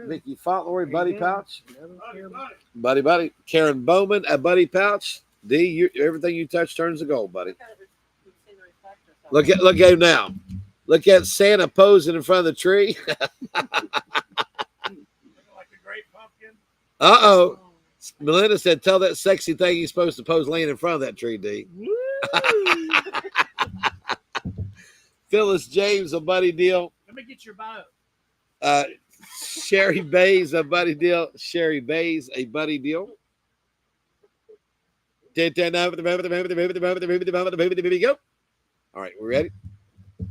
Vicky Fauntleroy, buddy pouch. Buddy. Karen Bowman, a buddy pouch. D, everything you touch turns to gold, buddy. Look at him now. Look at Santa posing in front of the tree. Looking like a great pumpkin. Uh-oh. Melinda said, tell that sexy thing he's supposed to pose laying in front of that tree, D. Phyllis James, a buddy deal. Let me get your bio. Sherry Bays, a buddy deal. Sherry Bays, a buddy deal. Go. All right, we ready? I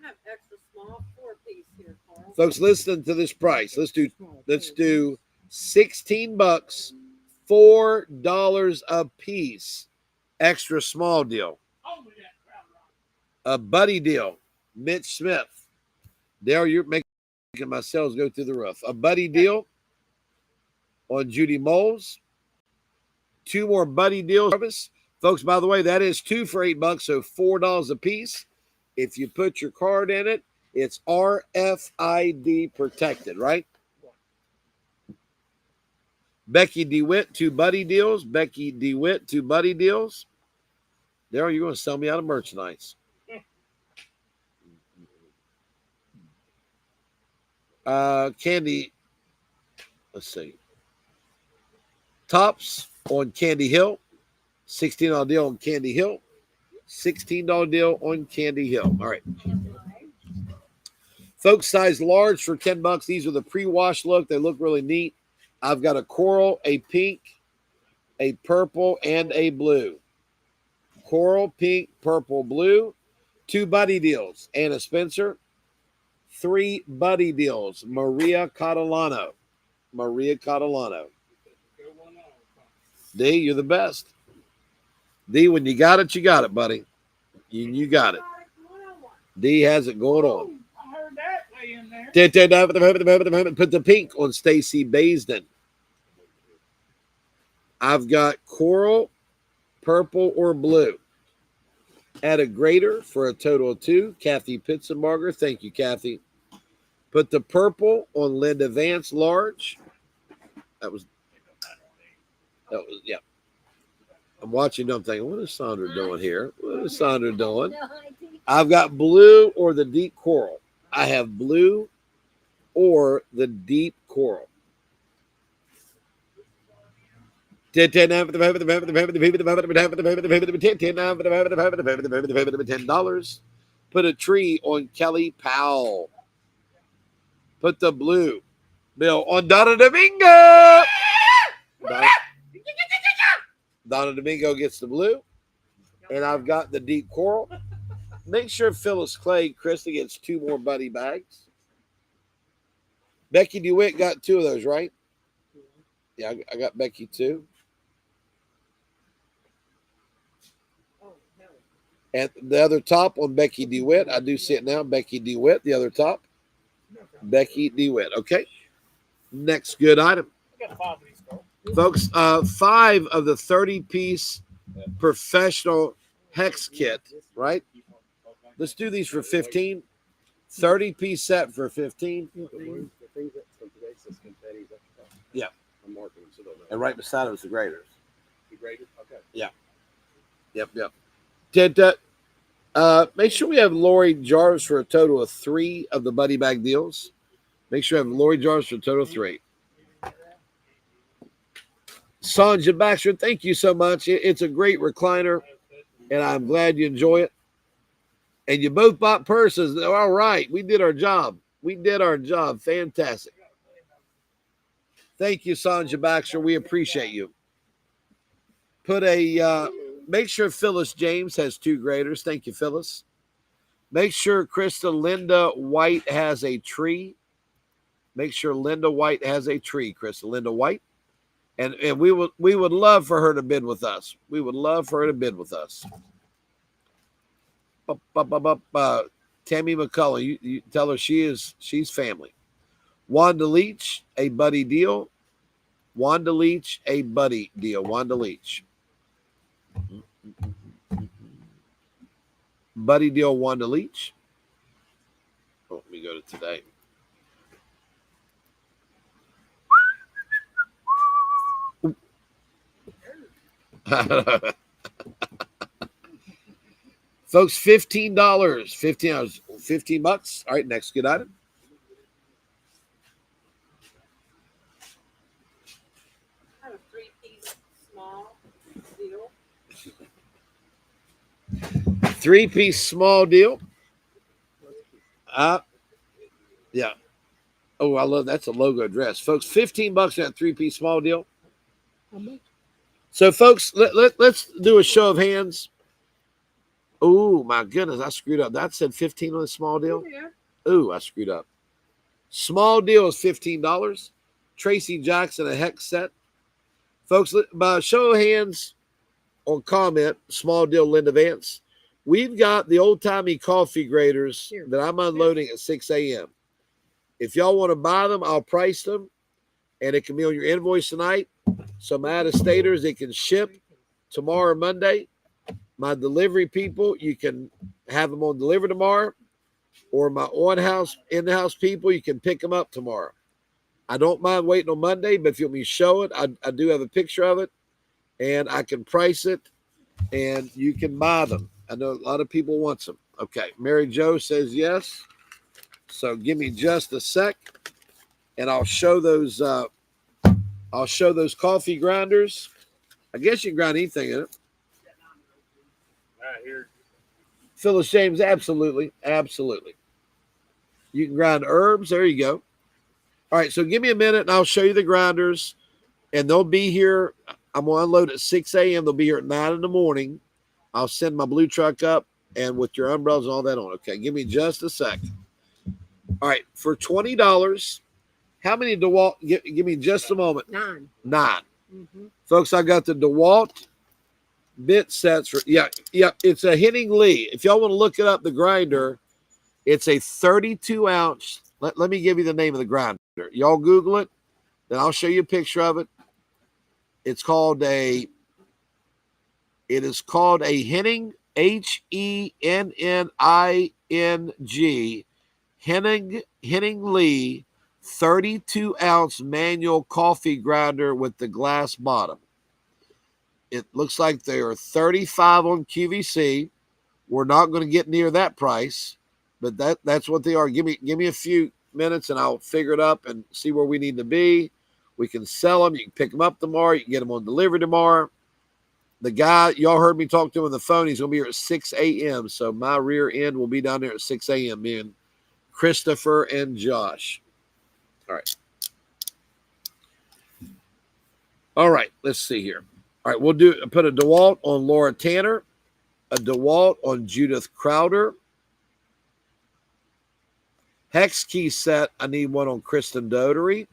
have extra small 4-piece here, Carl. Folks, listen to this price. Let's do $16, $4 a piece. Extra small deal. Only that crowd rock. A buddy deal. Mitch Smith. Dale, you're making my sales go through the roof. A buddy deal on Judy Moles. 2 more buddy deals. Folks, by the way, that is 2 for $8, so $4 a piece. If you put your card in it, it's RFID protected, right? Becky DeWitt, 2 buddy deals. Becky DeWitt, 2 buddy deals. Daryl, you're going to sell me out of merchandise. Candy, let's see. Tops on Candy Hill. $16 deal on Candy Hill. $16 deal on Candy Hill. All right. Folks, size large for $10. These are the pre-wash look. They look really neat. I've got a coral, a pink, a purple, and a blue. Coral, pink, purple, blue. 2 buddy deals. Anna Spencer. 3 buddy deals. Maria Catalano. D, you're the best. D, when you got it, buddy. You got it. D has it going on. I heard that way in there. Put the pink on Stacy Baisden. I've got coral, purple, or blue. Add a grater for a total of 2. Kathy Pitzenbarger. Thank you, Kathy. Put the purple on Linda Vance large. That was, yeah. I'm watching them thinking, what is Sandra doing here? What is Sandra doing? I've got blue or the deep coral. I have blue or the deep coral. $10. Put a tree on Kelly Powell. Put the blue bill on Donna Domingo. Donna Domingo gets the blue. And I've got the deep coral. Make sure Phyllis Clay, Krista gets 2 more buddy bags. Becky DeWitt got 2 of those, right? Yeah, I got Becky 2. And the other top on Becky DeWitt. I do see it now. Becky DeWitt, the other top. Becky DeWitt. Okay. Next good item. I got 5 of these, Carl. Folks, 5 of the 30-piece professional hex kit, right? Let's do these for 15. 30-piece set for 15. The things that from today says confetti's at the top. Yeah. I'm marking them so they'll know. And right beside it was the graders. You graded? Okay. Yep. Make sure we have Lori Jarvis for a total of 3 of the buddy bag deals. Make sure I have Lori Jarvis for a total of 3. Sanja Baxter, thank you so much. It's a great recliner, and I'm glad you enjoy it. And you both bought purses. All right. We did our job. Fantastic. Thank you, Sanja Baxter. We appreciate you. Make sure Phyllis James has 2 graders. Thank you, Phyllis. Make sure Linda White has a tree. Make sure Linda White has a tree, Linda White. And we would love for her to bid with us. We would love for her to bid with us. Tammy McCullough, you tell her she's family. Wanda Leach, a buddy deal. Wanda Leach, a buddy deal. Wanda Leach. Buddy deal, Wanda Leach. Oh, let me go to today. Folks, $15. $15. $15. All right, next good item. I have a 3-piece small deal. 3-piece small deal. Yeah. Oh, I love that's a logo dress. Folks, $15 on that 3-piece small deal. How much? So, folks, let's do a show of hands. Oh, my goodness, I screwed up. That said 15 on the small deal. Yeah. Oh, I screwed up. Small deal is $15. Tracy Jackson, a hex set. Folks, by show of hands or comment, small deal Linda Vance. We've got the old-timey coffee graders that I'm unloading at 6 a.m. If y'all want to buy them, I'll price them, and it can be on your invoice tonight. Some out-of-staters, it can ship tomorrow or Monday. My delivery people, you can have them on deliver tomorrow, or my in-house people, you can pick them up tomorrow. I don't mind waiting on Monday, but if you want me to show it, I do have a picture of it, and I can price it, and you can buy them. I know a lot of people want them. Okay, Mary Jo says yes. So give me just a sec, and I'll show those. I'll show those coffee grinders. I guess you can grind anything in it. Right here. Phyllis James, absolutely. You can grind herbs. There you go. All right, so give me a minute, and I'll show you the grinders, and they'll be here. I'm going to unload at 6 a.m. They'll be here at 9 in the morning. I'll send my blue truck up, and with your umbrellas and all that on. Okay, give me just a sec. All right, for $20, how many DeWalt? Give me just a moment. 9. 9. Mm-hmm. Folks, I got the DeWalt bit sets for it's a Henning Lee. If y'all want to look it up, the grinder, it's a 32 ounce. Let me give you the name of the grinder. Y'all Google it, then I'll show you a picture of it. It is called a Henning, Henning Henning Lee 32 ounce manual coffee grinder with the glass bottom. It looks like they are 35 on QVC. We're not going to get near that price, but that's what they are. Give me a few minutes and I'll figure it up and see where we need to be. We can sell them. You can pick them up tomorrow. You can get them on delivery tomorrow. The guy, y'all heard me talk to him on the phone. He's going to be here at 6 a.m. So my rear end will be down there at 6 a.m. Me and Christopher and Josh. All right. Let's see here. All right. We'll put a DeWalt on Laura Tanner, a DeWalt on Judith Crowder. Hex key set. I need one on Kristen Dotery.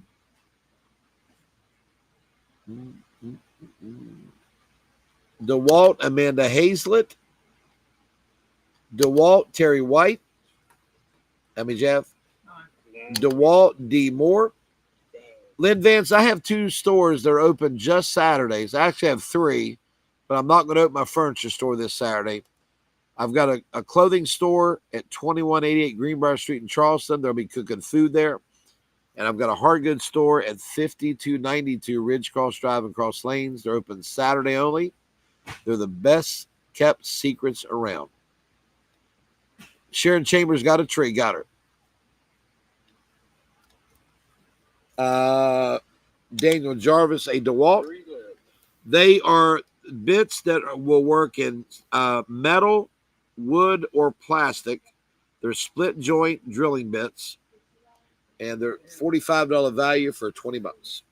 DeWalt Amanda Hazlett. DeWalt Terry White. How many, Jeff? DeWalt D. Moore. Lynn Vance, I have 2 stores that are open just Saturdays. I actually have 3, but I'm not going to open my furniture store this Saturday. I've got a clothing store at 2188 Greenbrier Street in Charleston. There'll be cooking food there. And I've got a hard goods store at 5292 Ridgecross Drive and Cross Lanes. They're open Saturday only. They're the best kept secrets around. Sharon Chambers got a tree. Got her. Daniel Jarvis, a DeWalt. They are bits that will work in metal, wood, or plastic. They're split joint drilling bits, and they're $45 value for $20.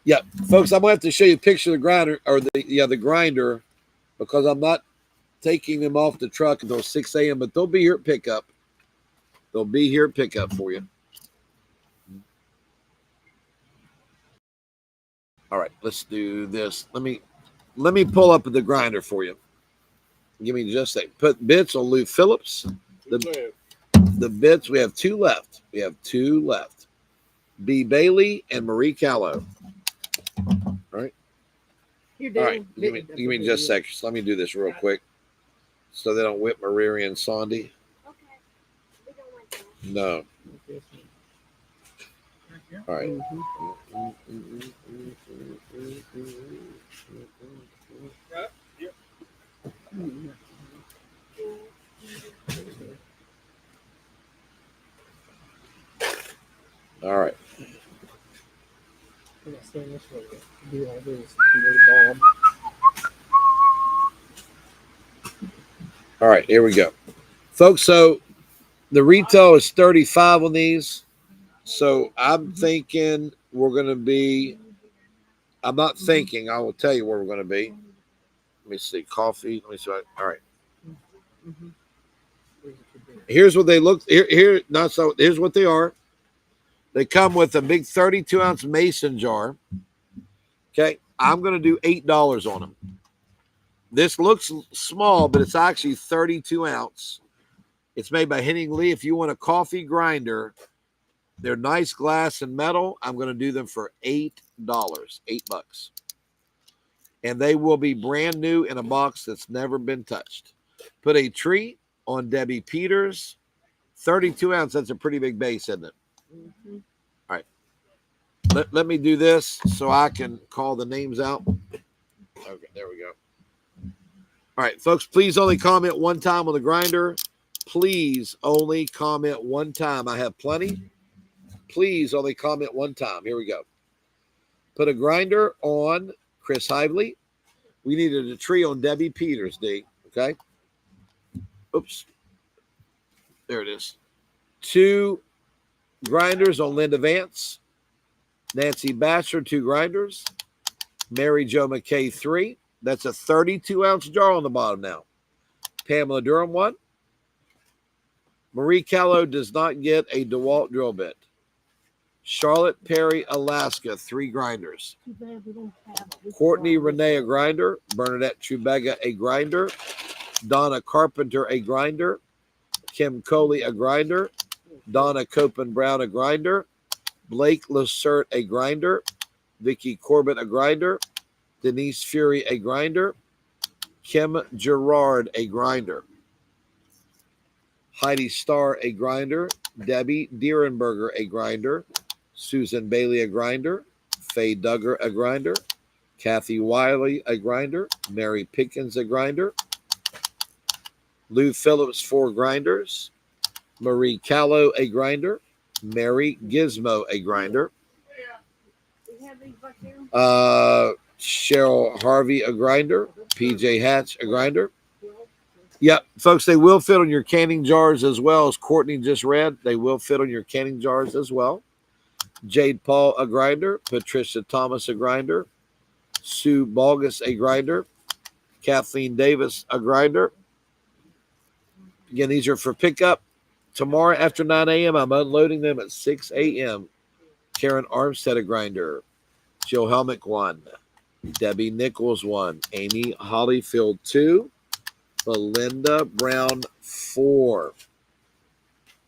Yeah, folks, I'm gonna have to show you a picture of the grinder or the grinder because I'm not taking them off the truck until 6 a.m., but they'll be here at pickup. They'll be here at pickup for you. All right, let's do this. Let me pull up the grinder for you. Give me just a put bits on Lou Phillips. The bits, we have 2 left. B. Bailey and Marie Callow. All right. You're All right. Give me just a second. Let me do this real quick so they don't whip Mariri and Sandy. Okay. We don't want that. No. All right. All right. All right, here we go. Folks, so the retail is 35 on these. So I'm thinking we're going to be, I'm not thinking, I will tell you where we're going to be. Let me see, coffee. Let me see. All right. Here's what they look, here's what they are. They come with a big 32-ounce mason jar. Okay, I'm going to do $8 on them. This looks small, but it's actually 32 ounce. It's made by Henning Lee. If you want a coffee grinder, they're nice glass and metal. I'm going to do them for $8, $8. And they will be brand new in a box that's never been touched. Put a tree on Debbie Peters. 32 ounce, that's a pretty big base, isn't it? Mm-hmm. All right. Let me do this so I can call the names out. Okay, there we go. All right, folks, please only comment one time on the grinder. Please only comment one time. I have plenty. Please only comment one time. Here we go. Put a grinder on Chris Hively. We needed a tree on Debbie Peters, D. Okay. Oops. There it is. 2 grinders on Linda Vance. Nancy Batcher, 2 grinders. Mary Jo McKay, 3. That's a 32-ounce jar on the bottom now. Pamela Durham, 1. Marie Callow does not get a DeWalt drill bit. Charlotte Perry, Alaska, 3 grinders. Too bad we don't have it. Courtney Renee, a grinder. Bernadette Trubega, a grinder. Donna Carpenter, a grinder. Kim Coley, a grinder. Donna Copen Brown, a grinder. Blake Lacert, a grinder. Vicky Corbett, a grinder. Denise Fury, a grinder. Kim Gerard, a grinder. Heidi Starr, a grinder. Debbie Dierenberger, a grinder. Susan Bailey, a grinder. Faye Duggar, a grinder. Kathy Wiley, a grinder. Mary Pickens, a grinder. Lou Phillips, 4 grinders. Marie Callow, a grinder. Mary Gizmo, a grinder. We have these back here. Cheryl Harvey, a grinder. PJ Hatch, a grinder. Yep, folks, they will fit on your canning jars as well, as Courtney just read. They will fit on your canning jars as well. Jade Paul, a grinder. Patricia Thomas, a grinder. Sue Balgus, a grinder. Kathleen Davis, a grinder. Again, these are for pickup. Tomorrow after 9 a.m., I'm unloading them at 6 a.m. Karen Armstead, a grinder. Jill Helmick, 1. Debbie Nichols, 1. Amy Hollyfield, 2. Belinda Brown, 4.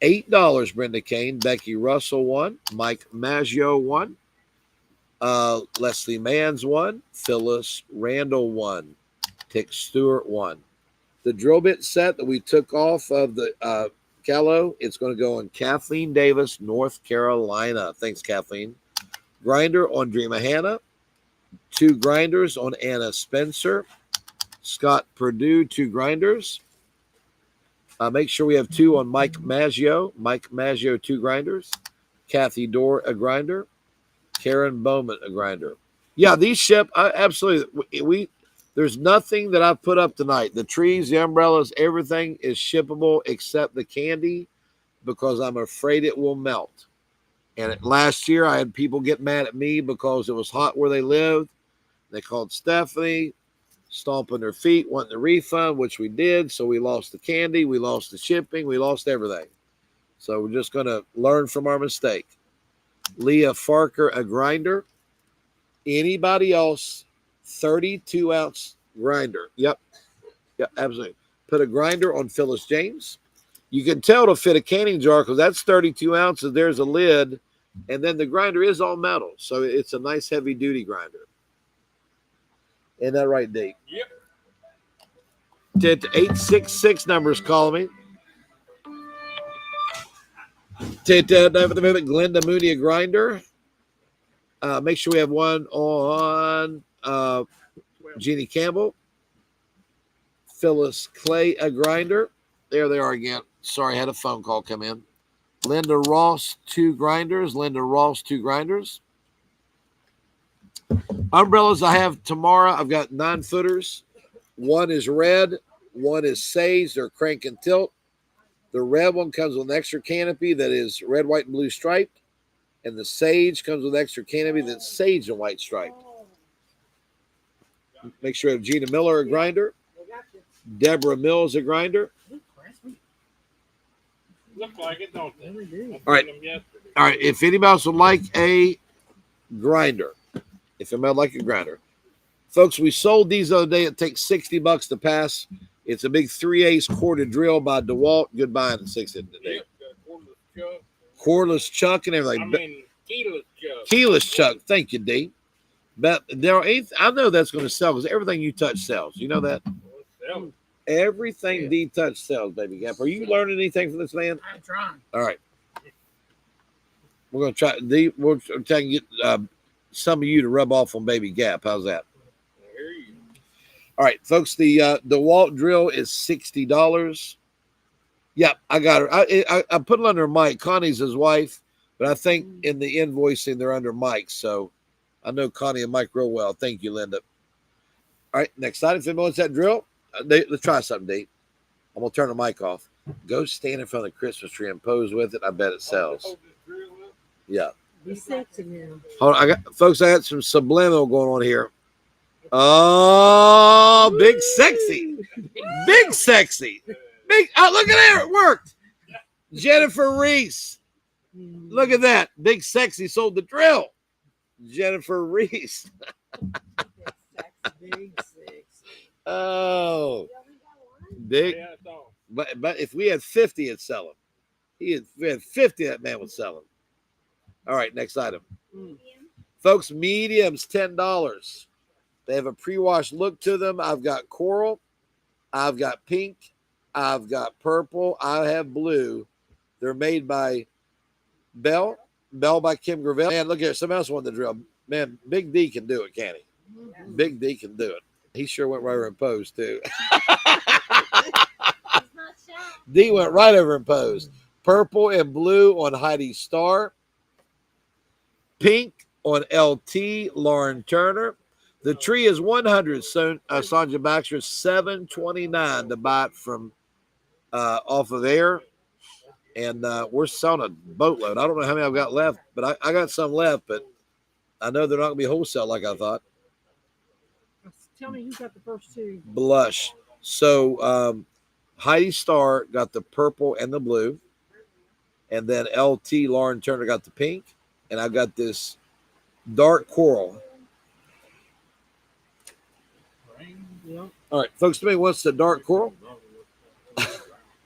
$8, Brenda Kane. Becky Russell, 1. Mike Maggio, 1. Leslie Manns, 1. Phyllis Randall, 1. Tick Stewart, 1. The drill bit set that we took off of the Callow, it's going to go on Kathleen Davis, North Carolina. Thanks, Kathleen. Grinder on Dreama Hannah. 2 grinders on Anna Spencer. Scott Purdue, 2 grinders. Make sure we have 2 on Mike Maggio. Mike Maggio, 2 grinders. Kathy Dorr, a grinder. Karen Bowman, a grinder. Yeah, these ship. Absolutely. There's nothing that I've put up tonight. The trees, the umbrellas, everything is shippable except the candy because I'm afraid it will melt. And last year, I had people get mad at me because it was hot where they lived. They called Stephanie. stomping their feet, wanting the refund, which we did. So we lost the candy, we lost the shipping, we lost everything. So we're just going to learn from our mistake. Leah Farker, a grinder. Anybody else, 32-ounce grinder. Yep, absolutely. Put a grinder on Phyllis James. You can tell to fit a canning jar because that's 32 ounces. There's a lid, and then the grinder is all metal. So it's a nice heavy-duty grinder. Isn't that right, Dave? Yep. 866 numbers calling me. For the moment, Glenda Mooney, a grinder. Make sure we have one on Jeannie Campbell. Phyllis Clay, a grinder. There they are again. Sorry, I had a phone call come in. Linda Ross, 2 grinders. Linda Ross, 2 grinders. Umbrellas I have tomorrow. I've got 9-footers. One is red. One is sage. They're crank and tilt. The red one comes with an extra canopy that is red, white, and blue striped. And the sage comes with extra canopy that's sage and white striped. Make sure you have Gina Miller, a grinder. Deborah Mills, a grinder. Look like it, don't they? All right. All right. If anybody else would like a grinder, folks, we sold these the other day. It takes $60 to pass. It's a big 3/8 corded drill by DeWalt. Goodbye in 6 today. Cordless chuck and everything. I mean, keyless chuck. Keyless chuck. Thank you, D. But there ain't. I know that's going to sell because everything you touch sells. You know that. Everything D touch sells, baby Gap. Are you learning anything from this man? I'm trying. All right. We're going to try. D. We'll try and get some of you to rub off on Baby Gap. How's that? All right, folks. The DeWalt drill is $60. Yeah, I got her. I put it under Mike. Connie's his wife, but I think in the invoicing they're under Mike. So I know Connie and Mike real well. Thank you, Linda. All right, next item. If anybody wants that drill, let's try something, Dave. I'm gonna turn the mic off. Go stand in front of the Christmas tree and pose with it. I bet it sells. Yeah. Be sexy now. Hold on, I got some subliminal going on here. Oh, big sexy. Big sexy. Big, oh, look at there. It worked. Jennifer Reese. Look at that. Big sexy sold the drill. Jennifer Reese. Big sexy. Oh. Big. But if we had 50, it'd sell them. If we had 50, that man would sell them. All right, next item. Folks, mediums, $10. They have a pre-wash look to them. I've got coral. I've got pink. I've got purple. I have blue. They're made by Bell by Kim Gravel. Man, look here. Somebody else wanted the drill. Man, Big D can do it, can't he? Big D can do it. He sure went right over and posed, too. D went right over and posed. Purple and blue on Heidi Starr. Pink on LT, Lauren Turner. The tree is 100. Sonja Baxter, $7.29 to buy it from off of air. And we're selling a boatload. I don't know how many I've got left, but I got some left, but I know they're not going to be wholesale like I thought. Tell me who got the first 2. Blush. So Heidi Starr got the purple and the blue. And then LT, Lauren Turner, got the pink. And I got this dark coral. Yep. All right, folks, to me, what's the dark coral?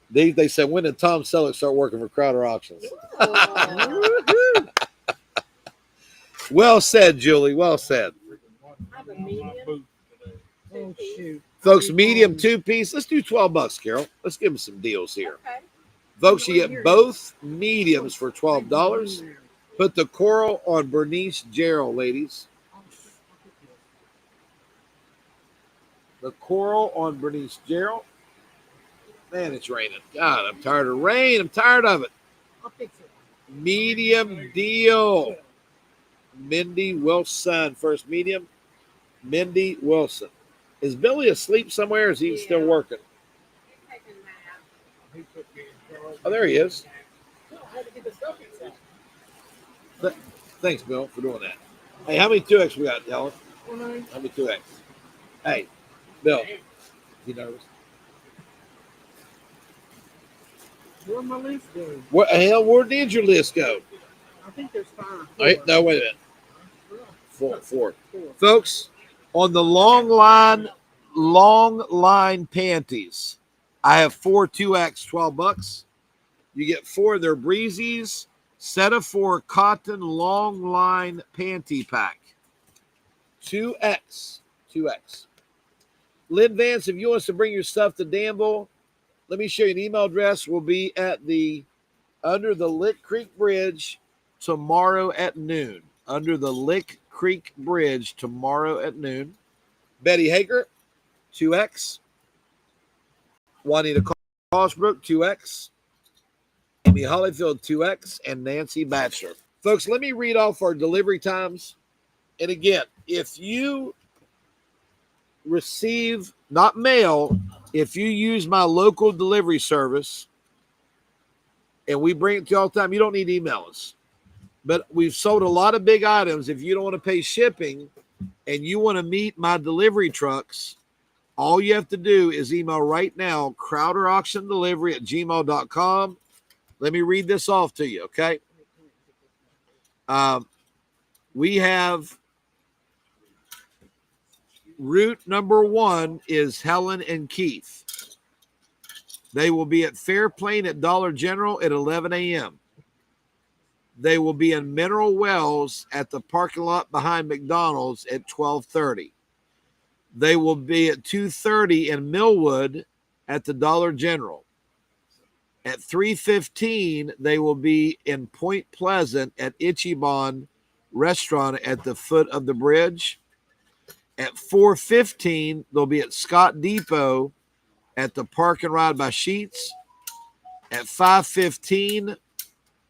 They said, when did Tom Selleck start working for Crowder Auctions? Well said, Julie. Well said. I have a medium. Oh, shoot. Folks, medium 2-piece. Let's do $12, Carol. Let's give them some deals here. Okay. Folks, you get both mediums for $12. Put the coral on Bernice Gerald, ladies. The coral on Bernice Gerald. Man, it's raining. God, I'm tired of rain. I'm tired of it. I'll fix it. Medium deal. Mindy Wilson, first medium. Mindy Wilson. Is Billy asleep somewhere or is he still working? Oh, there he is. Thanks, Bill, for doing that. Hey, how many 2X we got, Helen? How many 2X? Hey, Bill, you nervous? Where my list go? Where did your list go? I think there's 5. All right, no, wait a minute. Four. Four. Folks, on the long line panties, I have 4 2X, $12. You get 4. They're breezies, set of 4 cotton long line panty pack. 2X. Lynn Vance, if you want us to bring your stuff to Danville, let me show you an email address. We'll be at under the Lick Creek Bridge tomorrow at noon. Under the Lick Creek Bridge tomorrow at noon. Betty Hager, 2X. Juanita Cosbrook, 2X. Amy Hollyfield, 2X. And Nancy Batchelor. Folks, let me read off our delivery times. And again, if you receive, not mail, if you use my local delivery service and we bring it to you all the time, you don't need to email us. But we've sold a lot of big items. If you don't want to pay shipping and you want to meet my delivery trucks, all you have to do is email right now, crowderauctiondelivery@gmail.com. Let me read this off to you, okay? We have route number 1 is Helen and Keith. They will be at Fairplain at Dollar General at 11 a.m. They will be in Mineral Wells at the parking lot behind McDonald's at 12:30. They will be at 2:30 in Millwood at the Dollar General. At 3:15, they will be in Point Pleasant at Ichiban Restaurant at the foot of the bridge. At 4:15, they'll be at Scott Depot at the Park and Ride by Sheets. At 5:15,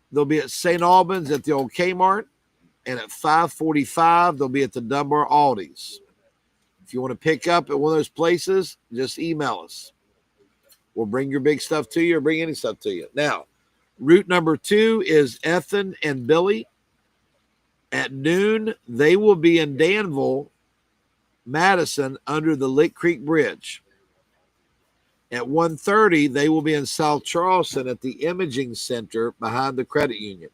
they'll be at St. Albans at the old Kmart. And at 5:45, they'll be at the Dunbar Aldi's. If you want to pick up at one of those places, just email us. We'll bring your big stuff to you or bring any stuff to you. Now, route number 2 is Ethan and Billy. At noon, they will be in Danville, Madison, under the Lick Creek Bridge. At 1:30, they will be in South Charleston at the Imaging Center behind the credit union.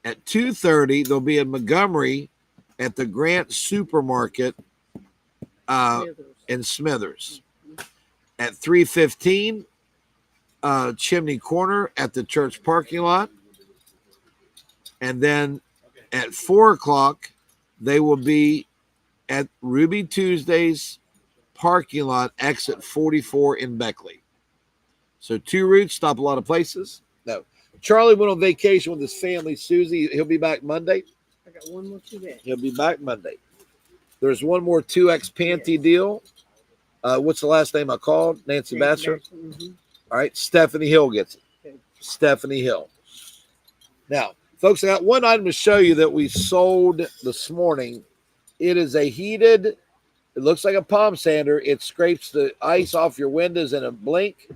At 2:30, they'll be in Montgomery at the Grant Supermarket in Smithers. At 3:15, Chimney Corner at the church parking lot. And then at 4 o'clock, they will be at Ruby Tuesdays parking lot, exit 44 in Beckley. So 2 routes, stop a lot of places. No. Charlie went on vacation with his family, Susie. He'll be back Monday. I got one more 2X. He'll be back Monday. There's one more 2X panty deal. What's the last name I called? Nancy Batchelor. Mm-hmm. All right. Stephanie Hill gets it. Okay. Stephanie Hill. Now, folks, I got one item to show you that we sold this morning. It is a heated, it looks like a palm sander. It scrapes the ice off your windows in a blink.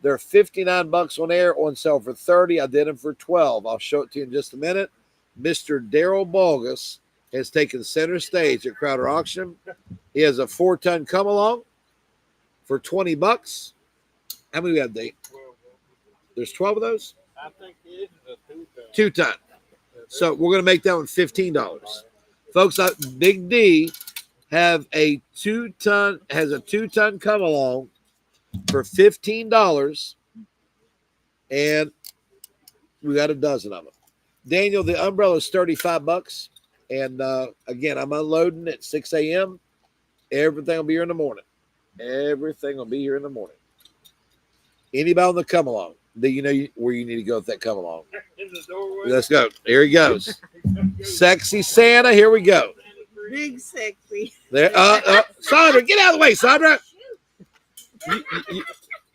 They're $59 on air, on sale for $30. I did them for $12. I'll show it to you in just a minute. Mr. Daryl Bogus has taken center stage at Crowder Auction. He has a 4-ton come along for $20. How many do we have, Dave? There's 12 of those? I think this is a 2-ton. 2-ton. So we're going to make that one $15. Folks, Big D has a 2-ton come along for $15. And we got a dozen of them. Daniel, the umbrella is $35. And again, I'm unloading at 6 a.m. Everything will be here in the morning. Everything will be here in the morning. Anybody on the come along? Do you know where you need to go with that come along? In the doorway. Let's go. Here he goes. Sexy Santa. Here we go. Big sexy. There. Sandra, get out of the way, Sandra.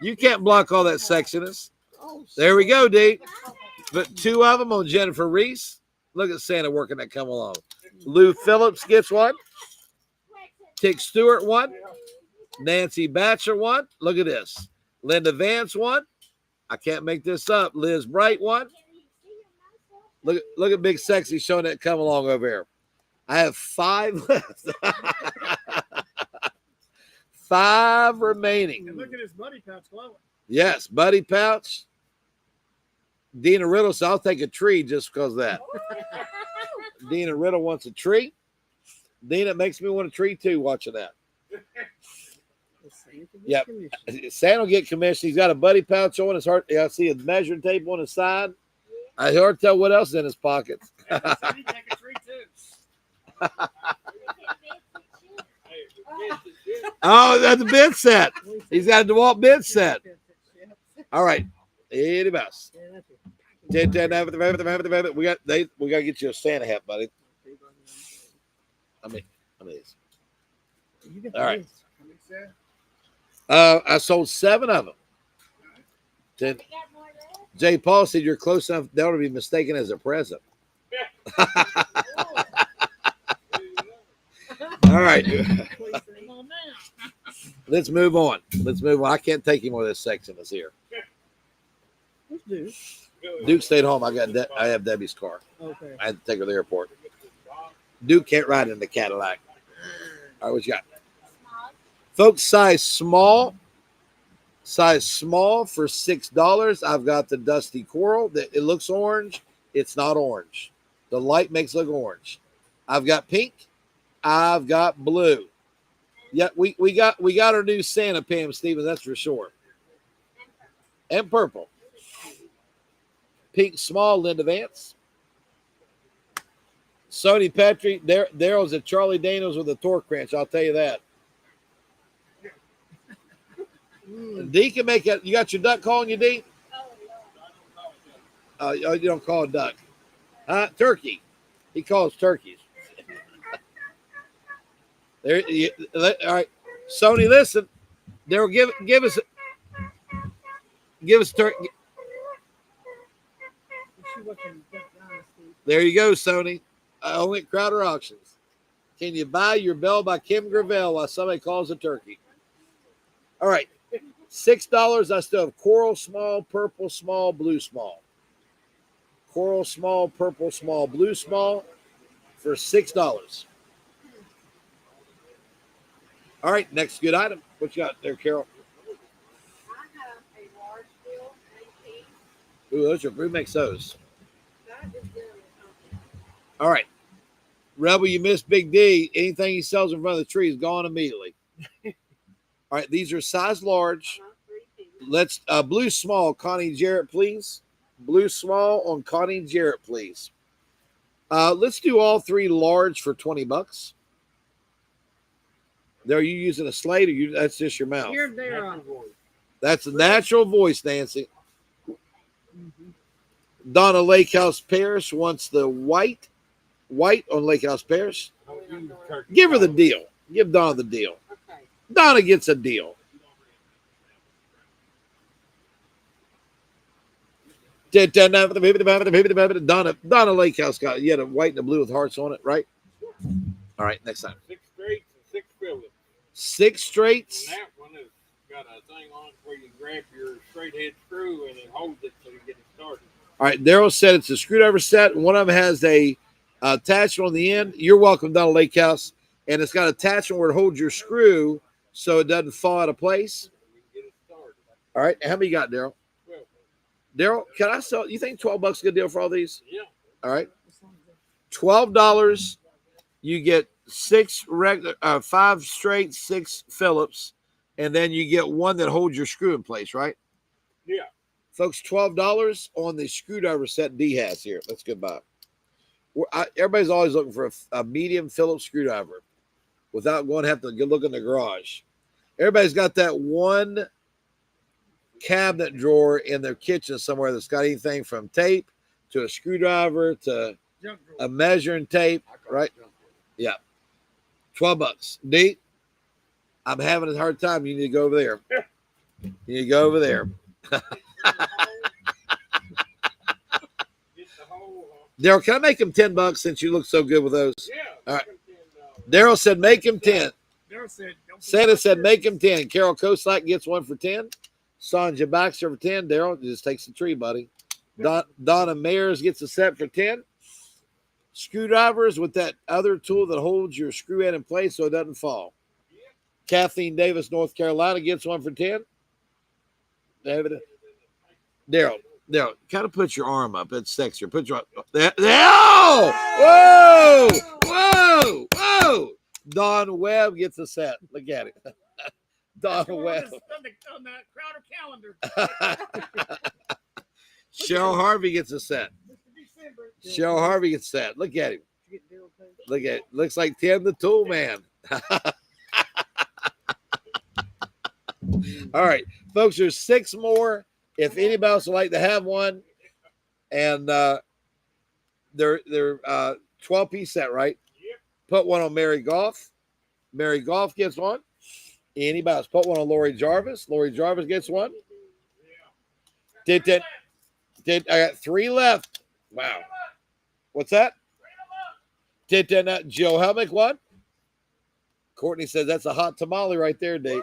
You can't block all that sexiness. Oh, There we go, D. But 2 of them on Jennifer Reese. Look at Santa working that come along. Lou Phillips gets one. Tick Stewart one. Nancy Batchelor one. Look at this. Linda Vance one. I can't make this up. Liz Bright one. Look at Big Sexy showing that come along over here. I have 5 left. 5 remaining. And look at his buddy pouch glowing. Yes, Buddy Pouch. Dina Riddle, so I'll take a tree just because of that. Dina Riddle wants a tree. Dina, it makes me want a tree too watching that. Yep. Santa will get commission. He's got a Buddy Pouch on his heart. I see a measuring tape on his side. I hard to tell what else is in his pockets. He take a tree too. Oh, that's a bid set. He's got a DeWalt bid set. All right. Any best. 10, 10, we got to get you a Santa hat, buddy. All right. I sold 7 of them. 10. Jay Paul said you're close enough there to be mistaken as a present. All right. Let's move on. I can't take any more of this section that's here. Who's Duke? Duke stayed home. I have Debbie's car. Okay. I had to take her to the airport. Duke can't ride in the Cadillac. All right, what you got? Folks, size small for $6. I've got the Dusty Coral. It looks orange. It's not orange. The light makes it look orange. I've got pink. I've got blue. Yeah, we got our new Santa, Pam Stevens, that's for sure. And purple. Pink small, Linda Vance. Sony Petrie. Daryl's at Charlie Daniels with a torque wrench. I'll tell you that. D can make it. You got your duck calling you, D? Oh, you don't call a duck. Turkey. He calls turkeys. There. All right. Sony, listen. Daryl, give us turkey. There you go, Sony. Only at Crowder Auctions. Can you buy your bell by Kim Gravel while somebody calls a turkey? All right. $6. I still have coral small, purple small, blue small. Coral small, purple small, blue small for $6. All right, next good item. What you got there, Carol? I have a large bill, 18. Ooh, those are who makes those? That is them. All right. Rebel, you missed Big D. Anything he sells in front of the tree is gone immediately. All right, these are size large. 3 feet. Let's blue small, Connie Jarrett, please. Blue small on Connie Jarrett, please. Let's do all 3 large for $20. There, are you using a slate or that's just your mouth? You're there. That's a natural voice, Nancy. Donna Lake House Paris wants the white on Lake House Paris. Give her the deal. Give Donna the deal. Okay. Donna gets a deal. Donna Lake House got you had a white and a blue with hearts on it, right? All right, next time. 6 straights and 6 fillets. 6 straights. And that one has got a thing on it where you grab your straight head screw and it holds it so you get it started. All right, Daryl said it's a screwdriver set, and one of them has a attachment on the end. You're welcome, Donna Lake House, and it's got an attachment where it holds your screw so it doesn't fall out of place. You get it started. All right, how many you got, Daryl? Well, Daryl, can I sell? You think $12 is a good deal for all these? yeah. All right, $12. You get 5 straight, 6 Phillips, and then you get one that holds your screw in place, right? Yeah. Folks, $12 on the screwdriver set D has here. That's goodbye. Everybody's always looking for a medium Phillips screwdriver without going to have to look in the garage. Everybody's got that one cabinet drawer in their kitchen somewhere that's got anything from tape to a screwdriver to a measuring tape, right? Yeah. $12. D, I'm having a hard time. You need to go over there. You need to go over there. Daryl, can I make him $10 since you look so good with those? Yeah. All right. Daryl said make him 10. Santa said make him 10. Carol Kosak gets one for 10. Sonja Baxter for 10. Daryl just takes the tree, buddy. Donna Mayers gets a set for 10. Screwdrivers with that other tool that holds your screw head in place so it doesn't fall. Kathleen Davis, North Carolina gets one for 10. Daryl, kind of put your arm up. It's sexier. Put your arm. There. Oh! Whoa! Whoa! Don Webb gets a set. Look at it. Don Webb. On the Crowder calendar. Cheryl Harvey gets a set. Cheryl Harvey gets a set. Look at him. Look at it. Looks like Tim the Tool Man. All right, folks, there's 6 more. If anybody else would like to have one, and they're 12-piece set, right? Yep. Put one on Mary Goff. Mary Goff gets one. Anybody else? Put one on Lori Jarvis. Lori Jarvis gets one. I got 3 left. Wow. What's that? Did Joe Helmick one? Courtney says that's a hot tamale right there, Dave.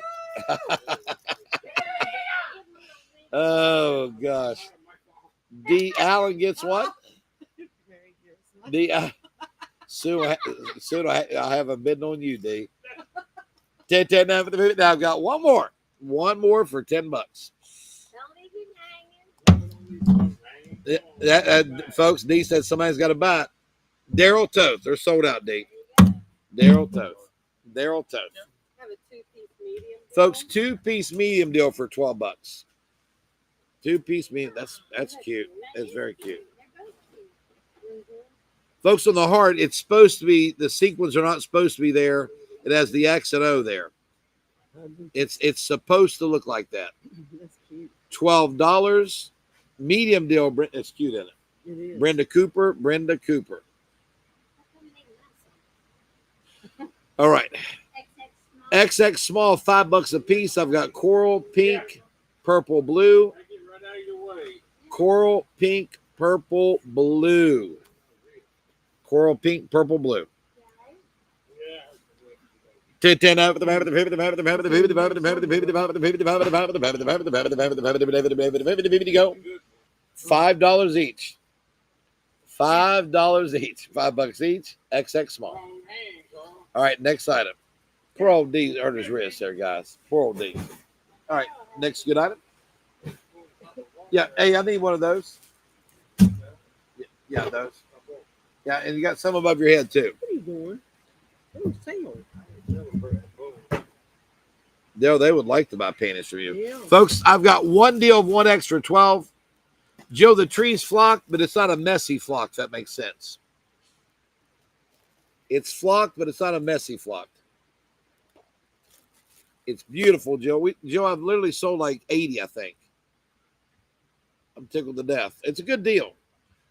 Oh gosh. D. Allen gets one. D. Soon I'll have a bidding on you, D. 10 now for the movie. Now I've got one more. One more for $10. Folks, D said somebody's got to buy it. Daryl Toth. They're sold out, D. Daryl Toth. Daryl Toth. Have a 2-piece medium. Folks, 2-piece medium deal for $12. 2-piece medium. That's cute. That's very cute. Folks, on the heart, it's supposed to be, the sequins are not supposed to be there. It has the X and O there. It's supposed to look like that. That's cute. $12. Medium deal. It's cute, isn't it? It is. Brenda Cooper. All right. XX small, $5 a piece. I've got coral, pink, purple, blue. Take it right out of your way. Coral, pink, purple, blue. Coral, pink, purple, blue. Yeah. 10 out for the go. $5 each. $5 each. $5 each. XX small. Wrong hand, Carl. All right, next item. Poor old D hurt his wrist there, guys. Poor old D. All right, next good item. Yeah, hey, I need one of those. Yeah, those. Yeah, and you got some above your head too. What are you doing? Oh, sale. They would like to buy panties from you. Yeah. Folks, I've got one deal of 1X for 12. Joe, the tree's flocked, but it's not a messy flock, if that makes sense. It's flocked, but it's not a messy flock. It's beautiful, Joe. Joe, I've literally sold like 80, I think. I'm tickled to death. It's a good deal.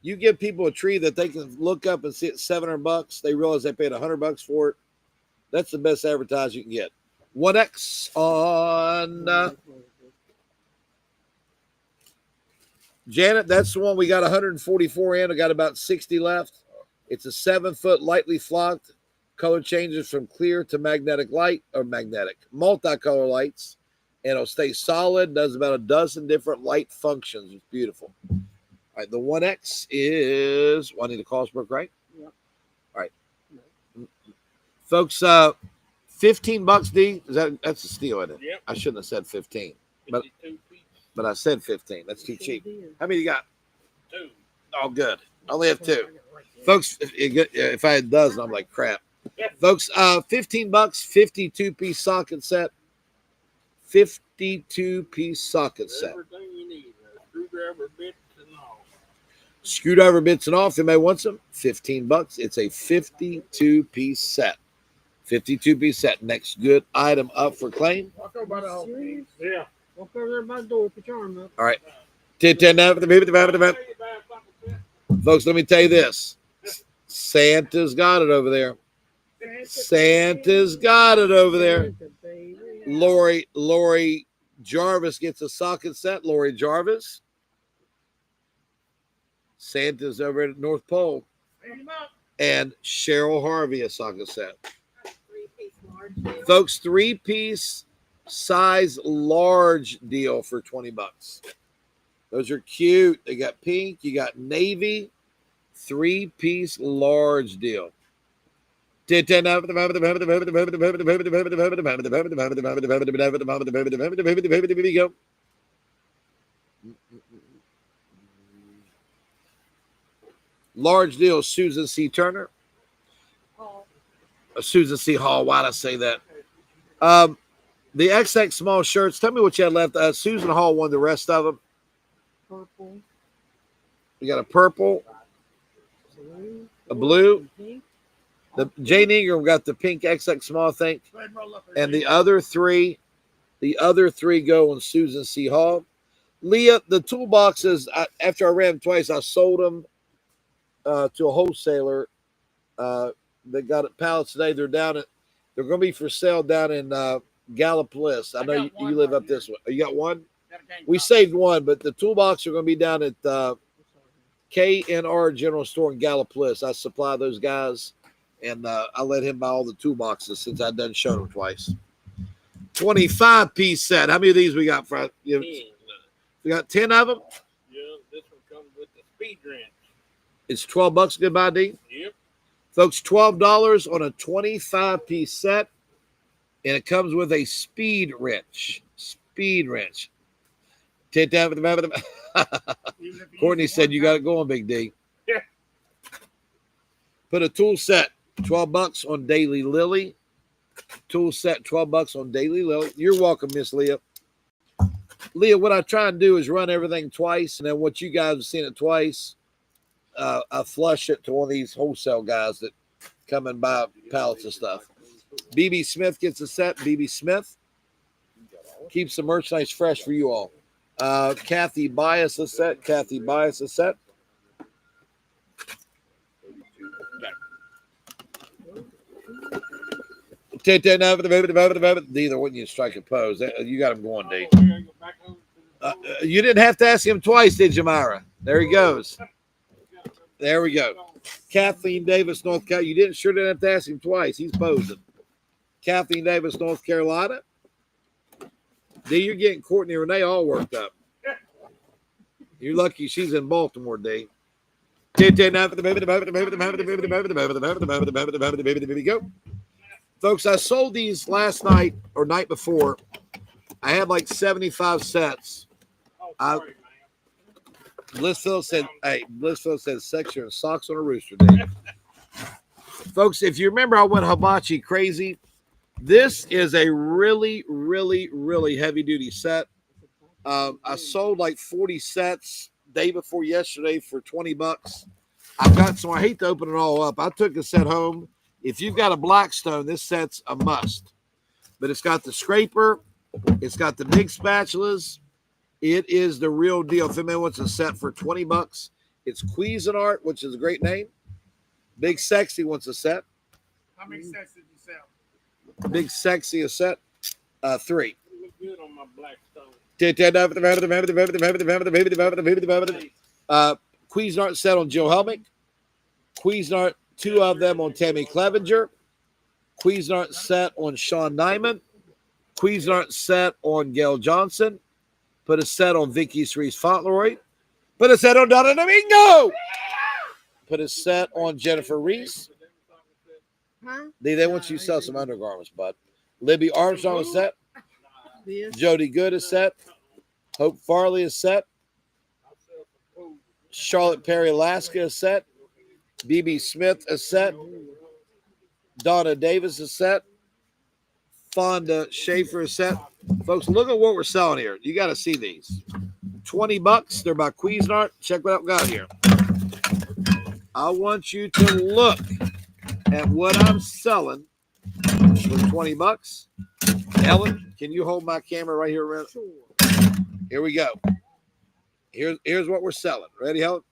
You give people a tree that they can look up and see it's $700. They realize they paid $100 for it. That's the best advertising you can get. 1X on Janet. That's the one we got 144 in. I got about 60 left. It's a 7-foot, lightly flocked. Color changes from clear to magnetic light or magnetic multicolor lights, and it'll stay solid. Does about a dozen different light functions. It's beautiful. All right, the 1X is I need a Carlsberg, right? Yep. All right, folks. $15, D. That's a steal, isn't it? Yep. I shouldn't have said 15, but 52 piece. I said 15. That's too cheap. How many you got? 2. Oh, good. I only have 2. Folks, if I had a dozen, I'm like crap. Folks, $15, 52-piece socket set. 52-piece socket set. Everything you need. Screwdriver bits and all. Screwdriver bits and all. If anybody wants them, $15. It's a 52-piece set. 52-piece set. Next good item up for claim. Walk over by the whole thing. Yeah. Walk over there by the door, put your arm up. All right. 10 now for the baby. Folks, let me tell you this. Santa's got it over there. Santa's got it over there. Lori Jarvis gets a socket set. Lori Jarvis. Santa's over at North Pole. And Cheryl Harvey a socket set. 3-piece large deal. Folks, 3-piece size large deal for $20. Those are cute. They got pink. You got navy. 3-piece large deal. Go. Large deal, Susan C. Turner. Susan C. Hall. Why did I say that? The XX small shirts. Tell me what you had left. Susan Hall won the rest of them. Purple, You got a purple, a blue. pink. The Jane Ingram got the pink XX small, I think. And the other three go on Susan C. Hall. Leah, the toolboxes, after I ran them twice, I sold them to a wholesaler that got it pallets today. They're going to be for sale down in Gallup Bliss. I know you live up this way. You got one? We saved one, but the toolbox are going to be down at KNR General Store in Gallup Bliss. I supply those guys, and I let him buy all the toolboxes since I've done shown them twice. 25-piece set. How many of these we got? We got 10 of them. Yeah, this one comes with the speed wrench. It's $12. Goodbye, D. Yep. Folks, $12 on a 25-piece set, and it comes with a speed wrench. Speed wrench. Courtney said you got it going, Big D. Yeah. Put a tool set, $12 on Daily Lily. Tool set, $12 on Daily Lily. You're welcome, Miss Leah. Leah, what I try and do is run everything twice, and then what you guys have seen it twice, I flush it to one of these wholesale guys that come and buy pallets of stuff. BB Smith gets a set. BB Smith keeps the merchandise fresh for you all. Kathy Bias a set. Kathy Bias a set. Neither wouldn't you strike a pose. You got him going, D. You didn't have to ask him twice, did you, Myra? There he goes. There we go. Kathleen Davis, North Carolina. You didn't have to ask him twice. He's posing. Kathleen Davis, North Carolina. D, you're getting Courtney and Renee all worked up. You're lucky she's in Baltimore, D. Go. Folks, I sold these last night or night before. I had like 75 sets. Blissville said section and socks on a rooster, Dave. Folks, if you remember, I went hibachi crazy. This is a really, really, really heavy duty set. I sold like 40 sets day before yesterday for $20. I've got some. I hate to open it all up. I took a set home. If you've got a Blackstone, this set's a must. But it's got the scraper. It's got the big spatulas. It is the real deal. If anyone wants a set for $20, it's Cuisinart, which is a great name. Big Sexy wants a set. How many sets did you sell? Big Sexy a set. 3. You look good on my Blackstone. Cuisinart set on Joe Helmick. Cuisinart, 2 of them on Tammy Clevenger. Cuisinart set on Sean Nyman. Cuisinart set on Gail Johnson. Put a set on Vicky Cerise Fauntleroy. Put a set on Donna Domingo. Put a set on Jennifer Reese. Huh? They want you to sell some undergarments, bud. Libby Armstrong is set. This. Jody Good is set. Hope Farley is set. Charlotte Perry Alaska is set. BB Smith is set. Donna Davis is set. Fonda Schaefer is set. Folks, look at what we're selling here. You got to see these. $20. They're by Cuisinart. Check what I've got here. I want you to look at what I'm selling for $20. Ellen, can you hold my camera right here? Sure. Here we go. Here's what we're selling. Ready, Helen?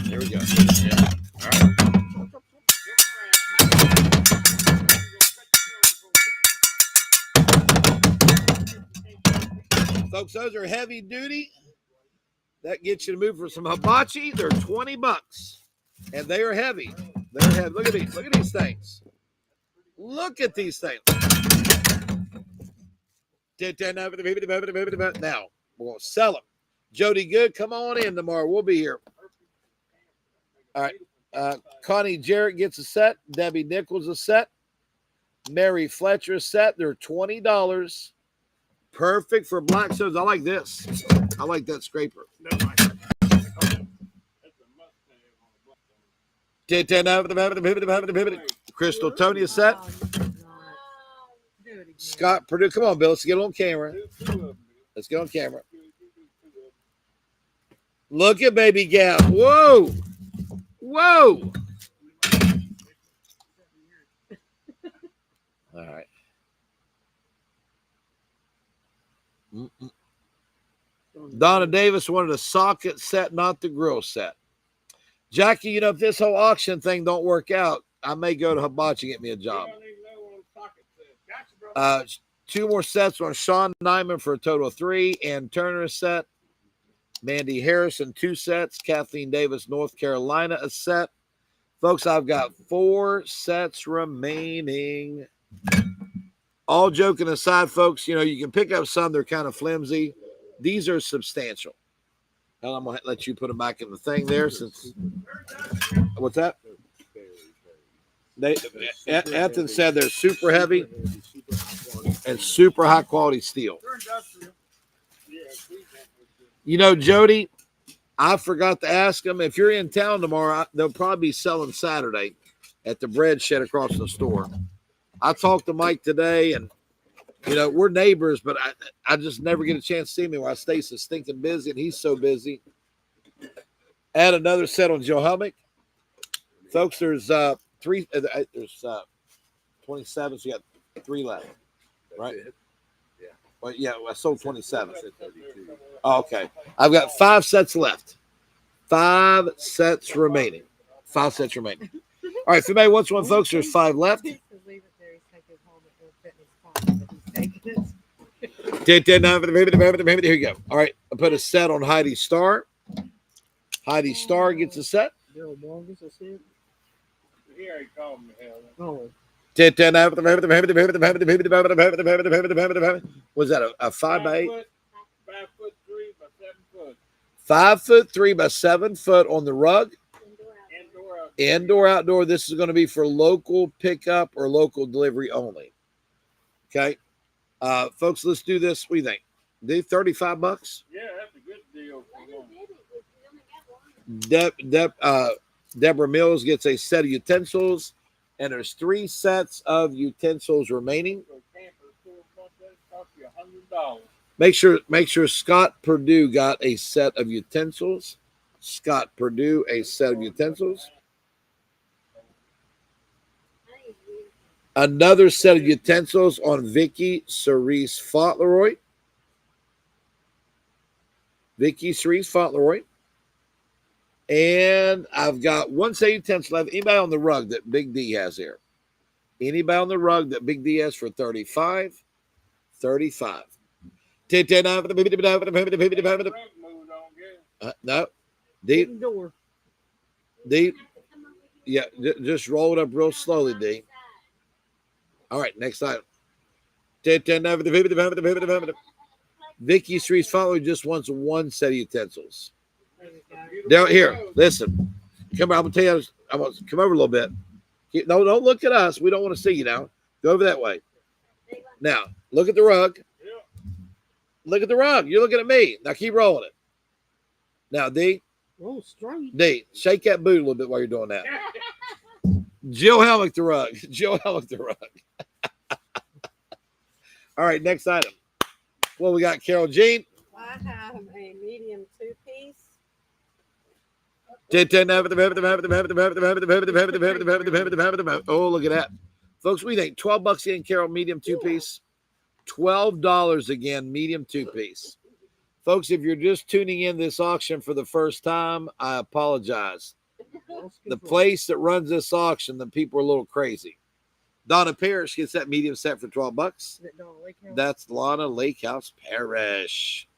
Here we go. All right. Folks, those are heavy duty. That gets you to move for some hibachi. They're $20. And they are heavy. They're heavy. Look at these. Look at these things. Look at these things. Now, we're going to sell them. Jody Good, come on in tomorrow. We'll be here. All right. Connie Jarrett gets a set. Debbie Nichols a set. Mary Fletcher a set. They're $20. Perfect for black stones. I like this. I like that scraper. That's a must-have on a black stone. Crystal Tony a set. Oh, you cannot. Do it again. Scott Purdue. Come on, Bill. Let's get on camera. Do two of them. Let's get on camera. Do two of them. Look at baby Gab. Whoa. Whoa. All right. Mm-mm. Donna Davis wanted a socket set, not the grill set. Jackie, you know, if this whole auction thing don't work out, I may go to Hibachi and get me a job. You don't even know what a socket says. Gotcha, brother. 2 more sets on Sean Nyman for a total of 3. And Turner a set. Mandy Harrison 2 sets. Kathleen Davis, North Carolina a set. Folks, I've got 4 sets remaining. All joking aside, folks, you know, you can pick up some. They're kind of flimsy. These are substantial. And I'm going to let you put them back in the thing there since. What's that? Ethan said they're super heavy and super high quality steel. They're industrial. Yeah, please don't. You know, Jody, I forgot to ask them. If you're in town tomorrow, they'll probably be selling Saturday at the bread shed across the store. I talked to Mike today, and, you know, we're neighbors, but I just never get a chance to see me while I stay so stinking busy, and he's so busy. Add another set on Joe Helmick. Folks, there's 3, there's 27, so you got 3 left, right? Yeah. Well, yeah, I sold 27. I said 32. Oh, okay. I've got 5 sets left. 5 sets remaining. 5 sets remaining. All right, if anybody wants one, folks, there's 5 left. He says leave it there. He's taking it home at Fitness Farm, but he's taking it. Here you go. All right, I put a set on Heidi Starr. Heidi Starr gets a set. Bill Morgan's a set. He already called me, hell. Oh, Was that a 5x8? 5'3" by 7 foot. 5'3" by 7 foot on the rug. Indoor out. Indoor, outdoor. This is going to be for local pickup or local delivery only. Okay. Folks, let's do this. What do you think? Do $35? Yeah, that's a good deal for one. Deborah Mills gets a set of utensils, and there's 3 sets of utensils remaining. So camper store, that cost you $100. Make sure Scott Purdue got a set of utensils. Scott Purdue, a set of utensils. Another set of utensils on Vicky Cerise Fauntleroy. Vicky Cerise Fauntleroy. And I've got 1 set of utensils left. Anybody on the rug that Big D has here? Anybody on the rug that Big D has for 35? 35. Rug moved on, get No. D. indoor. D. Yeah, just roll it up real slowly, D. All right, next item. Vicky Street's follower just wants 1 set of utensils. Down here, listen. Come on, I'm gonna tell you. I'm gonna come over a little bit. No, don't look at us. We don't want to see you now. Go over that way. Now, look at the rug. Look at the rug. You're looking at me. Now keep rolling it. Now, D. Oh, straight. D. Shake that boot a little bit while you're doing that. Jill Helmick the rug. Jill Helmick the rug. All right, next item. Well, we got Carol Jean. I have a medium 2-piece. Oh, look at that. Folks, we think $12 in, Carol, medium 2-piece. $12 again, medium 2-piece. Folks, if you're just tuning in this auction for the first time, I apologize. The place that runs this auction, the people are a little crazy. Donna Parrish gets that medium set for $12. Is it Donna Lake House? That's Lana Lakehouse Parrish.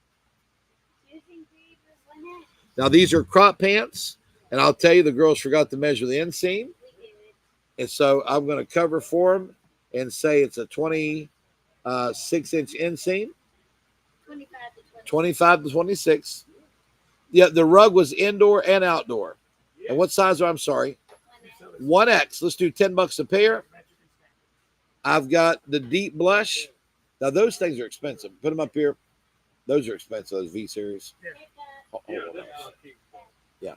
Now, these are crop pants, and I'll tell you, the girls forgot to measure the inseam. And so I'm going to cover for them and say it's a 26-inch inseam. 25 to 26. Yeah, the rug was indoor and outdoor. And what size? I'm sorry. 1X. Let's do $10 a pair. I've got the deep blush. Now those things are expensive. Put them up here. Those are expensive. Those V series. Hold on. Yeah.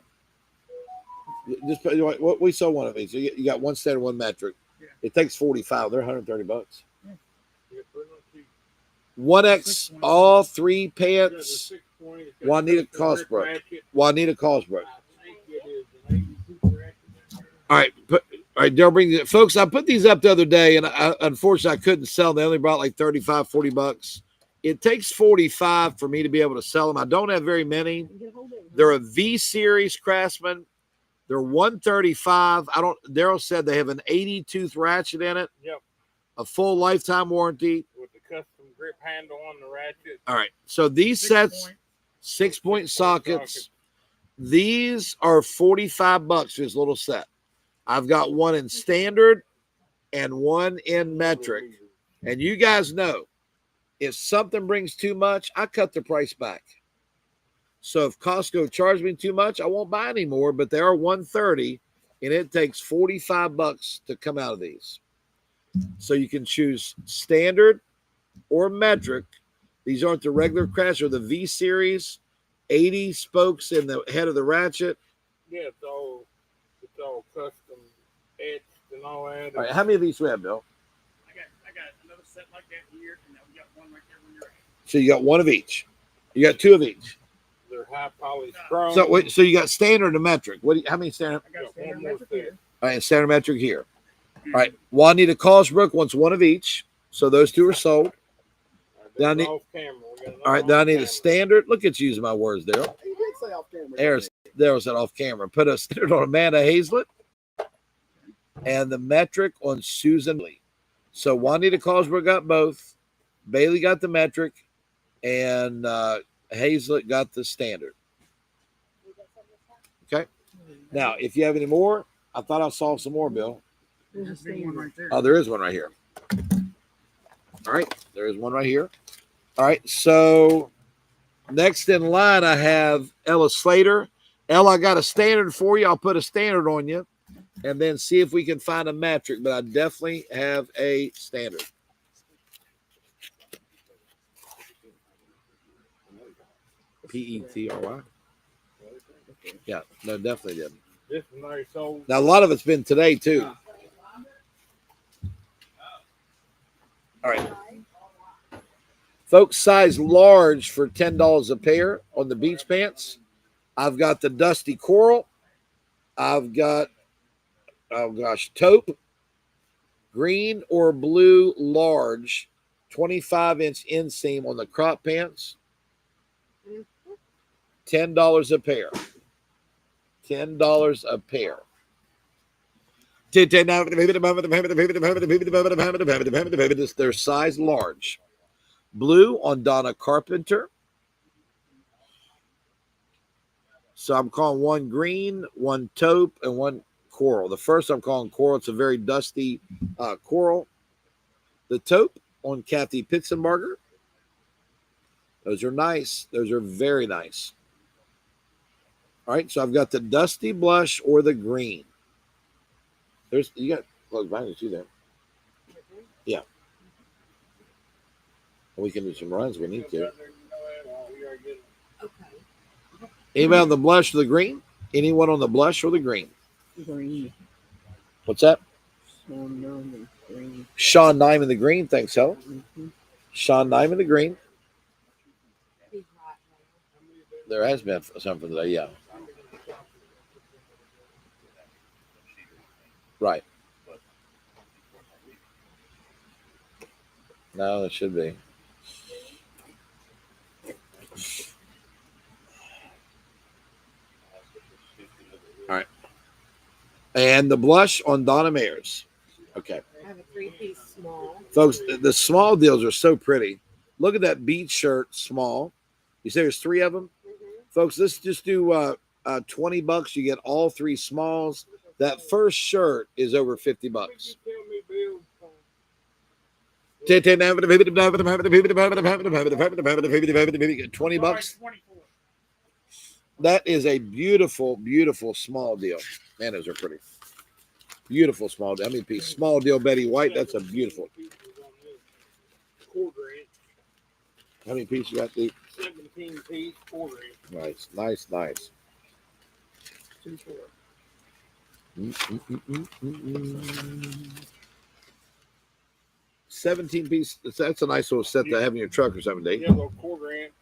Just put, what we saw one of these. You got one standard, one metric. It takes 45. They're $130. 1X, all three pants. Juanita Cosbrook. Juanita Cosbrook. All right, Daryl, bring it. Folks, I put these up the other day, and unfortunately, I couldn't sell them. They only brought like $35-$40. It takes 45 for me to be able to sell them. I don't have very many. They're a V series Craftsman. They're 135. Daryl said they have an 80 tooth ratchet in it. Yep. A full lifetime warranty. With the custom grip handle on the ratchet. All right. So these sets, 6-point sockets. These are $45 for this little set. I've got one in standard and one in metric. And you guys know, if something brings too much, I cut the price back. So if Costco charged me too much, I won't buy any more, but they are $130, and it takes $45 to come out of these. So you can choose standard or metric. These aren't the regular crafts, or the V series, 80 spokes in the head of the ratchet. Yeah, it's all custom etched and all that. All right, how many of these do we have, Bill? I got another set like that here, and we got one right there when you're at. So you got one of each. You got two of each. They're high polished chrome. So wait, so you got standard and metric. How many standard? I got a standard one more metric set. here. All right, and standard metric here. All right, Juanita Cosbrook wants one of each. So those two are sold. They're Then I need- off camera. We got All right, then I need a standard. Look at you using my words, Daryl. You did say off camera. Daryl said off camera. Put a standard on Amanda Hazlett and the metric on Susan Lee. So Juanita Cosbrook got both. Bailey got the metric, and Hazlett got the standard. Okay. Now, if you have any more, I thought I saw some more, Bill. There's a big one right there. Oh, there is one right here. All right, there is one right here. All right, so next in line, I have Ella Slater. Ella, I got a standard for you. I'll put a standard on you and then see if we can find a metric, but I definitely have a standard. Petry. Yeah, no, definitely didn't. This one they sold. Now, a lot of it's been today, too. All right. Folks, size large for $10 a pair on the beach pants. I've got the Dusty Coral. I've got, taupe, green or blue large, 25-inch inseam on the crop pants. $10 a pair. $10 a pair. They're size large. Blue on Donna Carpenter. So I'm calling one green, one taupe, and one coral. The first I'm calling coral. It's a very dusty coral. The taupe on Kathy Pitzenbarger. Those are nice. Those are very nice. All right, so I've got the dusty blush or the green. You got close behind you there. Yeah. We can do some runs. We need to. Anybody on the blush or the green? Anyone on the blush or the green? Green. What's that? Green. Sean Nyman the green. Thanks, Helen. Mm-hmm. Sean Nyman the green. There has been something today, yeah. Right. No, it should be. All right. And the blush on Donna Mayers. Okay. I have a 3-piece small. Folks, the small deals are so pretty. Look at that beach shirt, small. You say there's 3 of them? Mm-hmm. Folks, let's just do $20. You get all 3 smalls. That first shirt is over $50. $20. That is a beautiful, beautiful small deal. Man, those are pretty. Beautiful small deal. How many pieces? Small deal Betty White. That's a beautiful. Quarter inch, How many pieces you got, Dee? 17 piece, quarter inch. Nice. 2-4. 17 piece. That's a nice little set to have in your truck or something, Dave. Yeah, little quarter inch.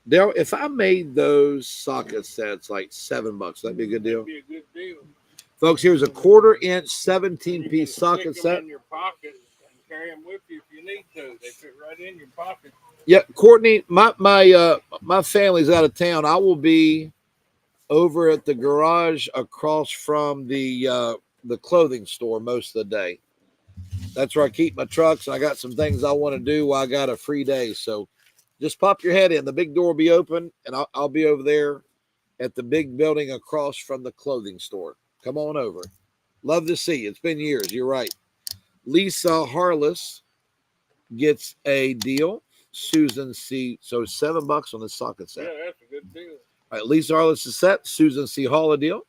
Dale, if I made those socket sets like $7, that'd be a good deal. That'd be a good deal. Folks, here's a quarter-inch, You 17-piece can socket stick 'em set. in your pocket and carry them with you if you need to. They fit right in your pocket. Yeah, Courtney, my family's out of town. I will be over at the garage across from the clothing store most of the day. That's where I keep my trucks, and I got some things I want to do while I got a free day. So just pop your head in. The big door will be open, and I'll be over there at the big building across from the clothing store. Come on over. Love to see you. It's been years. You're right. Lisa Harless gets a deal. Susan C. So $7 on the socket set. Yeah, that's a good deal. All right, Lisa Harless is set. Susan C. Hall a deal.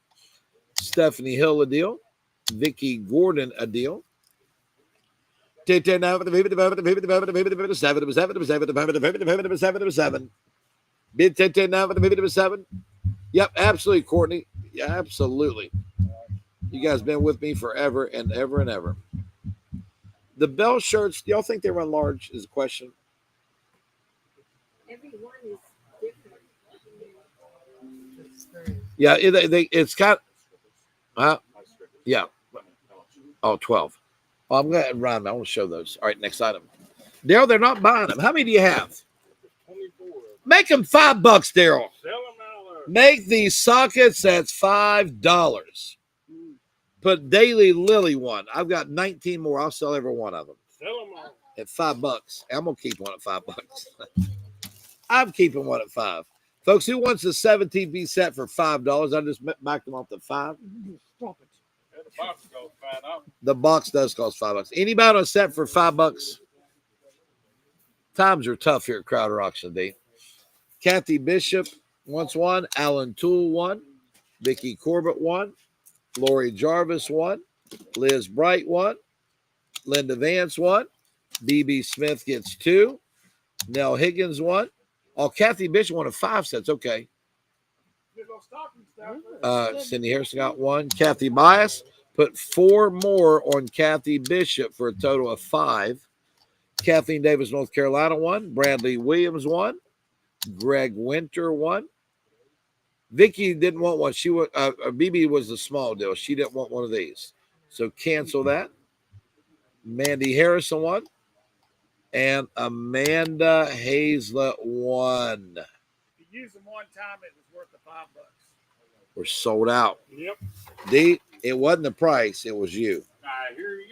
Stephanie Hill a deal. Vicky Gordon a deal. Bid 10 now for the maybe 7. Yep, absolutely, Courtney. Yeah, absolutely. You guys been with me forever and ever and ever. The Bell shirts, do y'all think they run large? Is the question. Every one is different. Yeah, it's got. Yeah. Oh, 12. Oh, I'm going to run them. I want to show those. All right, next item. Daryl, they're not buying them. How many do you have? 24. Make them $5, Daryl. Sell them out there. Make these sockets at $5. Put Daily Lily one. I've got 19 more. I'll sell every one of them Sell them all. at $5. I'm gonna keep one at $5. I'm keeping one at $5. Folks, who wants a 17-piece set for $5? I just backed them off to $5. Stop it. Yeah, the box goes $5. The box does cost $5. Anybody on a set for $5? Times are tough here at Crowder Auction Day. Kathy Bishop wants one. Alan Toole one. Vicky Corbett one. Lori Jarvis one. Liz Bright one. Linda Vance one. BB Smith gets 2. Nell Higgins one. Oh, Kathy Bishop wanted 5 sets. Okay. Good little stocking stuffer. Cindy Harrison got 1. Kathy Bias put 4 more on Kathy Bishop for a total of 5. Kathleen Davis, North Carolina 1. Bradley Williams 1. Greg Winter 1. Vicky didn't want one. She was BB was the small deal. She didn't want one of these, so cancel that. Mandy Harrison 1. And Amanda Hazlett 1. If you use them one time, it was worth the $5. We're sold out. Yep. D, it wasn't the price, it was you. I hear you.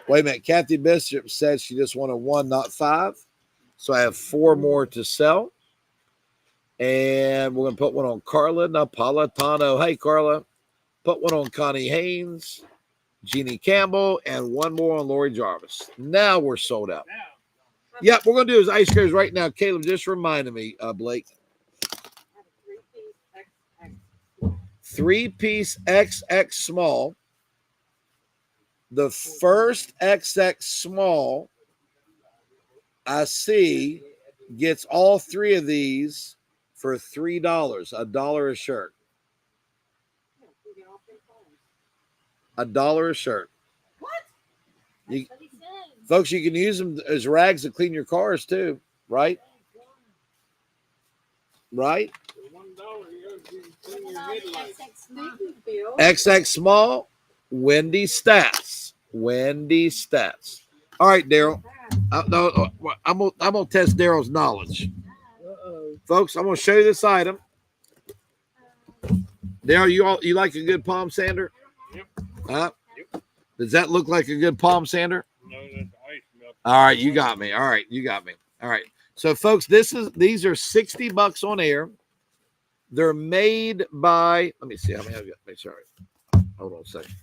Wait a minute. Kathy Bishop said she just wanted 1, not 5. So I have 4 more to sell. And we're going to put one on Carla Napolitano. Hey, Carla. Put one on Connie Haynes, Jeannie Campbell, and 1 more on Lori Jarvis. Now we're sold out. Now, Yep, we're going to do is ice creams right now. Caleb just reminded me, Blake. Three-piece XX small. The first XX small I see gets all 3 of these for $3, $1 a shirt. $1 a shirt. What? You- That's what he said. Folks, you can use them as rags to clean your cars too, right? Right? For $1, you can clean What your about headlights. XX Small? Thank you, Bill. XX small, Wendy Stats. Wendy Stats. All right, Daryl. No, I'm gonna test Daryl's knowledge. Uh-oh. Folks, I'm gonna show you this item. Daryl, you like a good palm sander? Yep. Huh? Does that look like a good palm sander? No, that's ice milk. All right, you got me. All right, you got me. All right. So, folks, these are $60 on air. They're made by. Let me see how many I've got. Make sure. Hold on a second.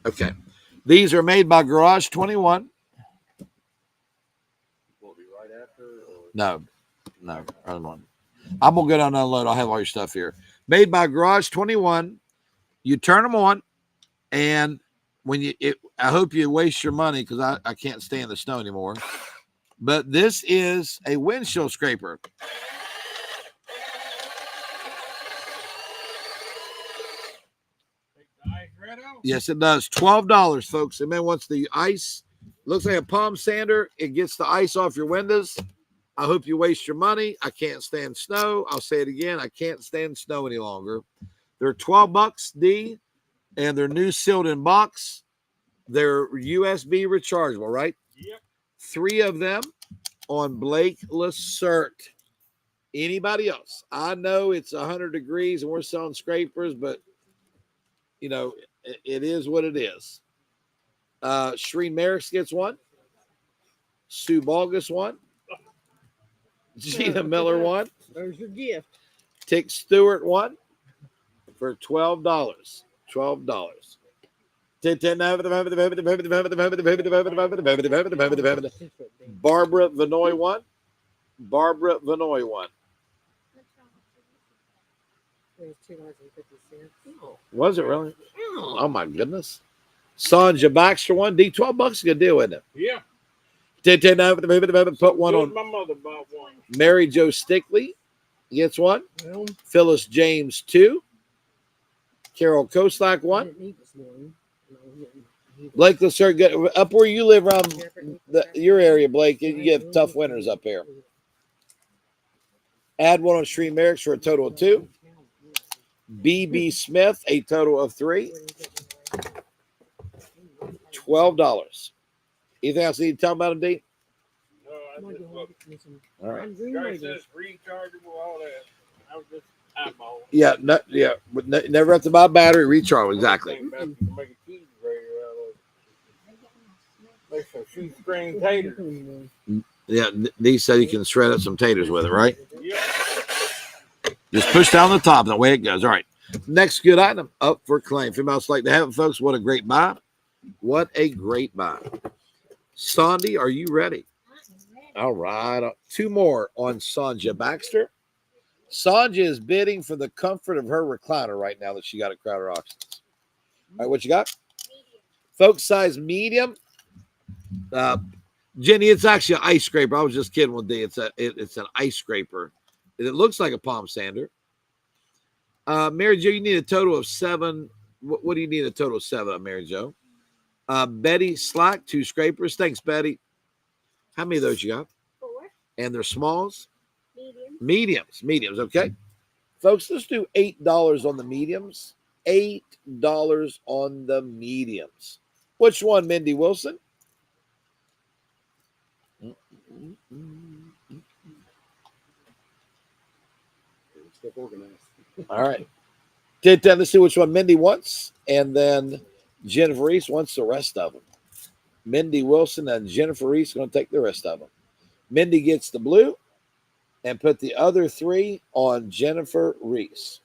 Okay. These are made by Garage 21. Will be right No. Other one. I'm gonna go down and unload. I'll have all your stuff here. Made by Garage 21. You turn them on, and when I hope you waste your money because I can't stand the snow anymore. But this is a windshield scraper. Yes, it does. $12, folks. And then once the ice looks like a palm sander, it gets the ice off your windows. I hope you waste your money. I can't stand snow. I'll say it again. I can't stand snow any longer. They're $12, D, and they're new sealed in box. They're USB rechargeable, right? Yep. 3 of them on Blake Lacert. Anybody else? I know it's 100 degrees and we're selling scrapers, but you know, it is what it is. Shereen Merrick's gets one. Sue Ball gets one. Gina Miller one. There's your gift. Tick Stewart one for $12. $12. Barbara Vinoy one. Barbara Vinoy one. There's $2.50. Was it really? Oh my goodness. Sonja Baxter one. D $12 is a good deal, isn't it? Yeah. Put one on My mother bought one. Mary Jo Stickley gets one. Well, Phyllis James 2. Carol Koslak I one. didn't eat this morning. No, he didn't. Blake Lacert get up where you live around your area, Blake. You get tough winters up here. Add one on Shereen Merrick's for a total of 2. BB Smith, a total of 3. $12. Anything else you need to tell about him, D? No, I just looked. All right. Guy says rechargeable, all that. I was just eyeballing. Yeah, never have to buy a battery, recharge. Exactly. Make a cheese grater out of it. Make some shoestring taters. Yeah, D said you can shred up some taters with it, right? Yep. Just push down the top, and the way it goes. All right. Next good item up for claim. If anybody else like to have it, folks, what a great buy. What a great buy. Sandy, are you ready? All right. 2 more on Sonja Baxter. Sonja is bidding for the comfort of her recliner right now that she got at Crowder Auctions. All right, what you got? Folks, size medium. Jenny, it's actually an ice scraper. I was just kidding with D. It's an ice scraper. It looks like a palm sander. Mary Jo, you need a total of 7. What do you need a total of 7 on, Mary Jo? Betty Slack, 2 scrapers. Thanks, Betty. How many of those you got? 4. And they're smalls? Medium. Mediums, okay. Folks, let's do $8 on the mediums. $8 on the mediums. Which one, Mindy Wilson? Stuff organized. All right. Let's see which one Mindy wants. And then Jennifer Reese wants the rest of them. Mindy Wilson and Jennifer Reese are going to take the rest of them. Mindy gets the blue and put the other 3 on Jennifer Reese.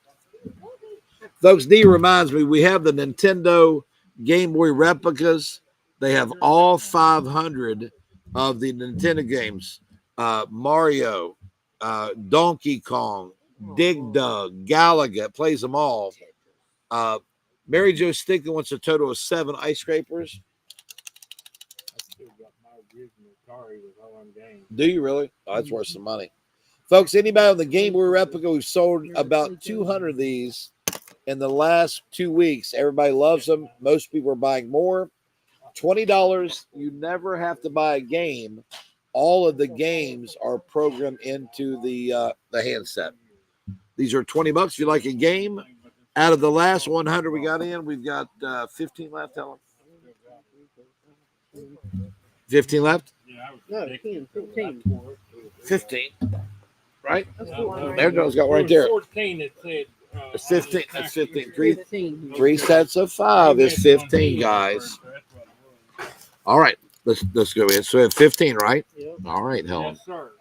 Folks, D reminds me, we have the Nintendo Game Boy replicas. They have all 500 of the Nintendo games. Mario, Donkey Kong, Dig Dug, Galaga, plays them all. Mary Jo Stickley wants a total of 7 ice scrapers. I still got my original Atari with all them games. Do you really? Oh, that's worth some money. Folks, anybody on the Game Boy replica, we've sold about 200 of these in the last 2 weeks. Everybody loves them. Most people are buying more. $20. You never have to buy a game. All of the games are programmed into the handset. These are $20 if you like a game. Out of the last 100 we got in, we've got 15 left. Helen. 15 left. Yeah, I was No, ridiculous. 10, 15. 15. Right? That's the one right There there. Joe's got one right there. 14 that said. It's 15. That's 15. 15. 3 sets of 5 is 15, guys. All right. Let's go in. So we have 15, right? Yep. All right, Helen. Yes, sir.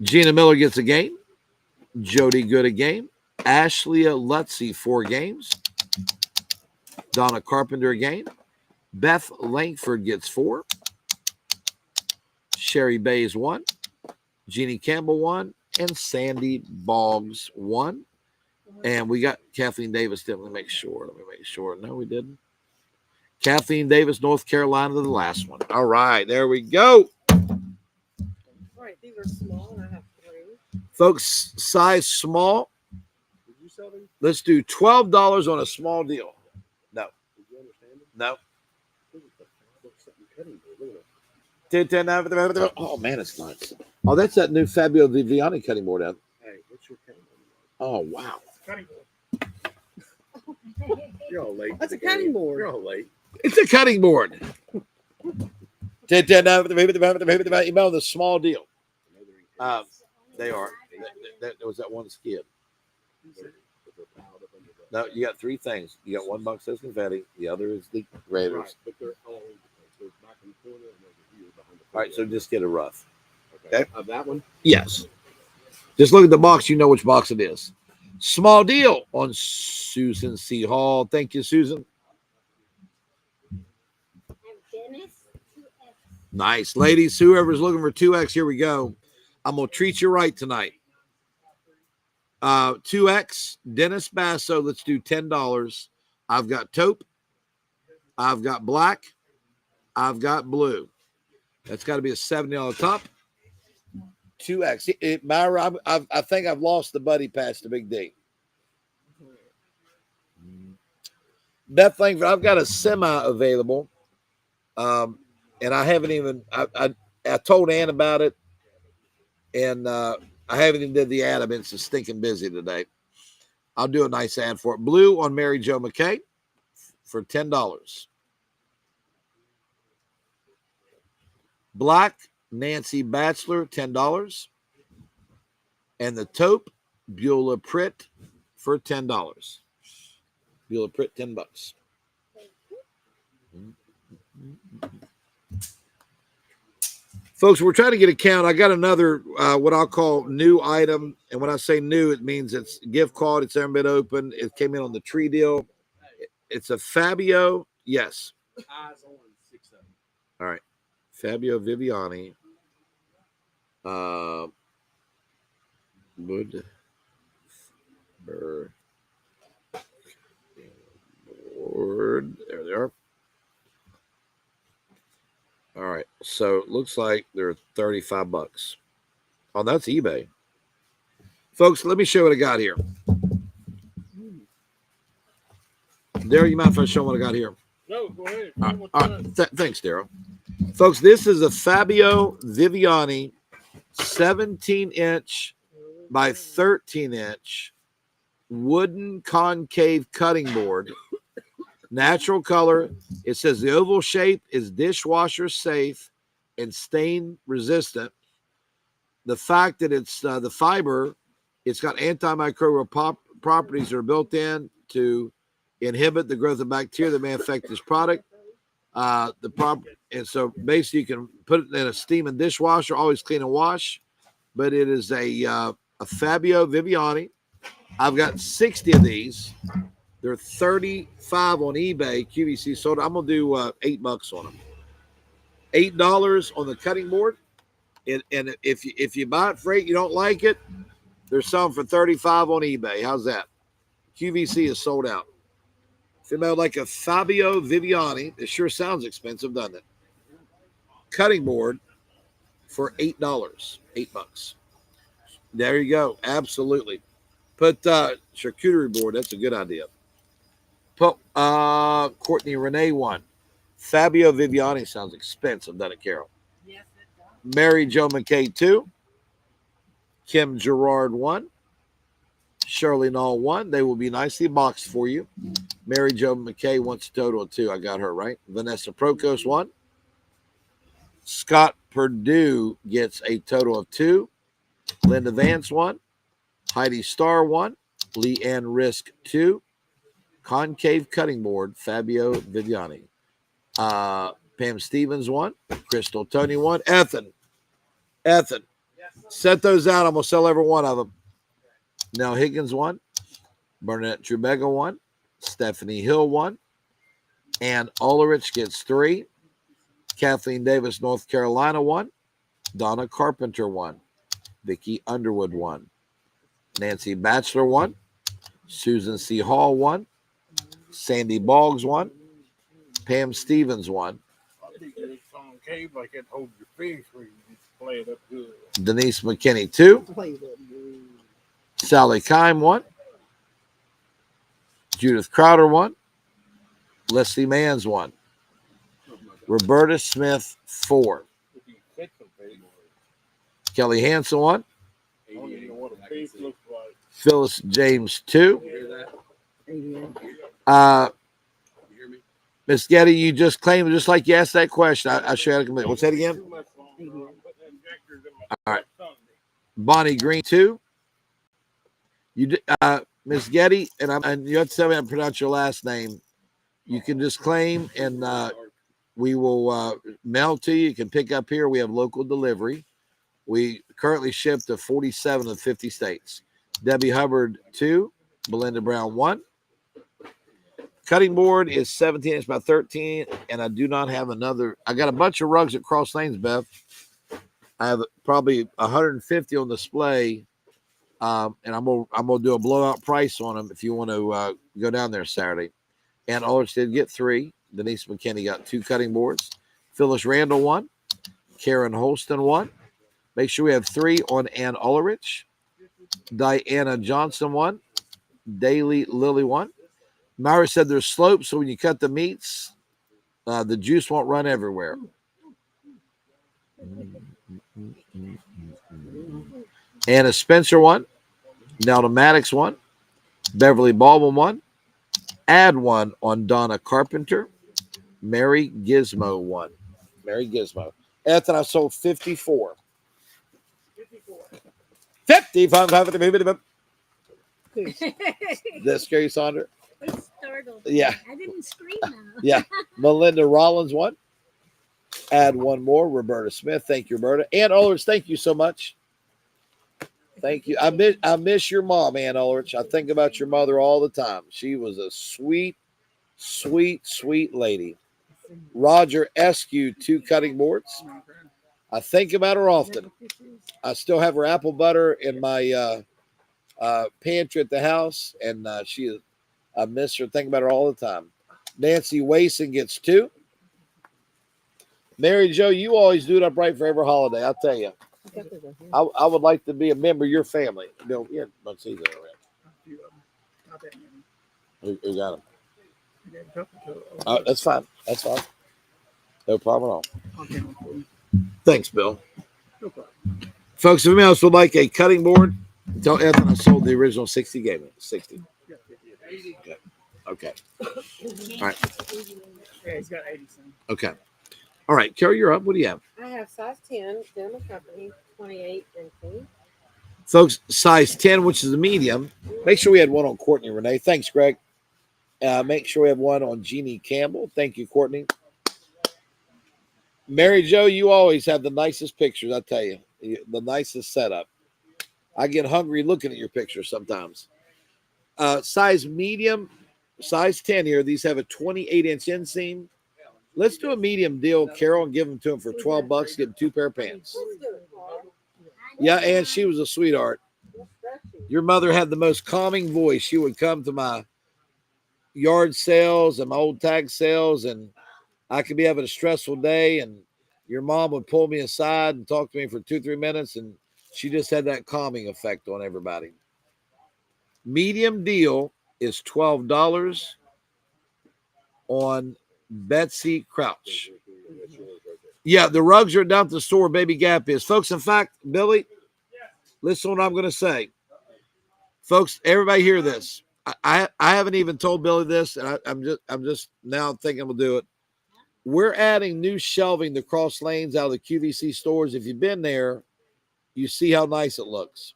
Gina Miller gets a game. Jody Good a game. Ashley Lutzy 4 games. Donna Carpenter a game. Beth Langford gets 4. Sherry Bays 1. Jeannie Campbell won, and Sandy Boggs won. And we got Kathleen Davis. Let me make sure. No, we didn't. Kathleen Davis, North Carolina, the last one. All right, there we go. All right, these are small, and I have 3. Folks, size small. Did you sell these? Let's do $12 on a small deal. No. Did you understand them? No. Look at the something cutting board. Look at that. Oh, man, it's nice. Oh, that's that new Fabio Viviani cutting board out. Hey, what's your cutting board? Oh, wow. Cutting board. You're all late. That's a cutting board. You're all late. It's a cutting board. You know, the small deal. They are. There was that one skid. No, you got 3 things. You got one box says confetti. The other is the Right, Raiders. but they're all over the place. They're back in the corner and over here behind the All right, so just get a rough. okay. okay. Of that one? Yes. Just look at the box. You know which box it is. Small deal on Susan C. Hall. Thank you, Susan. Dennis, 2X. Nice. Ladies, whoever's looking for 2X, here we go. I'm going to treat you right tonight. 2X, Dennis Basso. Let's do $10. I've got taupe. I've got black. I've got blue. That's got to be a $70 top. 2X. Myra, I think I've lost the buddy patch to Big D. Beth Langford, I've got a semi available. And I haven't even, I told Ann about it. And I haven't even did the ad. I've been so stinking busy today. I'll do a nice ad for it. Blue on Mary Jo McKay for $10. Black, Nancy Batchelor, $10. And the taupe, Beulah Pritt for $10. Beulah Pritt, $10. Folks, we're trying to get a count. I got another, what I'll call new item. And when I say new, it means it's gift card. It's ever been open. It came in on the tree deal. It's a Fabio. Yes. Eyes on 6 of them. All right. Fabio Viviani. Wood. Board. There they are. All right. So it looks like they're $35. Oh, that's eBay. Folks, let me show you what I got here. Daryl, you mind if I show what I got here? No, go ahead. Thanks, Daryl. Folks, this is a Fabio Viviani 17-inch by 13-inch wooden concave cutting board. Natural color. It says the oval shape is dishwasher safe and stain resistant. The fact that it's the fiber, it's got antimicrobial properties that are built in to inhibit the growth of bacteria that may affect this product. And so basically you can put it in a steaming dishwasher, always clean and wash. But it is a Fabio Viviani. I've got 60 of these. They're $35 on eBay. QVC sold. I'm gonna do $8 on them. $8 on the cutting board. And if you buy it for $8, you don't like it, there's some for $35 on eBay. How's that? QVC is sold out. If you like a Fabio Viviani, it sure sounds expensive, doesn't it? Cutting board for $8. $8. There you go. Absolutely. Put charcuterie board. That's a good idea. Put Courtney Renee one. Fabio Viviani sounds expensive, doesn't it, Carol? Yes, it does. Mary Jo McKay 2. Kim Gerard 1. Shirley Knoll 1. They will be nicely boxed for you. Mary Jo McKay wants a total of 2. I got her right. Vanessa Prokos 1. Scott Purdue gets a total of 2. Linda Vance 1. Heidi Starr 1. Leanne Risk 2. Concave cutting board, Fabio Viviani. Pam Stevens 1. Crystal Tony 1. Ethan. Set those out. I'm going to sell every one of them. Nell Higgins 1. Burnett Trubega 1. Stephanie Hill 1. Ann Ulrich gets 3. Kathleen Davis, North Carolina 1. Donna Carpenter 1. Vicki Underwood won. Nancy Batchelor won. Susan C. Hall won. Sandy Boggs won. Pam Stevens won. I think it's on cave like that hold your fish where you just play it up good. Denise McKinney 2. Play that good. Sally Kime won. Judith Crowder won. Leslie Manns won. Roberta Smith 4. If you catch a fish, Kelly Hansen won. I don't even know what a fish looks like. Phyllis James 2. You hear that? 88. You hear me? Miss Getty, you just claimed, just like you asked that question. I should have committed. What's that again? Too much longer. I'm putting them injectors in my All right. Sunday. Bonnie Green 2. You, Miss Getty, and you have to tell me how to pronounce your last name. You can just claim, and we will mail to you. You can pick up here. We have local delivery. We currently ship to 47 of 50 states. Debbie Hubbard 2. Belinda Brown 1. Cutting board is 17 inch by 13, and I do not have another. I got a bunch of rugs at Cross Lanes, Beth. I have probably 150 on display, and I'm gonna do a blowout price on them if you want to go down there Saturday. Ann Ulrich did get 3. Denise McKinney got 2 cutting boards. Phyllis Randall 1. Karen Holston 1. Make sure we have 3 on Ann Ulrich. Diana Johnson 1. Daily Lily 1. Myra said there's slopes, so when you cut the meats, the juice won't run everywhere. Anna Spencer 1. Nelda Maddox 1. Beverly Baldwin 1. Add 1 on Donna Carpenter. Mary Gizmo 1. Mary Gizmo. Anthony, I sold 54. 55. That scare you, Sandra? He startled me. Yeah. I didn't scream though. Yeah. Melinda Rollins 1. Add 1 more. Roberta Smith. Thank you, Roberta. Ann Ulrich, thank you so much. Thank you. I miss your mom, Ann Ulrich. I think about your mother all the time. She was a sweet, sweet, sweet lady. Roger Eskew 2 cutting boards. I think about her often. I still have her apple butter in my pantry at the house, and I miss her. Think about her all the time. Nancy Wason gets 2. Mary Jo, you always do it up right for every holiday. I'll tell you. I would like to be a member of your family. Bill, yeah, don't see that around. Who got them? That's fine. That's fine. No problem at all. Thanks, Bill. No problem. Folks, if anyone else would like a cutting board, tell Ethan I sold the original 60 gave me. 60. Okay. All right. Yeah, he's got 80 some. Okay. All right. Carol, you're up. What do you have? I have size 10, Dental Company, 28 inches. Folks, size 10, which is a medium. Make sure we had one on Courtney Renee. Thanks, Greg. Make sure we have one on Jeannie Campbell. Thank you, Courtney. Mary Jo, you always have the nicest pictures, I tell you. The nicest setup. I get hungry looking at your pictures sometimes. Size medium, size 10 here. These have a 28-inch inseam. Let's do a medium deal, Carol, and give them to him for $12. Get him 2 pair of pants. Yeah, and she was a sweetheart. Your mother had the most calming voice. She would come to my yard sales and my old tag sales, and I could be having a stressful day, and your mom would pull me aside and talk to me for 2-3 minutes, and she just had that calming effect on everybody. Medium deal is $12 on Betsy Crouch. Yeah, the rugs are down at the store. Baby Gap is. Folks, in fact, Billy, listen to what I'm going to say. Folks, everybody hear this. I haven't even told Billy this, and I'm just now thinking we'll do it. We're adding new shelving to Cross Lanes out of the QVC stores. If you've been there, you see how nice it looks.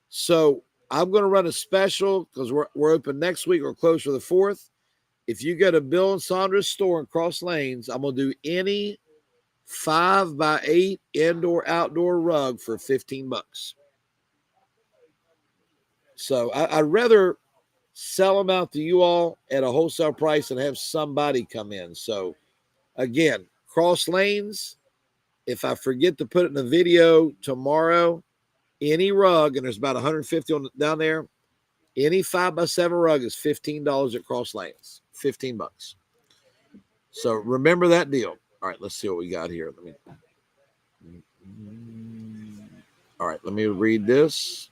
So I'm going to run a special because we're open next week or close for the 4th. If you go to Bill and Sandra's store in Cross Lanes, I'm going to do any 5x8 indoor-outdoor rug for $15. So I'd rather sell them out to you all at a wholesale price and have somebody come in. So, again, Cross Lanes, if I forget to put it in the video tomorrow, Any rug, and there's about 150 down there. Any 5x7 rug is $15 at Cross Lanes. $15. So remember that deal. All right, let's see what we got here. All right, let me read this.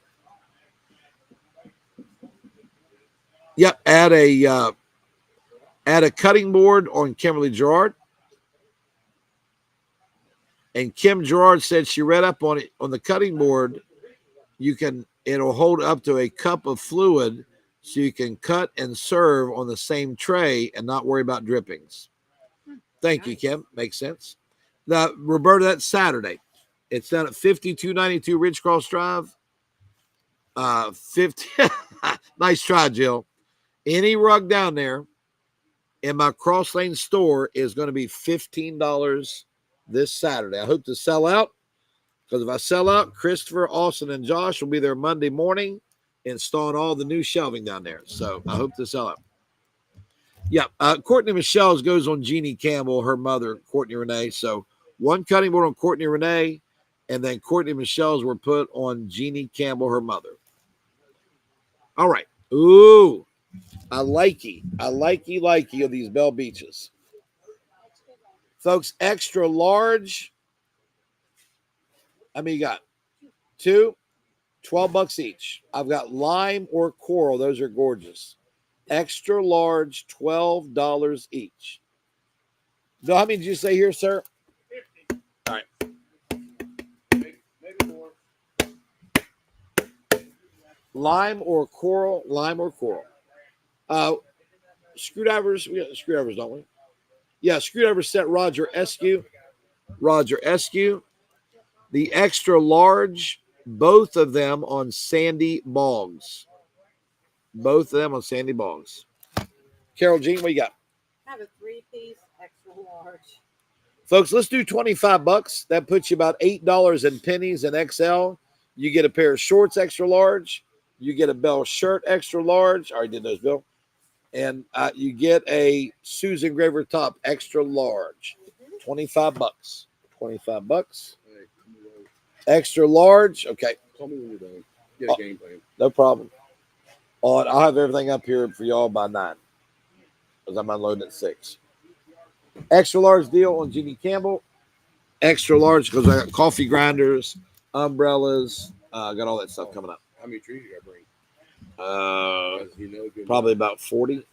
Yep, add a cutting board on Kimberly Gerard. And Kim Gerard said she read up on it on the cutting board. It'll hold up to a cup of fluid so you can cut and serve on the same tray and not worry about drippings. Thank you, Kim. Makes sense. Now, Roberta, that's Saturday. It's down at 5292 Ridgecross Drive. 50. Nice try, Jill. Any rug down there in my Cross Lane store is going to be $15 this Saturday. I hope to sell out, because if I sell out, Christopher, Austin, and Josh will be there Monday morning installing all the new shelving down there. So I hope to sell out. Yeah, Courtney Michelle's goes on Jeannie Campbell, her mother, Courtney Renee. So one cutting board on Courtney Renee, and then Courtney Michelle's were put on Jeannie Campbell, her mother. All right. Ooh, I likey of these Bell Beaches. Folks, extra large. I mean, you got two, $12 each. I've got lime or coral. Those are gorgeous. Extra large, $12 each. So how many did you say here, sir? 50. All right. Maybe more. Lime or coral. Screwdrivers. We got screwdrivers, don't we? Yeah, screwdriver set Roger Eskew. The extra large, both of them on Sandy Boggs. Carol Jean, what you got? I have a 3-piece extra large. Folks, let's do $25. That puts you about $8 in pennies in XL. You get a pair of shorts extra large. You get a Bell shirt extra large. I already did those, Bill. And you get a Susan Graver top extra large. $25. $25. Extra large. Okay. Call me when you're done. Get a game plan. No problem. I'll have everything up here for y'all by 9, because I'm unloading at 6. Extra large deal on Jeannie Campbell. Extra large because I got coffee grinders, umbrellas. I got all that stuff coming up. How many trees you got to bring? Probably about 40. Okay.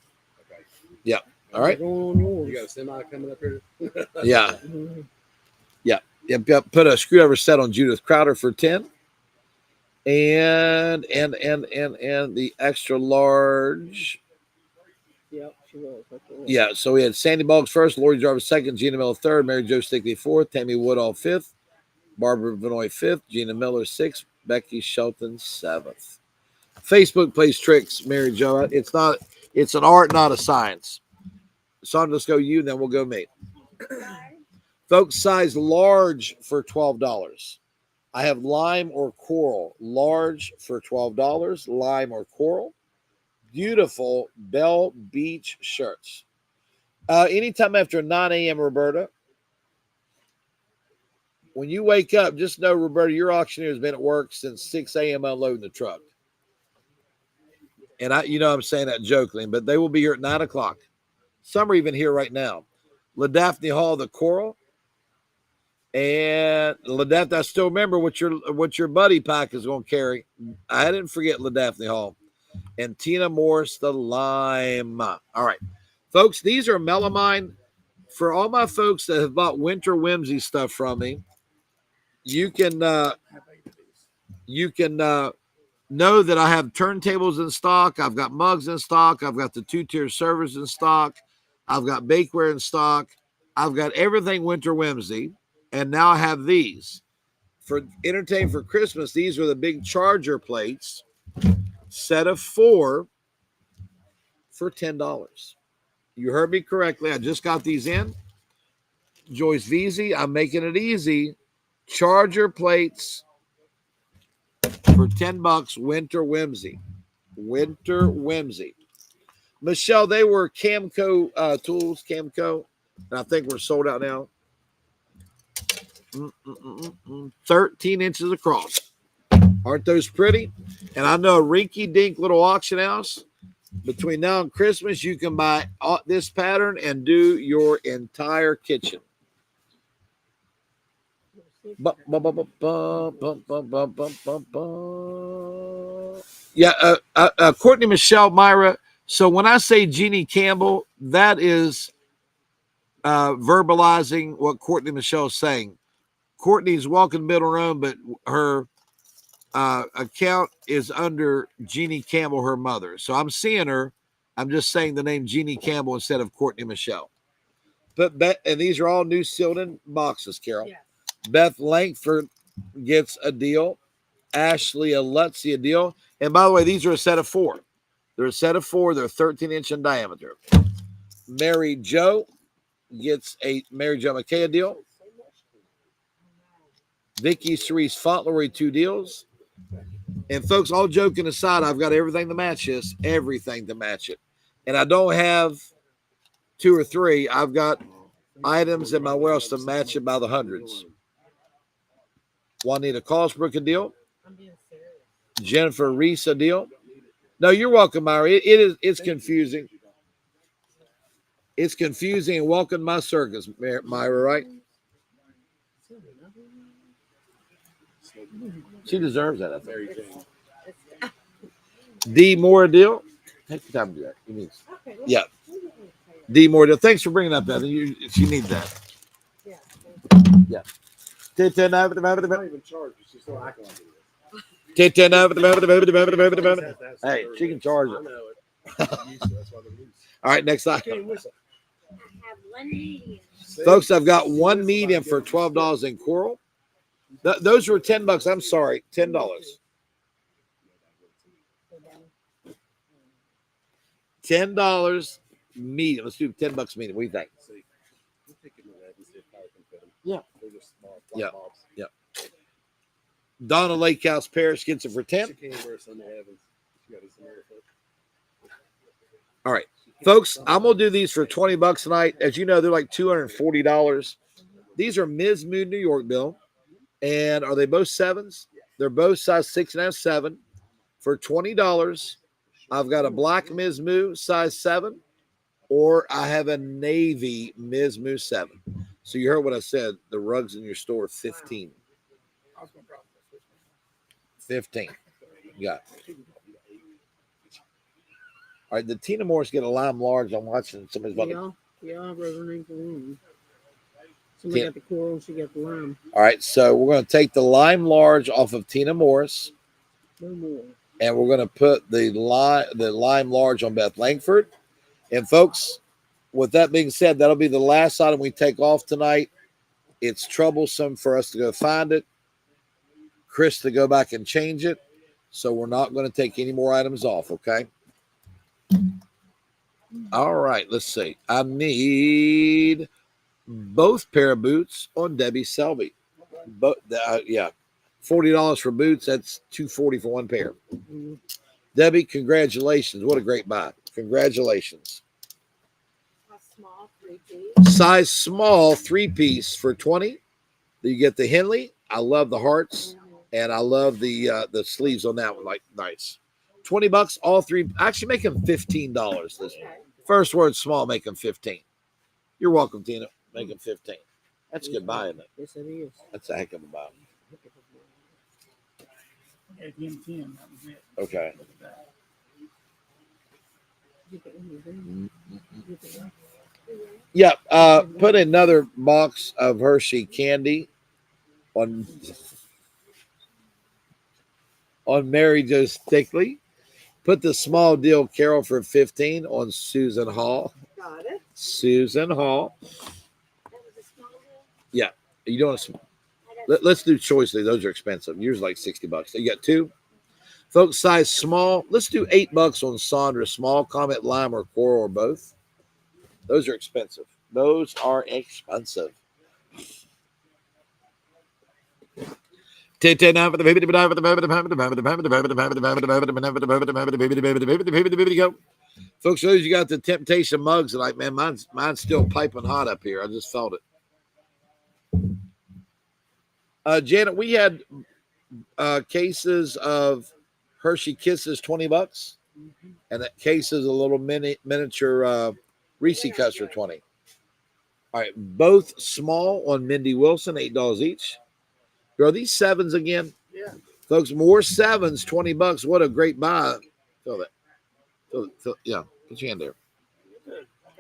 Yeah. All right. You got a semi coming up here? Yeah. Put a screwdriver set on Judith Crowder for 10. And the extra large. Yep, she was. Yeah, so we had Sandy Boggs first, Lori Jarvis second, Gina Miller third, Mary Jo Stickney fourth, Tammy Woodall fifth, Barbara Vinoy fifth, Gina Miller sixth, Becky Shelton seventh. Facebook plays tricks, Mary Jo. It's an art, not a science. So I'll just go you, then we'll go me. Folks, size large for $12. I have lime or coral. Large for $12. Lime or coral. Beautiful Bell Beach shirts. Anytime after 9 a.m., Roberta. When you wake up, just know, Roberta, your auctioneer has been at work since 6 a.m. unloading the truck. And I'm saying that jokingly, but they will be here at 9 o'clock. Some are even here right now. LaDaphne Hall, the coral. And LaDaphne, I still remember what your buddy pack is going to carry. I didn't forget LaDaphne Hall. And Tina Morris, the lime. All right. Folks, these are melamine. For all my folks that have bought Winter Whimsy stuff from me, you can know that I have turntables in stock. I've got mugs in stock. I've got the 2-tier servers in stock. I've got bakeware in stock. I've got everything Winter Whimsy. And now I have these. For entertain for Christmas, these are the big charger plates. Set of 4 for $10. You heard me correctly. I just got these in. Joyce Veazey, I'm making it easy. Charger plates for $10. Winter Whimsy. Winter Whimsy. Michelle, they were Camco tools. Camco. And I think we're sold out now. 13 inches across. Aren't those pretty? And I know a rinky-dink little auction house. Between now and Christmas, you can buy this pattern and do your entire kitchen. Yeah, Courtney Michelle Myra. So when I say Jeannie Campbell, that is verbalizing what Courtney Michelle is saying. Courtney's walking middle room, but her account is under Jeannie Campbell, her mother. So I'm seeing her. I'm just saying the name Jeannie Campbell instead of Courtney Michelle. But and these are all new sealed in boxes, Carol. Yes. Beth Langford gets a deal. Ashley Lutzy a deal. And by the way, these are a set of 4. They're a set of 4. They're 13-inch in diameter. Mary Jo gets a Mary Jo McKay a deal. Vicky Cerise Fauntleroy 2 deals. And folks, all joking aside, I've got everything to match this, everything to match it. And I don't have 2 or 3. I've got items in my warehouse to match it by the hundreds. Juanita Cosbrook a deal. I'm being serious. Jennifer Reese a deal. No, you're welcome, Myra. It's confusing. It's confusing and welcome to my circus, Myra, right? She deserves that, I think. Mary Jane. D Moore deal. Take the time to do that. You need, Okay. yeah. D Moore deal. Thanks for bringing up that. You need that. Yeah. Yeah. Not even charged. She's still acting like it. Hey, she can charge I it. know it. I'm used to it. That's why they're loose. All right, next item. Can't whistle. I have one medium. Folks, I've got one medium for $12 in coral. Those were $10. I'm sorry, $10. $10 medium. Let's do $10 medium. What do you think? See, we'll take him to that and see if Tyler can fit him. Yeah. They're just small. Yeah. Bobs. Donna Lake House Parish gets it for 10. She can't wear Sunday Evans. She got his America. All right, folks, I'm gonna do these for $20 tonight. As you know, they're like $240. These are Ms. Moo New York, Bill. And are they both 7s? They're both size 6.5, 7. For $20, I've got a black Ms. Moo size 7, or I have a navy Ms. Moo 7. So you heard what I said. The rugs in your store, 15. 15. Yeah. All right, did Tina Morris get a lime large? I'm watching somebody's about Yeah, I wrote her name for one. Somebody got the coral, she got the lime. All right, so we're going to take the lime large off of Tina Morris, No more. and we're going to put the lime large on Beth Langford. And folks, with that being said, that'll be the last item we take off tonight. It's troublesome for us to go find it, Chris to go back and change it, so we're not going to take any more items off, okay? All right, let's see. I need both pair of boots on Debbie Selby. But yeah, $40 for boots. That's $240 for one pair. Debbie, congratulations! What a great buy! Congratulations. A small 3-piece. Size small 3-piece for $20. You get the Henley. I love the hearts, and I love the sleeves on that one. Like nice. $20, all 3. Actually, make them $15. This first word small, make them 15. You're welcome, Tina. Make them 15. That's a good buy, isn't it? Yes, it is. That's a heck of a buy. At him 10, that was it. Okay. Yeah. Put another box of Hershey candy on Mary Jo Stickley. Put the small deal Carol for 15 on Susan Hall. Got it. Susan Hall. That was a small deal. Yeah. You don't. I got Let's do choices. Those are expensive. Yours like $60. You got 2. Folks, size small. Let's do $8 on Sandra. Small, Comet, Lime, or Coral, or both. Those are expensive. Those are expensive. Folks, those you got the Temptation mugs tonight, man. Mine's still piping hot up here. I just felt it. Janet, we had cases of Hershey Kisses, $20. And that case is a little miniature Reese Cups for 20. All right, both small on Mindy Wilson, $8 each. Are these sevens again? Yeah. Folks, more sevens, $20. What a great buy. Feel that. Yeah, put your hand there.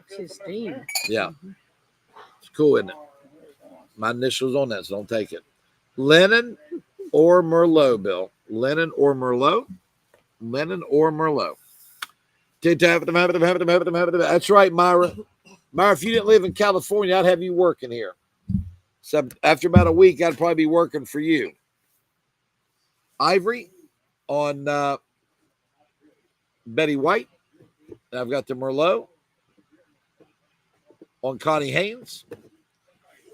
It's steam. Yeah. It's cool, isn't it? My initials on that, so don't take it. Lennon or Merlot, Bill? Lennon or Merlot? Lennon or Merlot? That's right, Myra. Myra, if you didn't live in California, I'd have you working here. So after about a week, I'd probably be working for you. Ivory on Betty White. And I've got the Merlot on Connie Haynes.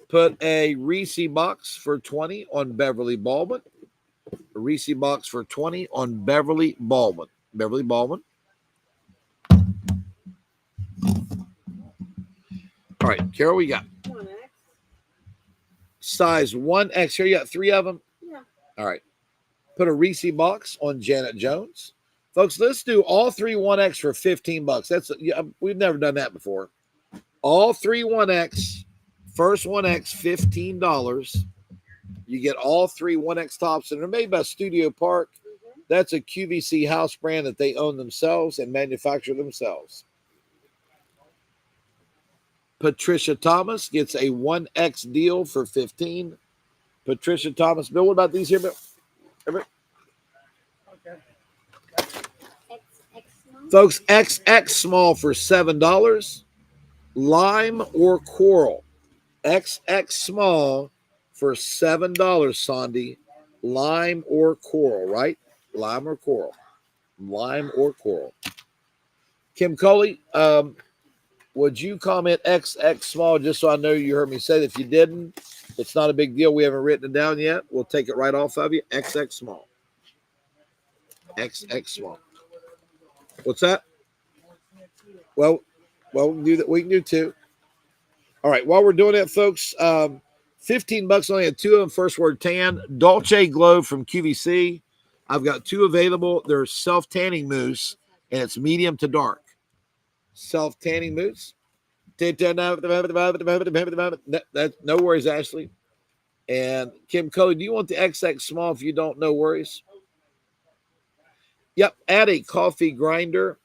Put a Reese box for 20 on Beverly Baldwin. A Reese box for 20 on Beverly Baldwin. Beverly Baldwin. All right, Carol, we got 1X. size 1X. Here you got 3 of them. Yeah. All right. Put a Reese box on Janet Jones. Folks, let's do all 3 1X for $15. That's we've never done that before. All 3 1X, first 1X, $15. You get all 3 1X tops, and they're made by Studio Park. That's a QVC house brand that they own themselves and manufacture themselves. Patricia Thomas gets a 1X deal for $15. Patricia Thomas. Bill, what about these here, Bill? Okay. Folks, XX small for $7. Lime or coral. XX small for $7, Sandy. Lime or coral, right? Lime or coral. Lime or coral. Kim Coley, would you comment XX small just so I know you heard me say that? If you didn't, it's not a big deal. We haven't written it down yet. We'll take it right off of you. XX small. XX small. What's that? Well, we can do that. We can do 2. All right. While we're doing that, folks, $15 only had 2 of them. First word tan. Dolce Glow from QVC. I've got 2 available. They're self-tanning mousse, and it's medium to dark. Self-tanning mousse. No worries, Ashley. And Kim Coley, do you want the XX small? If you don't, no worries. Yep. Add a coffee grinder.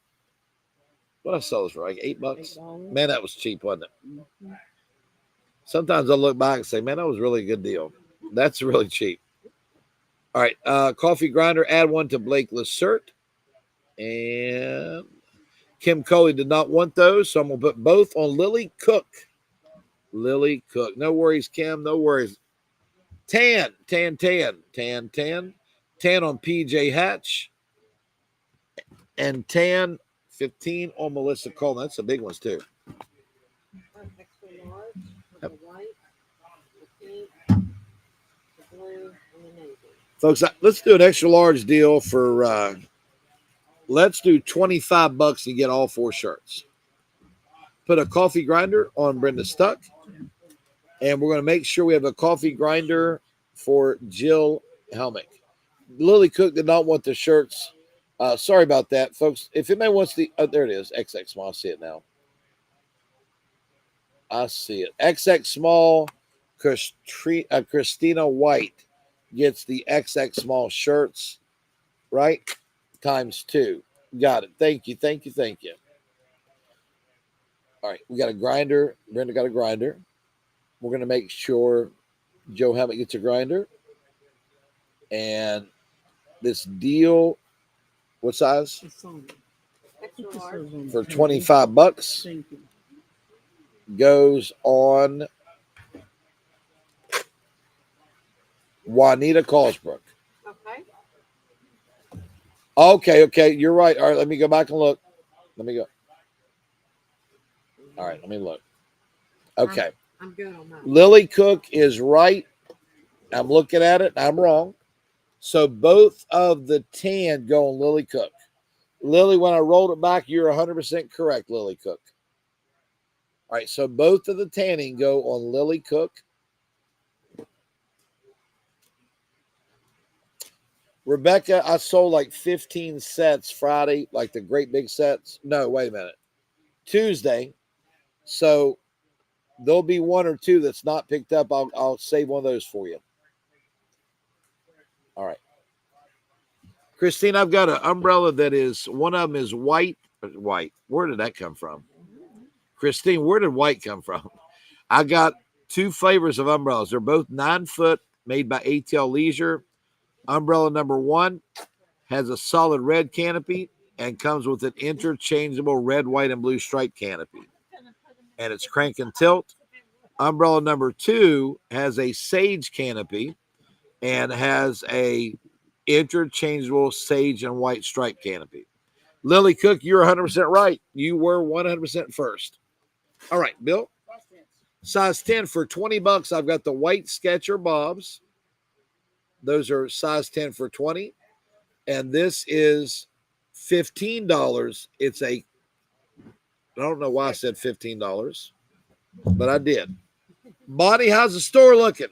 What I sell this for, like $8? Man, that was cheap, wasn't it? Sometimes I'll look back and say, man, that was really a good deal. That's really cheap. All right. Coffee grinder, add 1 to Blake Lissert. And Kim Coley did not want those, so I'm going to put both on Lily Cook. Lily Cook. No worries, Kim. No worries. Tan on PJ Hatch. And tan 15 on Melissa Coleman. That's the big ones, too. Extra large. The white, the pink, the blue, and the navy. Folks, let's do an extra large deal for, let's do $25 and get all 4 shirts. Put a coffee grinder on Brenda Stuck. And we're going to make sure we have a coffee grinder for Jill Helmick. Lily Cook did not want the shirts. Sorry about that, folks. If anybody wants the, there it is, XX small. I see it now. I see it. XX small, Christina White gets the XX small shirts, right? Times 2. Got it. Thank you. All right, we got a grinder. Brenda got a grinder. We're going to make sure Joe Helmick gets a grinder. And this deal, what size? Extra large. For $25 Thank you. goes on Juanita Colesbrook. Okay. Okay, you're right. All right, let me go back and look. Let me go. All right, let me look. Okay. I'm good on that. Lily Cook is right. I'm looking at it. I'm wrong. So both of the tan go on Lily Cook. Lily, when I rolled it back, you're 100% correct, Lily Cook. All right, so both of the tanning go on Lily Cook. Rebecca, I sold like 15 sets Friday, like the great big sets. No, wait a minute. Tuesday. So there'll be one or two that's not picked up. I'll save one of those for you. All right. Christine, I've got an umbrella that is, one of them is white. White. Where did that come from? Christine, where did white come from? I got two flavors of umbrellas. They're both 9 foot, made by ATL Leisure. Umbrella number 1 has a solid red canopy and comes with an interchangeable red, white, and blue stripe canopy. And it's crank and tilt. Umbrella number 2 has a sage canopy and has a interchangeable sage and white stripe canopy. Lily Cook, you're 100% right. You were 100% first. All right, Bill. Size 10 for $20. I've got the white Sketcher Bobs. Those are size 10 for $20. And this is $15. It's a, I don't know why I said $15, but I did. Bonnie, how's the store looking?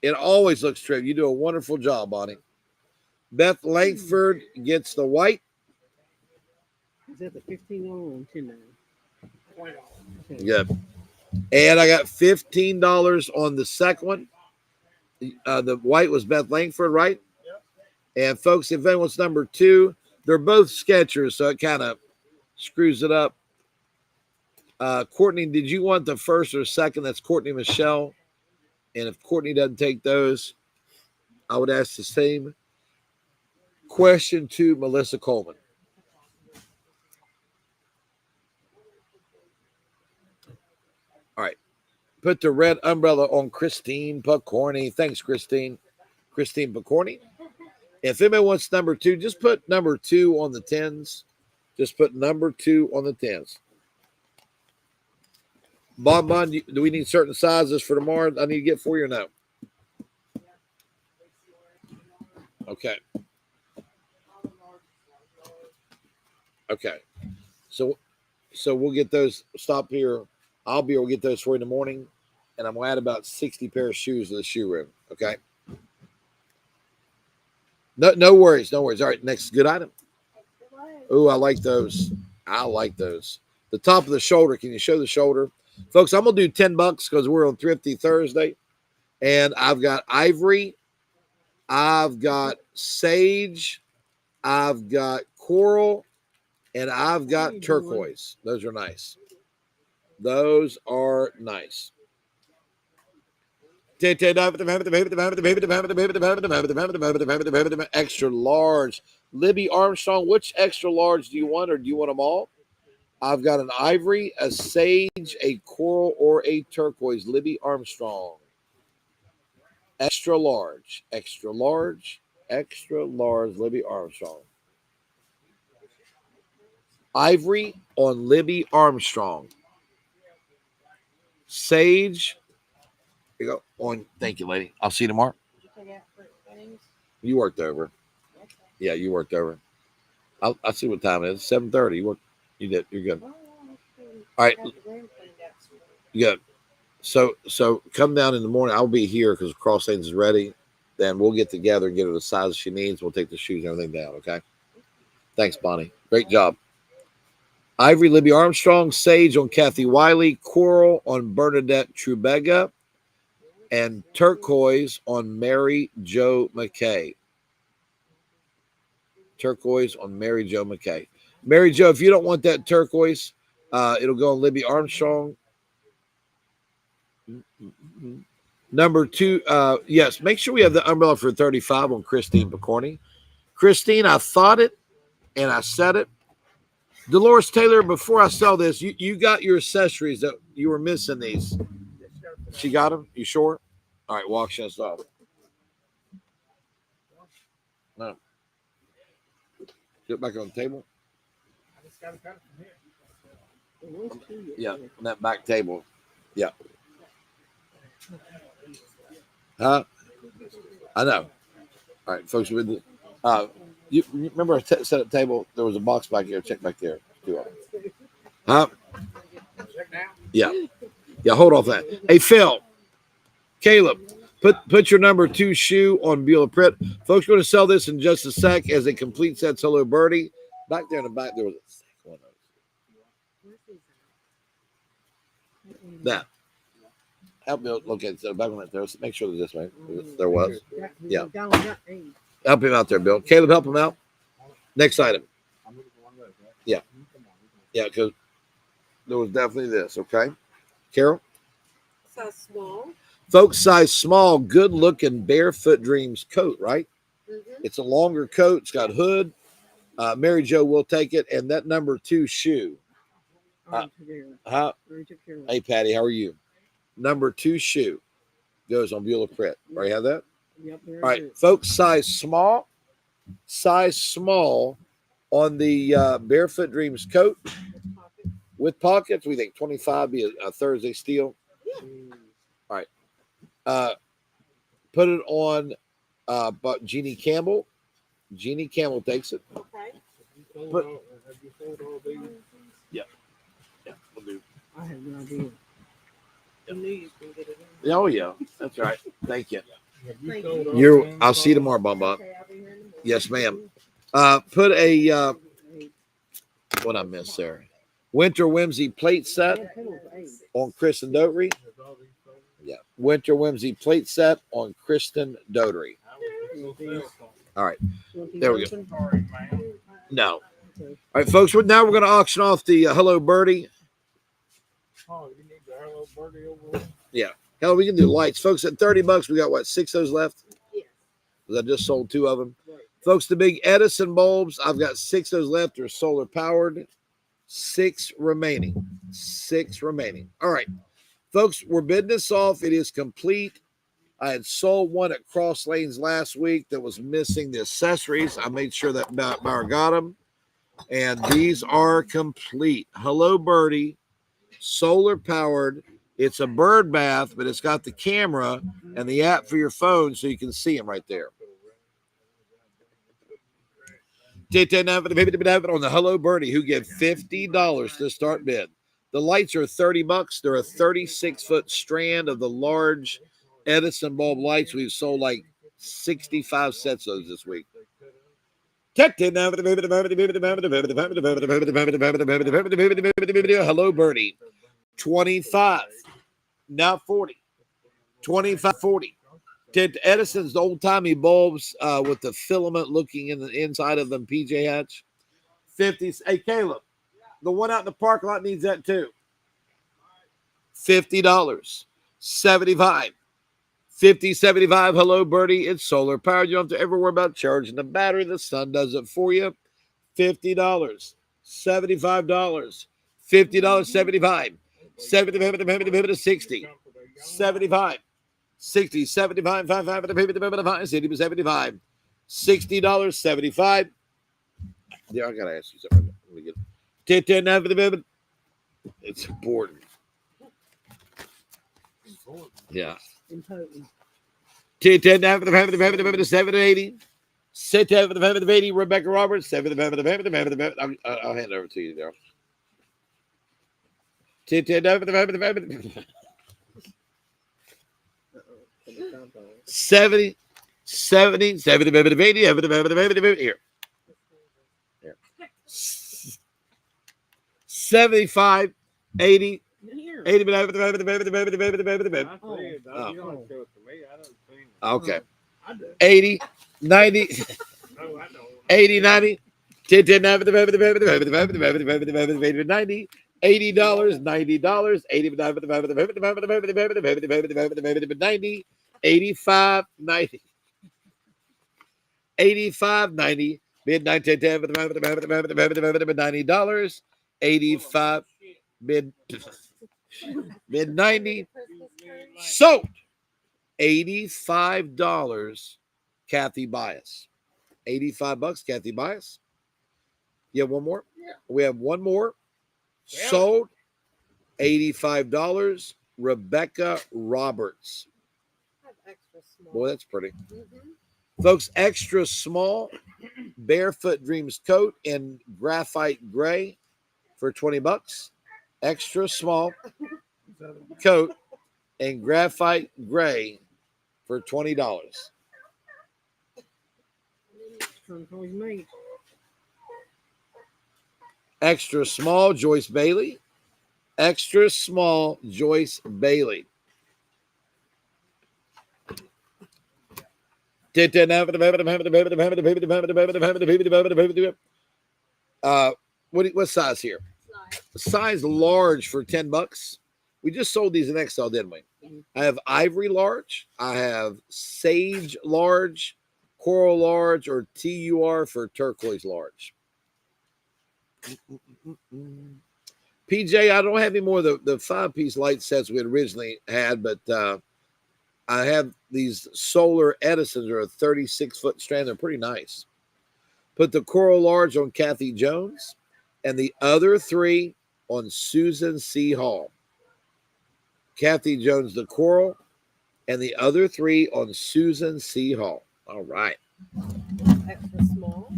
It always looks terrific. You do a wonderful job, Bonnie. Beth Langford gets the white. Is that the 15 or 10 now? Good. And I got $15 on the second one. The white was Beth Langford, right? Yep. And folks, if anyone's number 2, they're both Skechers, so it kind of screws it up. Courtney, did you want the first or second? That's Courtney Michelle. And if Courtney doesn't take those, I would ask the same question to Melissa Coleman. All right. Put the red umbrella on Christine Picorni. Thanks, Christine. Christine Picorni. If anybody wants number 2, just put number 2 on the 10s. Just put number 2 on the 10s. Bon, do we need certain sizes for tomorrow? I need to get for you or no? Okay. Okay. So we'll get those. Stop here. I'll be able to get those for you in the morning. And I'm going to add about 60 pairs of shoes to the shoe room. Okay. No worries. No worries. All right. Next good item. Oh, I like those. I like those. The top of the shoulder. Can you show the shoulder? Folks, I'm going to do $10 because we're on Thrifty Thursday. And I've got ivory. I've got sage. I've got coral. And I've got turquoise. Those are nice. Those are nice. Extra large. Libby Armstrong, which extra large do you want, or do you want them all? I've got an ivory, a sage, a coral, or a turquoise. Libby Armstrong. Extra large. Extra large. Extra large. Libby Armstrong. Ivory on Libby Armstrong. Sage. Here you go. On. Thank you, lady. I'll see you tomorrow. You worked over. Yeah, you worked over. I'll see what time it is. 7:30. You worked. You did. You're good. All right. You good. So come down in the morning. I'll be here because Cross Lanes is ready. Then we'll get together and get her the size she needs. We'll take the shoes and everything down. Okay. Thanks, Bonnie. Great job. Ivory, Libby Armstrong. Sage on Kathy Wiley. Coral on Bernadette Trubega. And turquoise on Mary Jo McKay. Turquoise on Mary Jo McKay. Mary Jo, if you don't want that turquoise, it'll go on Libby Armstrong. Number 2, yes, make sure we have the umbrella for 35 on Christine Picorni. Christine, I thought it and I said it. Dolores Taylor, before I sell this, you got your accessories that you were missing these. She got them? You sure? All right, walk us off. No. Get back on the table. Yeah, on that back table. Yeah. Huh? I know. All right, folks. You remember I set up table? There was a box back here. Check back there. Huh? Yeah. Yeah, hold off that. Hey, Phil. Caleb, Put your number 2 shoe on Beulah Print. Folks, we're going to sell this in just a sec as a complete set. Hello, Birdie. Back there in the back, there was a second one. That. Help me look at the back on that there. Make sure that this way. There was. Yeah. Help him out there, Bill. Caleb, help him out. Next item. Yeah. Yeah, because there was definitely this, okay? Carol? Size small. Folks, size small, good looking Barefoot Dreams coat, right? Mm-hmm. It's a longer coat. It's got hood. Mary Jo will take it. And that number 2 shoe. Huh? Hey, Patty, how are you? Number 2 shoe goes on Beulah Print. Right, have that? Yep, All right, folks, size small on the Barefoot Dreams coat with pockets. We think 25 be a Thursday steal. Yeah. All right. Put it on but Jeannie Campbell. Jeannie Campbell takes it. Okay. But- Have you sold all these? Yeah, we'll do. I have no idea. You knew you was gonna get it in. Oh, yeah, that's right. Thank you. Have you Thank sold all You're. these? I'll see you tomorrow, Bonbon. Okay, I'll be here in the morning. Yes, ma'am. Put a what I missed there. Winter Whimsy plate set on Kristen Dotery. Has all these sold? Yeah, Winter Whimsy plate set on Kristen Dotery. How would you go sell some? All right, there we go. Sorry, man. No. All right, folks. Now we're going to auction off the Hello Birdie. Oh, you need the Hello Birdie over there? Hell, we can do lights, folks. At $30, we got what, 6 of those left? Yes. 'Cause I just sold 2 of them. Right. Folks, the big Edison bulbs, I've got 6 of those left. They're solar powered. 6 remaining. 6 remaining. All right, folks, we're bidding this off. It is complete. I had sold one at Cross Lanes last week that was missing the accessories. I made sure that Bauer got them. And these are complete. Hello Birdie, solar powered. It's a bird bath, but it's got the camera and the app for your phone so you can see them right there. On the Hello Birdie, who get $50 to start bid. The lights are $30. They're a 36-foot strand of the large Edison bulb lights. We've sold like 65 sets of those this week. Hello Birdie, 25, now 40, 25, 40. Edison's old-timey bulbs with the filament looking in the inside of them, PJ Hatch. 50s. Hey, Caleb, the one out in the parking lot needs that too. $50. 75. 50, 75. Hello, Birdie. It's solar powered. You don't have to ever worry about charging the battery. The sun does it for you. $50. $75. $50. 75. 75. 60. 75. 60, 75, 55, 75, $60, 75. Yeah, I gotta ask you something. Let me get 10, it's important. Yeah. Important. 10, 780. 780, Rebecca Roberts. 7, I'll hand it over to you there. 10, 70, 70, 70, 80, here. 75, 80, 80, okay. 80, 90, 80, 90, 10, 90, $80, $90, 90, 85, 90, 85, 90, midnight, $90, 85, mid 90, sold $85, Kathy Bias. $85, Kathy Bias. You have one more? Yeah. We have one more. Yeah. Sold $85, Rebecca Roberts. Extra small. Boy, that's pretty. Mm-hmm. Folks, extra small Barefoot Dreams coat in graphite gray for $20. Extra small coat in graphite gray for $20. Turquoise mate. Extra small, Joyce Bailey. Extra small, Joyce Bailey. What size here? Size large for $10. We just sold these in XL, didn't we? I have ivory large. I have sage large, coral large, or TUR for turquoise large. PJ, I don't have any more of the 5-piece light sets we originally had, but I have these solar Edisons or a 36-foot strand. They're pretty nice. Put the coral large on Kathy Jones and the other 3 on Susan C. Hall. Kathy Jones, the coral, and the other 3 on Susan C. Hall. All right. Extra small.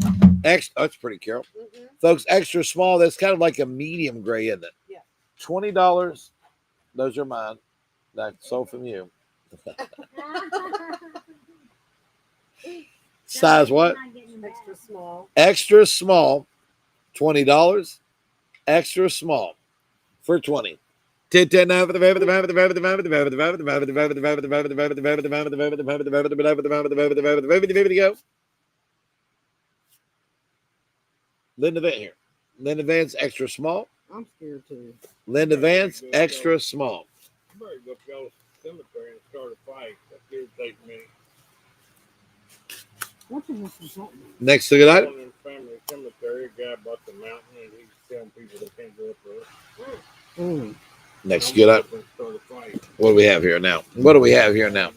That's pretty, Carol. Mm-hmm. Folks, extra small, that's kind of like a medium gray, isn't it? Yeah. $20. Those are mine. That's sold from you. Size what? Extra small. Extra small, $20. Extra small for $20. There you go. Linda Vance here. Linda Vance, extra small. I'm scared too. Linda Vance, extra small. You better go to y'all's cemetery and start a fight. That irritates me. What's in this something? Next to good item. Going in the family cemetery, a guy bought the mountain and he's telling people they can't go up there. Next to good item. I'm gonna start a fight. What do we have here now? What do we have here now?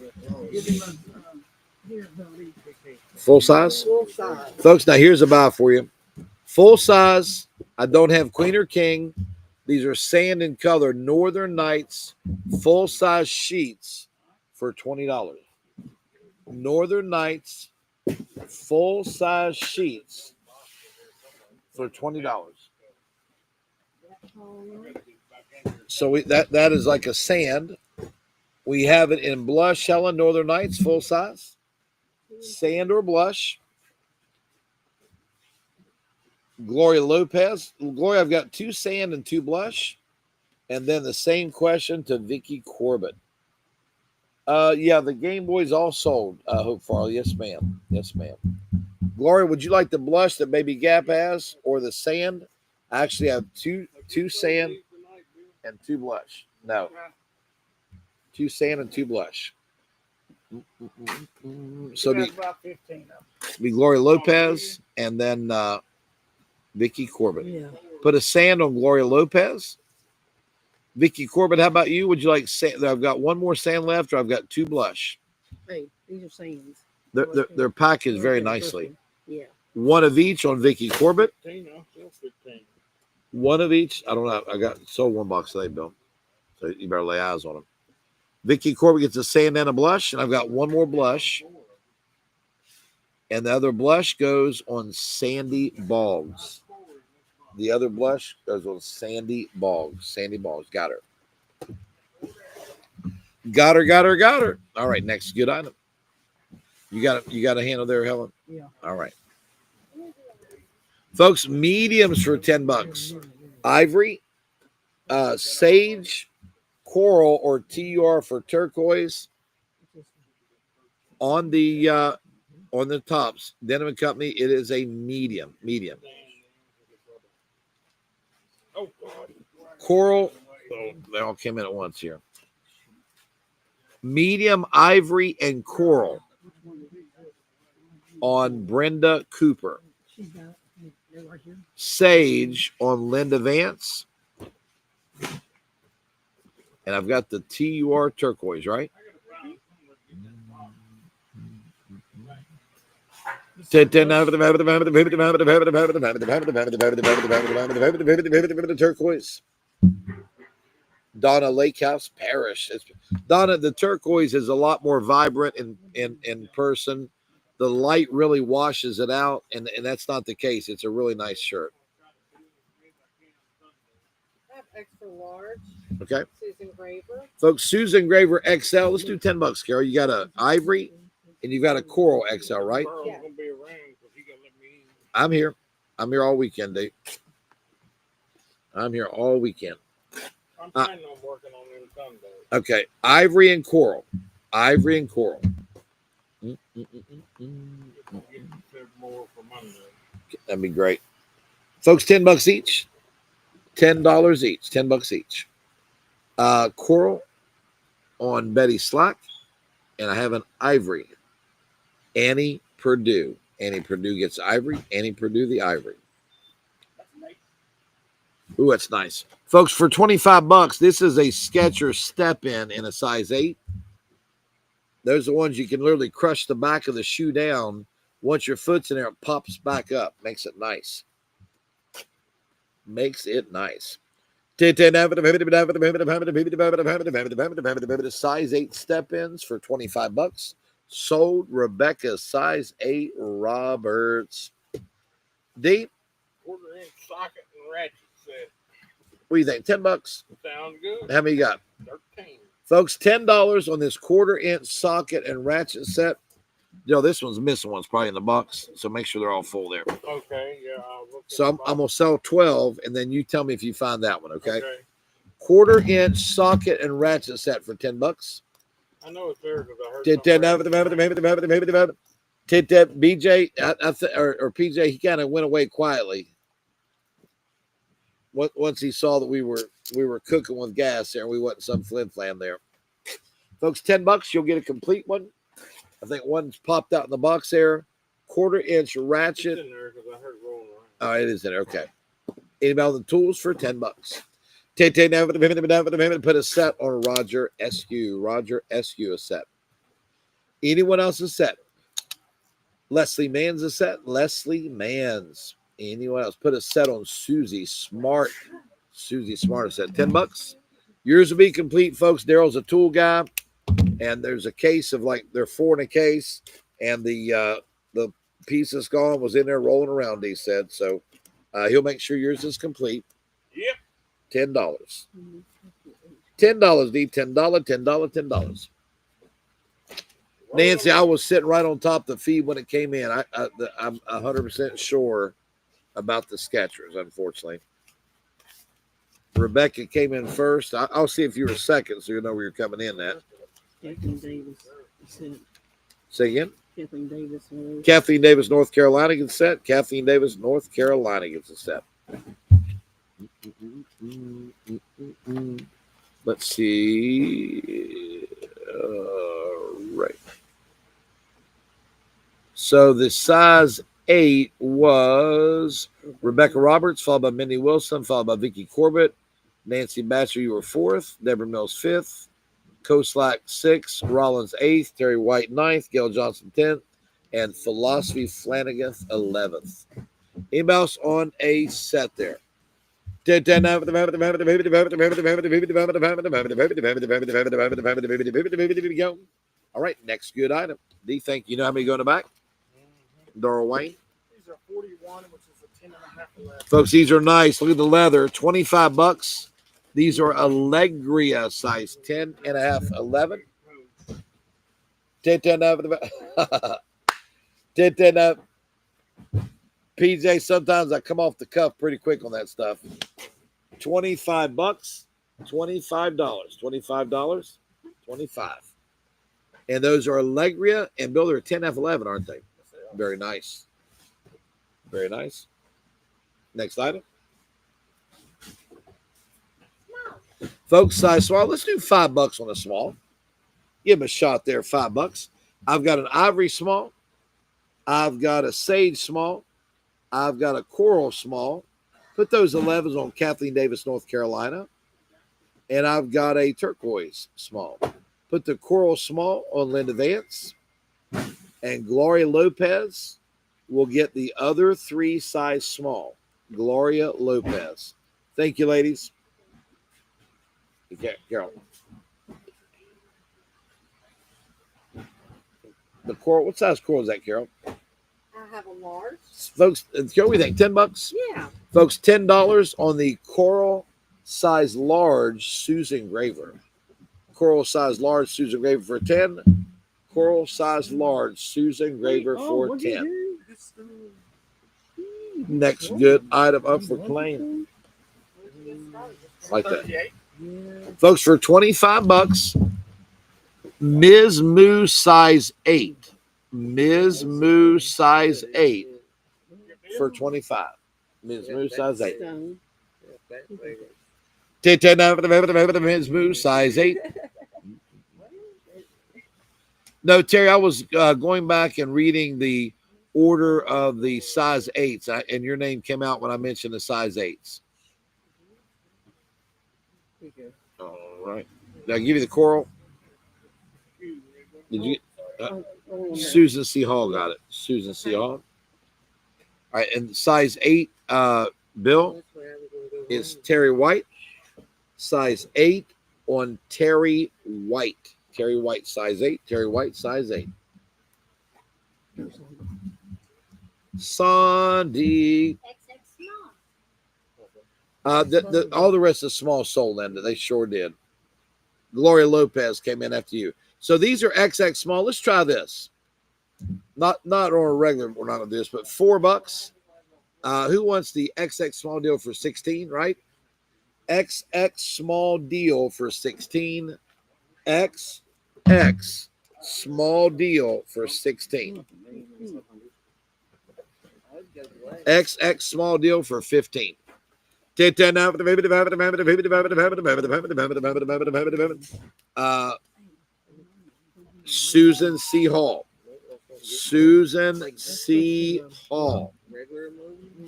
Full size? Full size. Folks, now here's a buy for you. Full size. I don't have queen or king. These are sand and color Northern Nights full size sheets for $20. Northern Nights full size sheets for $20. So that is like a sand. We have it in blush, Helen, Northern Nights full size. Sand or blush. Gloria Lopez. Gloria, I've got 2 sand and 2 blush. And then the same question to Vicky Corbett. Yeah, the Game Boys all sold, Hope Farley. Yes, ma'am. Yes, ma'am. Gloria, would you like the blush that Baby Gap has or the sand? I actually have two sand and 2 blush. No. 2 sand and 2 blush. So about 15 of them. be Gloria Lopez and then Vicky Corbett. Yeah. Put a sand on Gloria Lopez. Vicky Corbett, how about you? Would you like sand? I've got 1 more sand left, or I've got 2 blush. Hey, these are sands. They're packaged very nicely. Yeah. 1 of each on Vicky Corbett. 15, I'm still 15. 1 of each. I don't know. I got sold 1 box today, Bill. So you better lay eyes on them. Vicky Corbett gets a sand and a blush, and I've got 1 more blush. And the other blush goes on Sandy Boggs. The other blush goes on Sandy Boggs. Sandy Boggs. Got her. Got her. All right, next good item. You got a handle there, Helen? Yeah. All right. Folks, mediums for $10. Ivory, sage, coral, or TUR for turquoise on the tops. Denim & Company, it is a medium. Oh, God. Coral, oh, they all came in at once here. Medium, ivory, and coral on Brenda Cooper. Sage on Linda Vance. And I've got the TUR turquoise, right? Turquoise. Donna Lakehouse Parish. Donna, the turquoise is a lot more vibrant in person. The light really washes it out, and that's not the case. It's a really nice shirt. extra large. Okay. Susan Graver. Folks, Susan Graver XL. Let's do $10, Carol. You got a ivory and you got a coral XL, right? Carl's Yeah. gonna be around because he gonna let me in. I'm here. I'm here all weekend, Dave. I'm here all weekend. I'm planning on working on them Sundays. Okay. Ivory and coral. Ivory and coral. Get more for Monday. That'd be great. Folks, $10 each. $10 each. $10 each. Coral on Betty Slack. And I have an ivory. Annie Purdue. Annie Purdue gets ivory. Annie Purdue the ivory. Ooh, that's nice. Folks, for $25, this is a Skechers step in a size 8. Those are the ones you can literally crush the back of the shoe down. Once your foot's in there, it pops back up. Makes it nice. Makes it nice. Size 8 step-ins for $25. Sold Rebecca size 8 Roberts. D, Quarter-inch socket and ratchet set. what do you think? $10? Sound good? How many you got? 13. Folks, $10 on this quarter-inch socket and ratchet set. This one's missing one's probably in the box, so make sure they're all full there. Okay, yeah. I'll look So at the I'm going to sell 12, and then you tell me if you find that one, box. okay? Quarter-inch socket and ratchet set for $10. I know it's there because I heard BJ or PJ, he kind of went away quietly. Once he saw that we were cooking with gas there, and we wasn't some flim flam there. Folks, $10, you'll get a complete one. I think one's popped out in the box there. Quarter-inch ratchet. It's in there because I heard it rolling around. Oh, it is in there. Okay. Anybody on the tools for $10? Put a set on Roger SQ. Roger SQ a set. Anyone else a set? Leslie Mann's a set. Leslie Mann's. Anyone else? Put a set on Susie Smart. Susie Smart a set. $10. Yours will be complete, folks. Daryl's a tool guy. And there's a case of they're 4 in a case. And the piece that's gone was in there rolling around, he said. So he'll make sure yours is complete. Yep. $10. $10, D. $10. Nancy, I was sitting right on top of the feed when it came in. I'm 100% sure about the Skechers, unfortunately. Rebecca came in first. I'll see if you were second, so you know where you're coming in at. Kathleen Davis. Say again? Kathleen Davis. Kathleen Davis, North Carolina gets set. Kathleen Davis, North Carolina gets a set. Let's see. Right. So the size 8 was Rebecca Roberts, followed by Minnie Wilson, followed by Vicky Corbett. Nancy Batcher, you were 4th. Deborah Mills, 5th. Koslak, 6th. Rollins, 8th. Terry White, 9th. Gail Johnson, 10th. And Philosophy Flanagan, 11th. Anybody else on a set there? All right, next good item. D, think you know how many go in the back? Dora Wayne. These are 41, which is a 10.5 left. Folks, these are nice. Look at the leather. $25. These are Allegria size 10.5, 11. 10. PJ, sometimes I come off the cuff pretty quick on that stuff. $25. $25. 25. And those are Allegria and Bill, they're 10F11, aren't they? Very nice. Very nice. Next item. Folks, size small. Let's do $5 on a small. Give them a shot there, $5. I've got an ivory small. I've got a sage small. I've got a coral small. Put those 11s on Kathleen Davis, North Carolina. And I've got a turquoise small. Put the coral small on Linda Vance. And Gloria Lopez will get the other 3 size small. Gloria Lopez. Thank you, ladies. Okay, Carol. The coral, what size coral is that, Carol? I have a large. Folks, Carol, we think $10? Yeah. Folks, $10 on the coral size large, Susan Graver. Coral size large, Susan Graver for 10. Coral size large, Susan Graver for 10. Next good item up for claim. Like that. Folks, for 25 bucks, Ms. Moo size 8. Ms. Moo size 8 for 25. Ms. Moo size 8. Stone. Ms. Moo size 8. No, Terry, I was going back and reading the order of the size 8s, and your name came out when I mentioned the size 8s. All right. Did I give you the coral? Did you? Susan C. Hall got it. Susan C. Hall. All right, and size 8, Bill, is Terry White. Size 8 on Terry White. Terry White, size 8. Terry White, size 8. Sandy. XX small. All the rest of small sold ended. They sure did. Gloria Lopez came in after you. So these are XX small. Let's try this. Not on a regular. We're not gonna do this, but $4. Who wants the XX small deal for 16? Right? XX small deal for 16. XX small deal for 16. XX small deal for 15. Susan C. Hall. Susan C. Hall.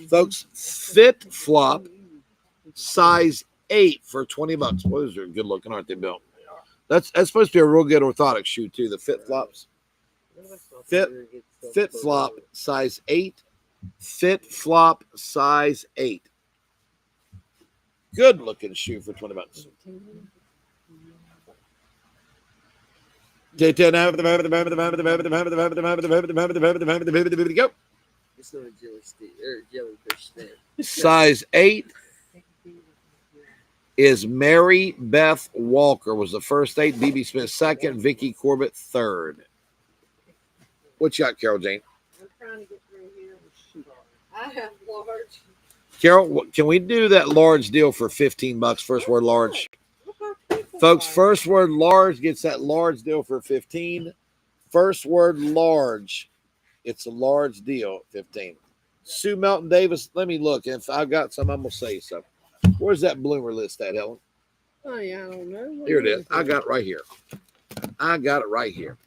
Folks, Fit Flop size 8 for 20 bucks. Well, those are good looking, aren't they, Bill? That's supposed to be a real good orthotic shoe too, the Fit Flops. Fit Flop size 8. Fit Flop size 8. Good looking shoe for 20 bucks. Go. It's not a jellyfish snake. Size 8 is Mary Beth Walker was the first 8, BB Smith second, Vicky Corbett third. What you got, Carol Jane? I'm trying to get through here. I have large. Carol, can we do that large deal for 15 bucks? First word large. Folks, first word large gets that large deal for 15. First word large. It's a large deal, 15. Sue Melton Davis, let me look. If I got some, I'm going to say so. Where's that bloomer list at, Helen? Oh, yeah, I don't know. What Here it is. I got it right here. I got it right here.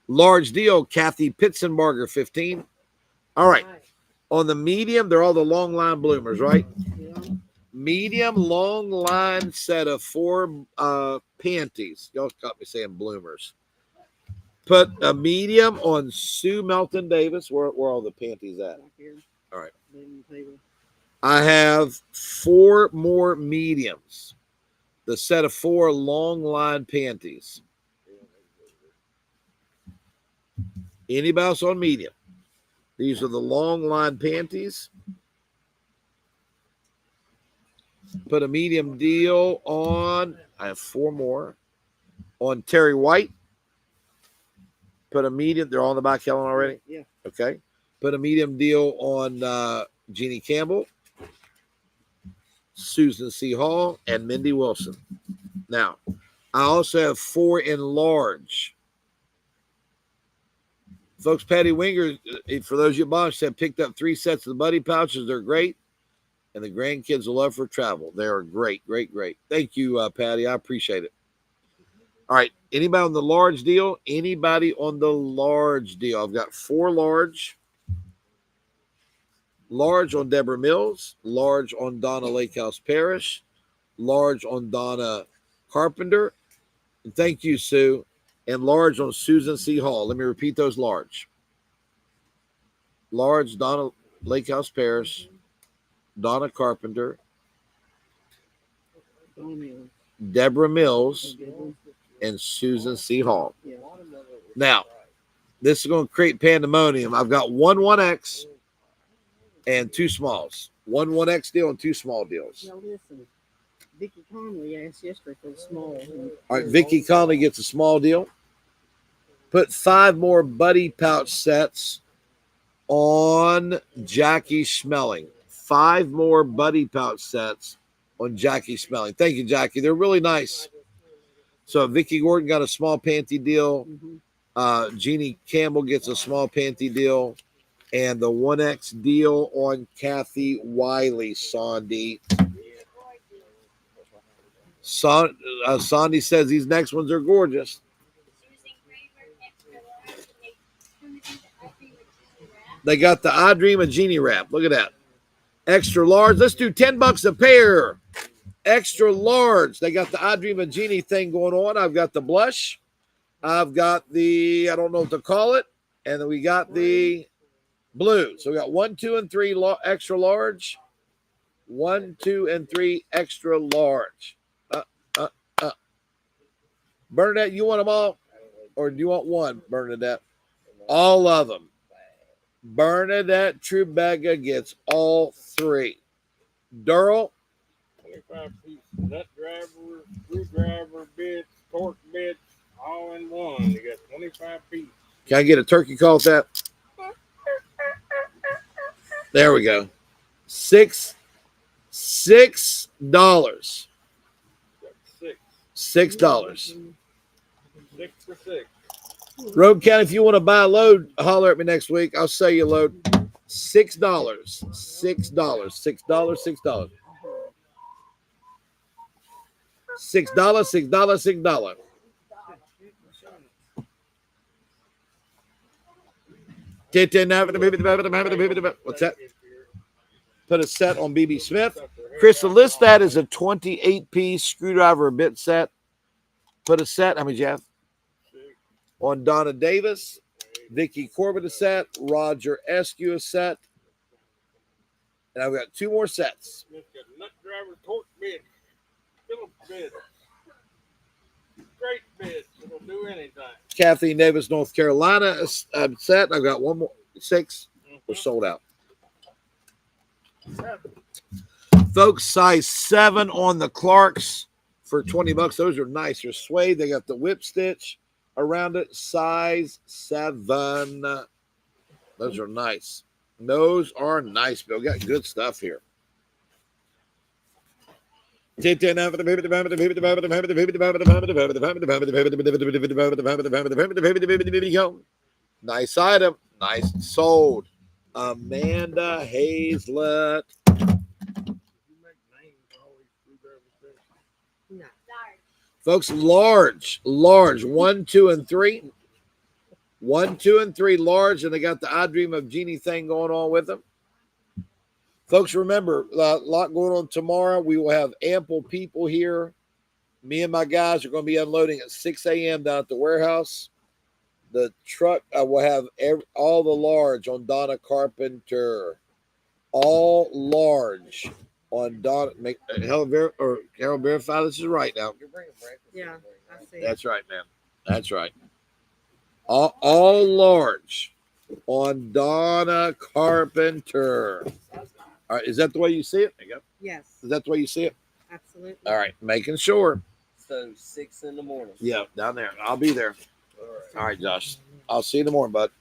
Large deal, Kathy Pitzenbarger, 15. All right. On the medium, they're all the long line bloomers, right? Yeah. Medium long line set of 4 panties. Y'all caught me saying bloomers. Put a medium on Sue Melton Davis. Where are all the panties at? Back here. All right. Living table. I have 4 more mediums. The set of 4 long line panties. Anybody else on medium? These are the long line panties. Put a medium deal on. I have 4 more. On Terry White. Put a medium. They're all in the back, Helen, already? Yeah. Okay. Put a medium deal on Jeannie Campbell, Susan C. Hall, and Mindy Wilson. Now, I also have 4 in large. Folks, Patty Winger, for those you bought, said picked up 3 sets of the buddy pouches. They're great. And the grandkids will love for travel. They are great, great, great. Thank you, Patty. I appreciate it. All right. Anybody on the large deal? Anybody on the large deal? I've got 4 large. Large on Deborah Mills. Large on Donna Lakehouse Parrish. Large on Donna Carpenter. And thank you, Sue. And large on Susan C. Hall. Let me repeat those large. Large, Donna Lakehouse Parrish. Donna Carpenter, Deborah Mills, and Susan C. Hall. Yeah. Now, this is going to create pandemonium. I've got 1 1X and 2 smalls. One 1X deal and 2 small deals. Now listen, Vicky Conley asked yesterday for the small. All right, Vicky Conley gets a small deal. Put 5 more Buddy pouch sets on Jackie Schmeling. 5 more Buddy pouch sets on Jackie Schmeling. Thank you, Jackie. They're really nice. So Vicky Gordon got a small panty deal. Jeannie Campbell gets a small panty deal. And the 1X deal on Kathy Wiley, Sandy. Sandy says these next ones are gorgeous. They got the I Dream of Genie wrap. Look at that. Extra large. Let's do $10 a pair. Extra large. They got the I Dream of Genie thing going on. I've got the blush. I've got the, I don't know what to call it. And then we got the blue. So we got 1, 2, and 3 extra large. 1, 2, and 3 extra large. Bernadette, you want them all? Or do you want one, Bernadette? All of them. Bernadette Trubega gets all 3. Durrell? 25 piece nut driver, screwdriver bits, torque bits, all in one. You got 25 pieces. Can I get a turkey call with that? There we go. $6. $6. $6. 6 for 6. Rogue County, if you want to buy a load, holler at me next week. I'll sell you a load. $6. $6. $6. $6. $6. $6. $6. What's that? Put a set on BB Smith. Chris, list that is a 28-piece screwdriver bit set. Put a set. How many do you have? On Donna Davis. Vicky Corbett a set. Roger Eskew a set. And I've got 2 more sets. It's got nut driver, torque bits, Phillips bits, straight bits. It'll do anything. Kathleen Davis, North Carolina set. I've got 1 more. 6. We're sold out. Folks, size 7 on the Clarks for $20. Those are nice. They're suede. They got the whip stitch around it. Size 7. Those are nice. Those are nice, Bill. Got good stuff here. Nice item. Nice. Sold. Amanda Hazlett. No. Folks, large. 1, 2, and 3. 1, 2, and 3 large, and they got the I Dream of Genie thing going on with them. Folks, remember, a lot going on tomorrow. We will have ample people here. Me and my guys are going to be unloading at 6 a.m. down at the warehouse. The truck will have all the large on Donna Carpenter. All large on Donna. Harold verify this is right now. Yeah, I see. That's right, man. That's right. All large on Donna Carpenter. All right, is that the way you see it? There you go. Yes, Is that the way you see it? absolutely. All right, making sure. So 6 in the morning. Yeah, down there. I'll be there. All right, Josh. I'll see you in the morning, bud.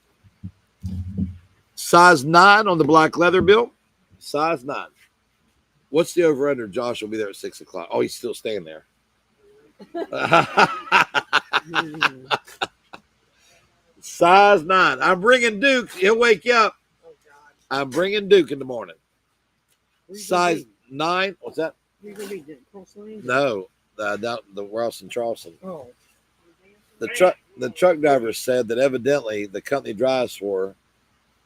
Size 9 on the black leather, Bill. Size 9. What's the over under? Josh will be there at 6 o'clock. Oh, he's still staying there. Size 9. I'm bringing Duke. He'll wake you up. Oh God. I'm bringing Duke in the morning. Where you gonna Size be? 9. What's that? Where you gonna be? Cross Lanes? No, down the warehouse in Charleston. Oh. The truck driver said that evidently the company he drives for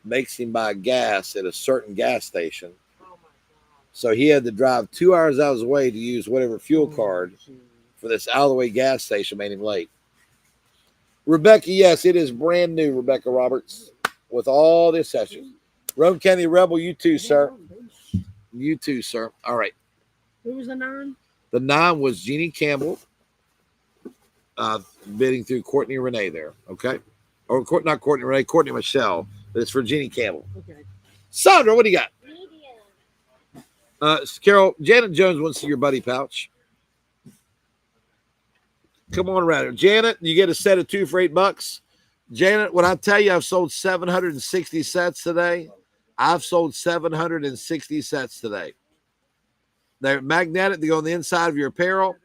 makes him buy gas at a certain gas station. Oh my God. So he had to drive 2 hours out of his way to use whatever fuel Oh, card geez. for this out of the way gas station, made him late. Rebecca, yes, it is brand new, Rebecca Roberts, with all the accessories. Rome County Rebel, you too, sir. You too, sir. All right. Who was the 9? The 9 was Jeannie Campbell, bidding through Courtney Renee there. Okay. Or not Courtney Renee, Courtney Michelle. But it's for Jeannie Campbell. Okay. Sandra, what do you got? Medium. Carol, Janet Jones wants to see your buddy pouch. Come on around here. Janet, you get a set of 2 for $8. Janet, when I tell you I've sold 760 sets today, I've sold 760 sets today. They're magnetic. They go on the inside of your apparel.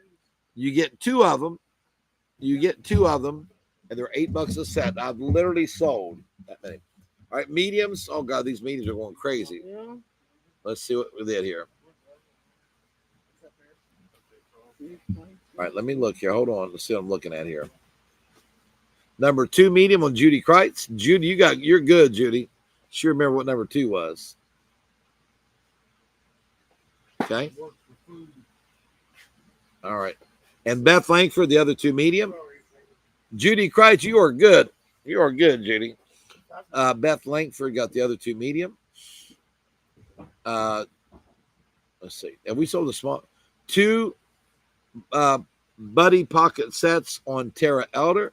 You get 2 of them. You get 2 of them, and they're $8 a set. I've literally sold that many. All right, mediums. Oh, God, these mediums are going crazy. Yeah. Let's see what we did here. All right, let me look here. Hold on. Let's see what I'm looking at here. Number 2 medium on Judy Kreitz. Judy, you're good, Judy. She remember what number 2 was. Okay. All right. And Beth Langford, the other 2 medium. Judy Kreitz, you are good. You are good, Judy. Beth Langford got the other 2 medium. Let's see. And we sold the small 2 Buddy pocket sets on Tara Elder.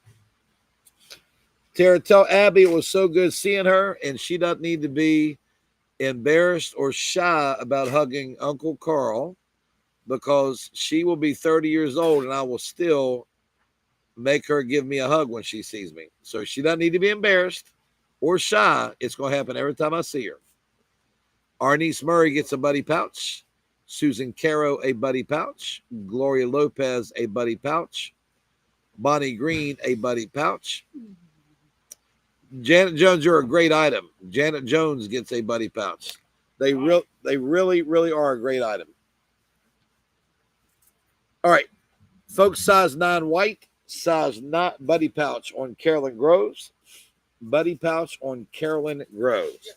Tara, tell Abby it was so good seeing her, and she doesn't need to be embarrassed or shy about hugging Uncle Carl, because she will be 30 years old and I will still make her give me a hug when she sees me. So she doesn't need to be embarrassed or shy. It's going to happen every time I see her. Arnice Murray gets a buddy pouch. Susan Caro, a buddy pouch. Gloria Lopez, a buddy pouch. Bonnie Green, a buddy pouch. Janet Jones, you're a great item. Janet Jones gets a buddy pouch. They really, really are a great item. All right, folks, size 9 white, size 9 buddy pouch on Carolyn Groves. Buddy pouch on Carolyn Groves.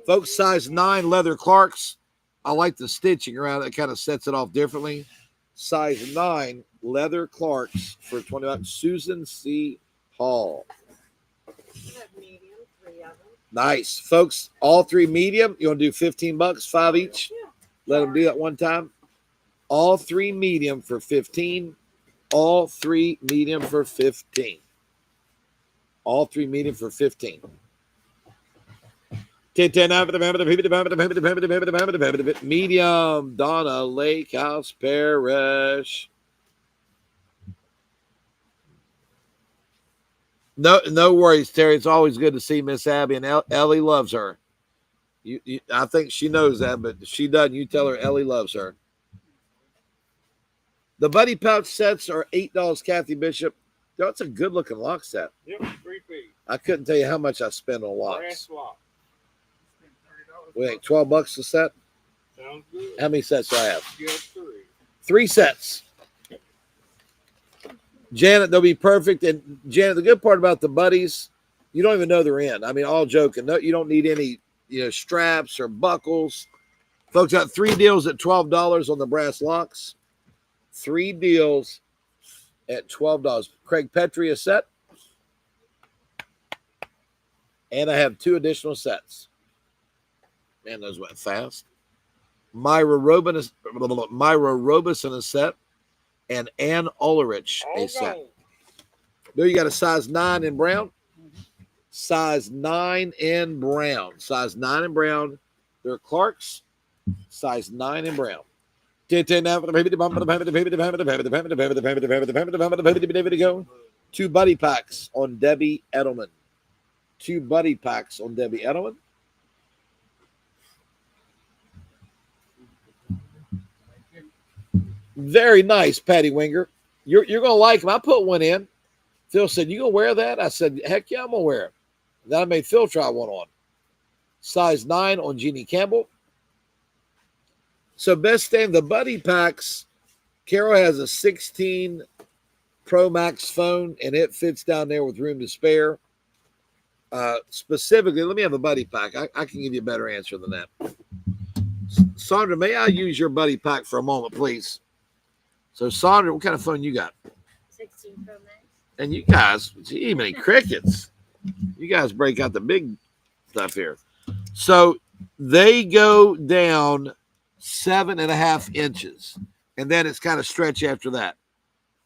Folks, size 9 leather Clarks. I like the stitching around it. It kind of sets it off differently. Size 9 leather Clarks for $20. Susan C. Hall. Medium, 3 of them. Nice. Folks, all 3 medium. You want to do $15, 5 each? Yeah. Let them do that one time. All 3 medium for 15. All 3 medium for 15. All 3 medium for 15. Medium, Donna Lake House Parish. No worries, Terry. It's always good to see Miss Abby, and Ellie loves her. I think she knows that, but if she doesn't, you tell her Ellie loves her. The buddy pouch sets are $8, Kathy Bishop. That's a good looking lock set. Yep, 3 feet. I couldn't tell you how much I spend on locks. Brass lock. Wait, $12 a set? Sounds good. How many sets do I have? You have 3. 3 sets. Janet, they'll be perfect. And Janet, the good part about the buddies, you don't even know they're in. I mean, all joking. No, you don't need any, straps or buckles. Folks, got 3 deals at $12 on the brass locks. 3 deals at $12. Craig Petrie a set. And I have 2 additional sets. Man, those went fast. Myra Robinson a set. And Ann Ulrich a set. There you got a size 9 in brown. Size 9 in brown. Size 9 in brown. They're Clarks. Size 9 in brown. 2 buddy packs on Debbie Edelman. 2 buddy packs on Debbie Edelman. Very nice, Patty Winger. You're going to like them. I put one in. Phil said, "You going to wear that?" I said, "Heck yeah, I'm going to wear it." Then I made Phil try one on. Size 9 on Jeannie Campbell. So best thing, the buddy packs. Carol has a 16 Pro Max phone, and it fits down there with room to spare. Specifically, let me have a buddy pack. I can give you a better answer than that. Sandra, may I use your buddy pack for a moment, please? So, Sandra, what kind of phone you got? 16 Pro Max. And you guys, gee, many crickets. You guys break out the big stuff here. So, they go down 7.5 inches, and then it's kind of stretchy after that.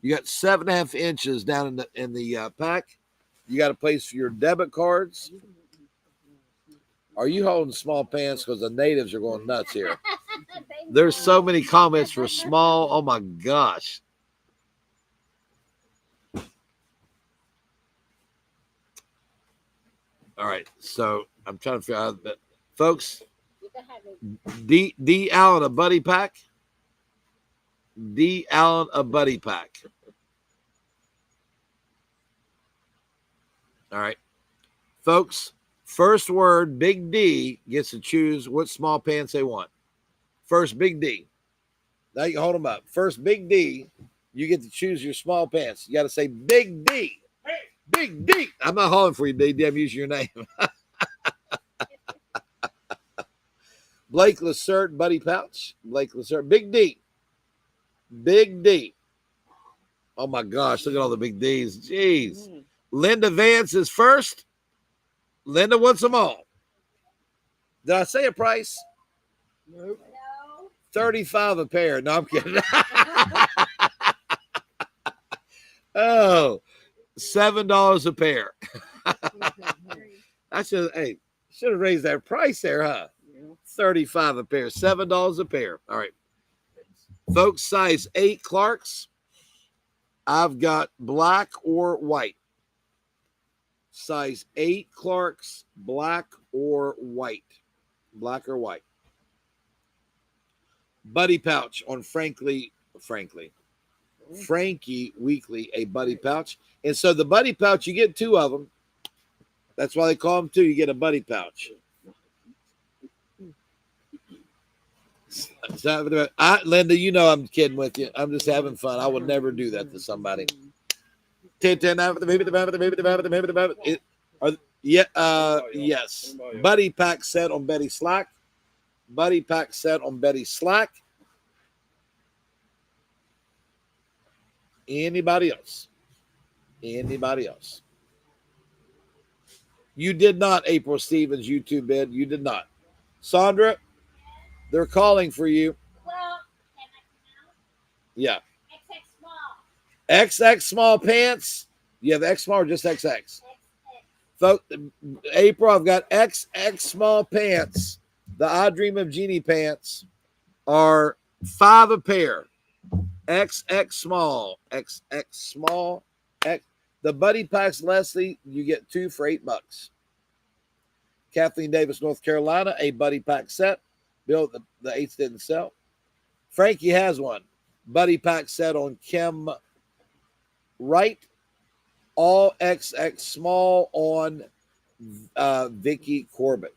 You got 7.5 inches down in the pack. You got a place for your debit cards. Are you holding small pants? Because the natives are going nuts here. There's so many comments for small. Oh my gosh. All right. So I'm trying to figure out that, folks. You can have it. D Allen, a buddy pack. D Allen, a buddy pack. All right. Folks, first word, Big D gets to choose what small pants they want. First, Big D. Now you can hold them up. First, Big D, you get to choose your small pants. You got to say Big D. Hey. Big D. I'm not hollering for you, Big D. I'm using your name. Blake Lacert, buddy pouch. Blake Lacert. Big D. Big D. Oh my gosh, look at all the big D's. Jeez. Linda Vance is first. Linda wants them all. Did I say a price? Nope. No. $35 a pair. No, I'm kidding. Oh, $7 a pair. I should have raised that price there, huh? $35 a pair, $7 a pair. All right. Folks, size 8 Clarks. I've got black or white. Size 8 Clarks, black or white. Black or white. Buddy pouch on Frankie Weekly, a buddy pouch. And so the buddy pouch, you get 2 of them. That's why they call them 2. You get a buddy pouch. Linda, you know I'm kidding with you. I'm just having fun. I would never do that to somebody. Yes. Buddy pack set on Betty Slack. Buddy pack set on Betty Slack. Anybody else? Anybody else? You did not, April Stevens, YouTube bid. You did not. Sandra, they're calling for you. Well, can I come out? Yeah. XX small. XX small pants. You have X small or just XX? XX. Folks, April, I've got XX small pants. The I Dream of Jeannie pants are $5 a pair. XX small. XX small. The buddy packs, Leslie, you get 2 for $8. Kathleen Davis, North Carolina, a buddy pack set. Bill, the 8s didn't sell. Frankie has one. Buddy pack set on Kim Wright. All XX small on Vicky Corbett.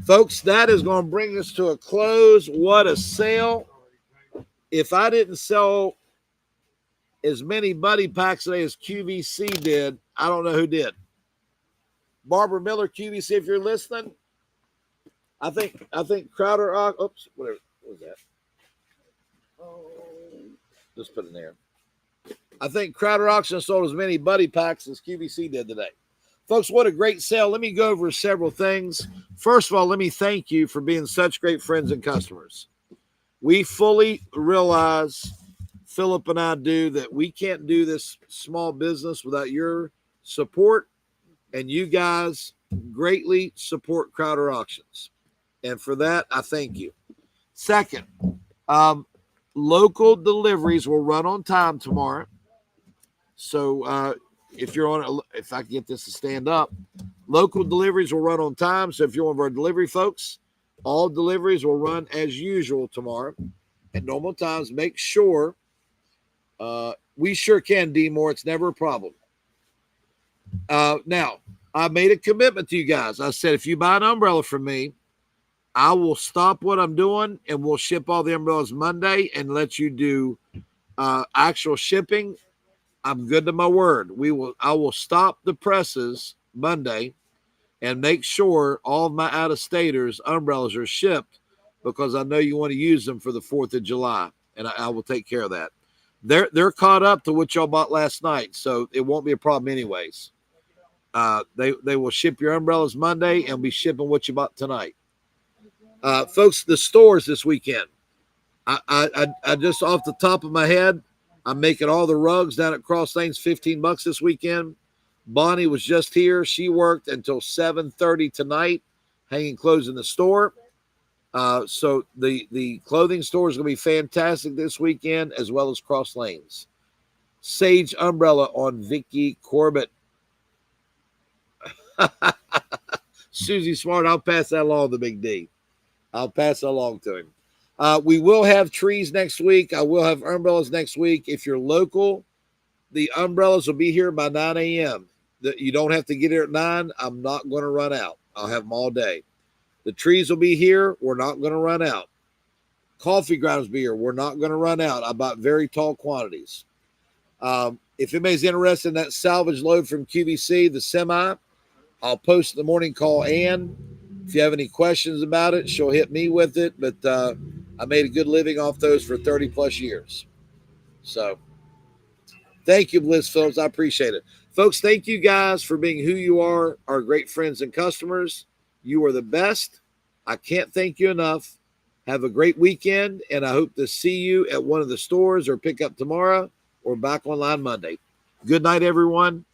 Folks, that is going to bring us to a close. What a sale. If I didn't sell as many buddy packs today as QVC did, I don't know who did. Barbara Miller, QVC, if you're listening, I think Crowder. Oops, whatever. What was that? Just put it in there. I think Crowder Auction sold as many buddy packs as QVC did today. Folks, what a great sale. Let me go over several things. First of all, let me thank you for being such great friends and customers. We fully realize, Philip and I do, that we can't do this small business without your support, and you guys greatly support Crowder Auctions. And for that, I thank you. Second, local deliveries will run on time tomorrow. So if I can get this to stand up, local deliveries will run on time. So if you're one of our delivery folks, all deliveries will run as usual tomorrow at normal times. Make sure we sure can, D Moore. It's never a problem. Now, I made a commitment to you guys. I said, if you buy an umbrella from me, I will stop what I'm doing and we'll ship all the umbrellas Monday and let you do actual shipping. I'm good to my word. I will stop the presses Monday and make sure all of my out-of-staters umbrellas are shipped, because I know you want to use them for the 4th of July, and I will take care of that. They're caught up to what y'all bought last night, so it won't be a problem anyways. They will ship your umbrellas Monday and be shipping what you bought tonight. Folks, the stores this weekend. I just off the top of my head, I'm making all the rugs down at Cross Lanes, $15 this weekend. Bonnie was just here. She worked until 7:30 tonight, hanging clothes in the store. So the clothing store is going to be fantastic this weekend, as well as Cross Lanes. Sage Umbrella on Vicky Corbett. Susie Smart, I'll pass that along to Big D. I'll pass it along to him. We will have trees next week. I will have umbrellas next week. If you're local, the umbrellas will be here by 9 a.m. You don't have to get here at 9. I'm not going to run out. I'll have them all day. The trees will be here. We're not going to run out. Coffee grounds will be here. We're not going to run out. I bought very tall quantities. If anybody's interested in that salvage load from QVC, the semi, I'll post the morning call. Ann, if you have any questions about it, she'll hit me with it. But I made a good living off those for 30 plus years. So thank you, Bliss Phillips. I appreciate it. Folks, thank you guys for being who you are, our great friends and customers. You are the best. I can't thank you enough. Have a great weekend, and I hope to see you at one of the stores or pick up tomorrow or back online Monday. Good night, everyone.